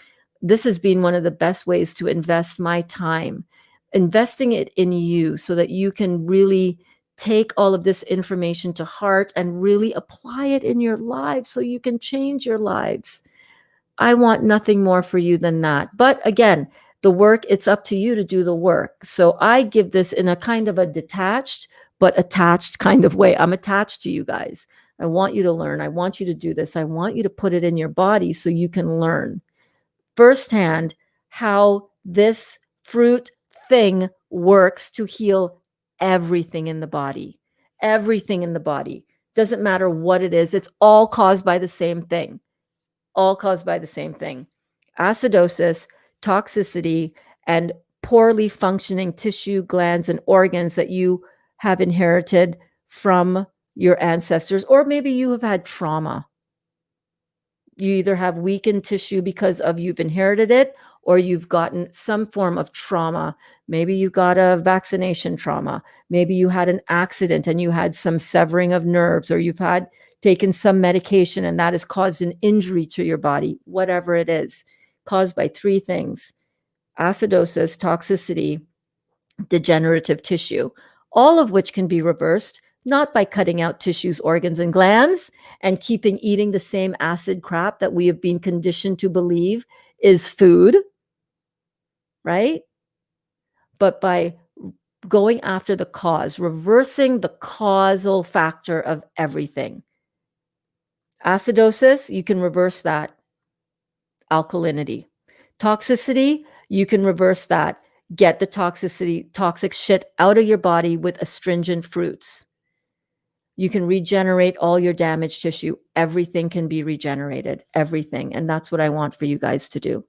[SPEAKER 1] this has been one of the best ways to invest my time, investing it in you so that you can really take all of this information to heart and really apply it in your lives so you can change your lives. I want nothing more for you than that. But again, the work, it's up to you to do the work. So I give this in a kind of a detached but attached kind of way. I'm attached to you guys. I want you to learn. I want you to do this. I want you to put it in your body so you can learn firsthand how this fruit thing works to heal everything in the body. Everything in the body. Doesn't matter what it is. It's all caused by the same thing. All caused by the same thing. Acidosis, toxicity, and poorly functioning tissue, glands, and organs that you have inherited from your ancestors, or maybe you have had trauma. You either have weakened tissue because of you've inherited it, or you've gotten some form of trauma. Maybe you got a vaccination trauma. Maybe you had an accident and you had some severing of nerves, or you've had taken some medication and that has caused an injury to your body, whatever it is, caused by 3 things: acidosis, toxicity, degenerative tissue, all of which can be reversed, not by cutting out tissues, organs, and glands and keeping eating the same acid crap that we have been conditioned to believe is food, right? But by going after the cause, reversing the causal factor of everything. Acidosis, you can reverse that. Alkalinity. Toxicity, you can reverse that. Get the toxic shit out of your body with astringent fruits. You can regenerate all your damaged tissue. Everything can be regenerated, everything. And that's what I want for you guys to do.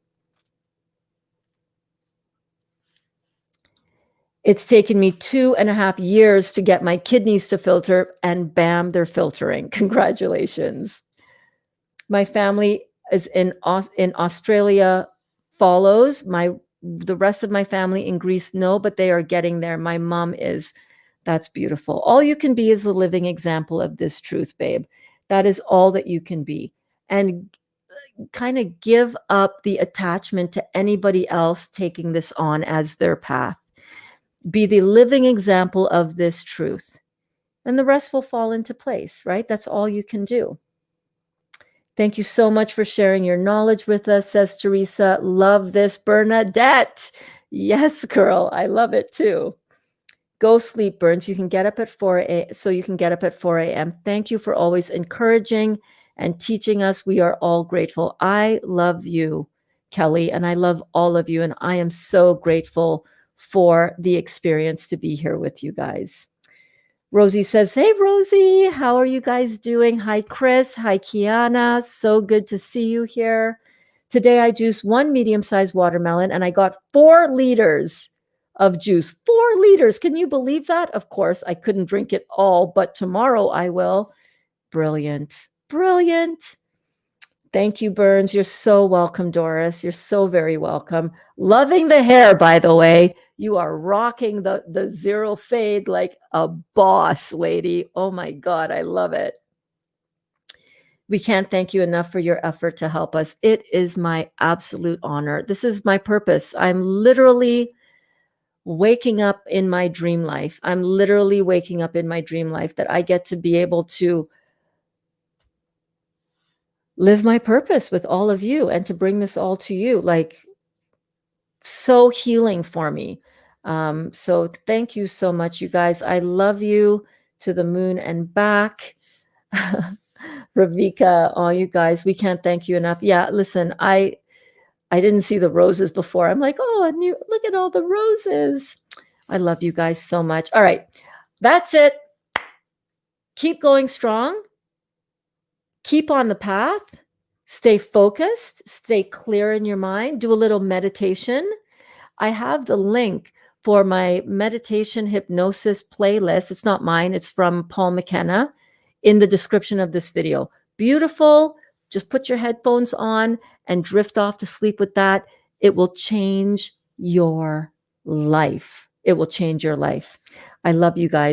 [SPEAKER 1] It's taken me 2.5 years to get my kidneys to filter, and bam, they're filtering. Congratulations. My family is in Australia, follows. The rest of my family in Greece, no, but they are getting there. My mom is. That's beautiful. All you can be is a living example of this truth, babe. That is all that you can be. And kind of give up the attachment to anybody else taking this on as their path. Be the living example of this truth. And the rest will fall into place, right? That's all you can do. Thank you so much for sharing your knowledge with us, says Teresa. Love this, Bernadette. Yes, girl, I love it too. Go sleep, Berns. You can get up at 4 a.m. So you can get up at 4 a.m. Thank you for always encouraging and teaching us. We are all grateful. I love you, Kelly, and I love all of you. And I am so grateful for the experience to be here with you guys. Rosie says, hey, Rosie, how are you guys doing? Hi, Chris. Hi, Kiana. So good to see you here. Today, I juiced 1 medium-sized watermelon, and I got 4 liters of juice. 4 liters. Can you believe that? Of course, I couldn't drink it all, but tomorrow I will. Brilliant. Brilliant. Thank you, Berns. You're so welcome, Doris. You're so very welcome. Loving the hair, by the way. You are rocking the zero fade like a boss, lady. Oh my God, I love it. We can't thank you enough for your effort to help us. It is my absolute honor. This is my purpose. I'm literally waking up in my dream life. I'm literally waking up in my dream life that I get to be able to live my purpose with all of you and to bring this all to you. Like, so healing for me. So thank you so much, you guys. I love you to the moon and back. Revekka, all you guys, we can't thank you enough. Yeah, listen, I didn't see the roses before. I'm like, oh, and you look at all the roses. I love you guys so much. All right, that's it. Keep going strong. Keep on the path. Stay focused. Stay clear in your mind. Do a little meditation. I have the link for my meditation hypnosis playlist. It's not mine. It's from Paul McKenna in the description of this video. Beautiful. Just put your headphones on and drift off to sleep with that. It will change your life. It will change your life. I love you guys.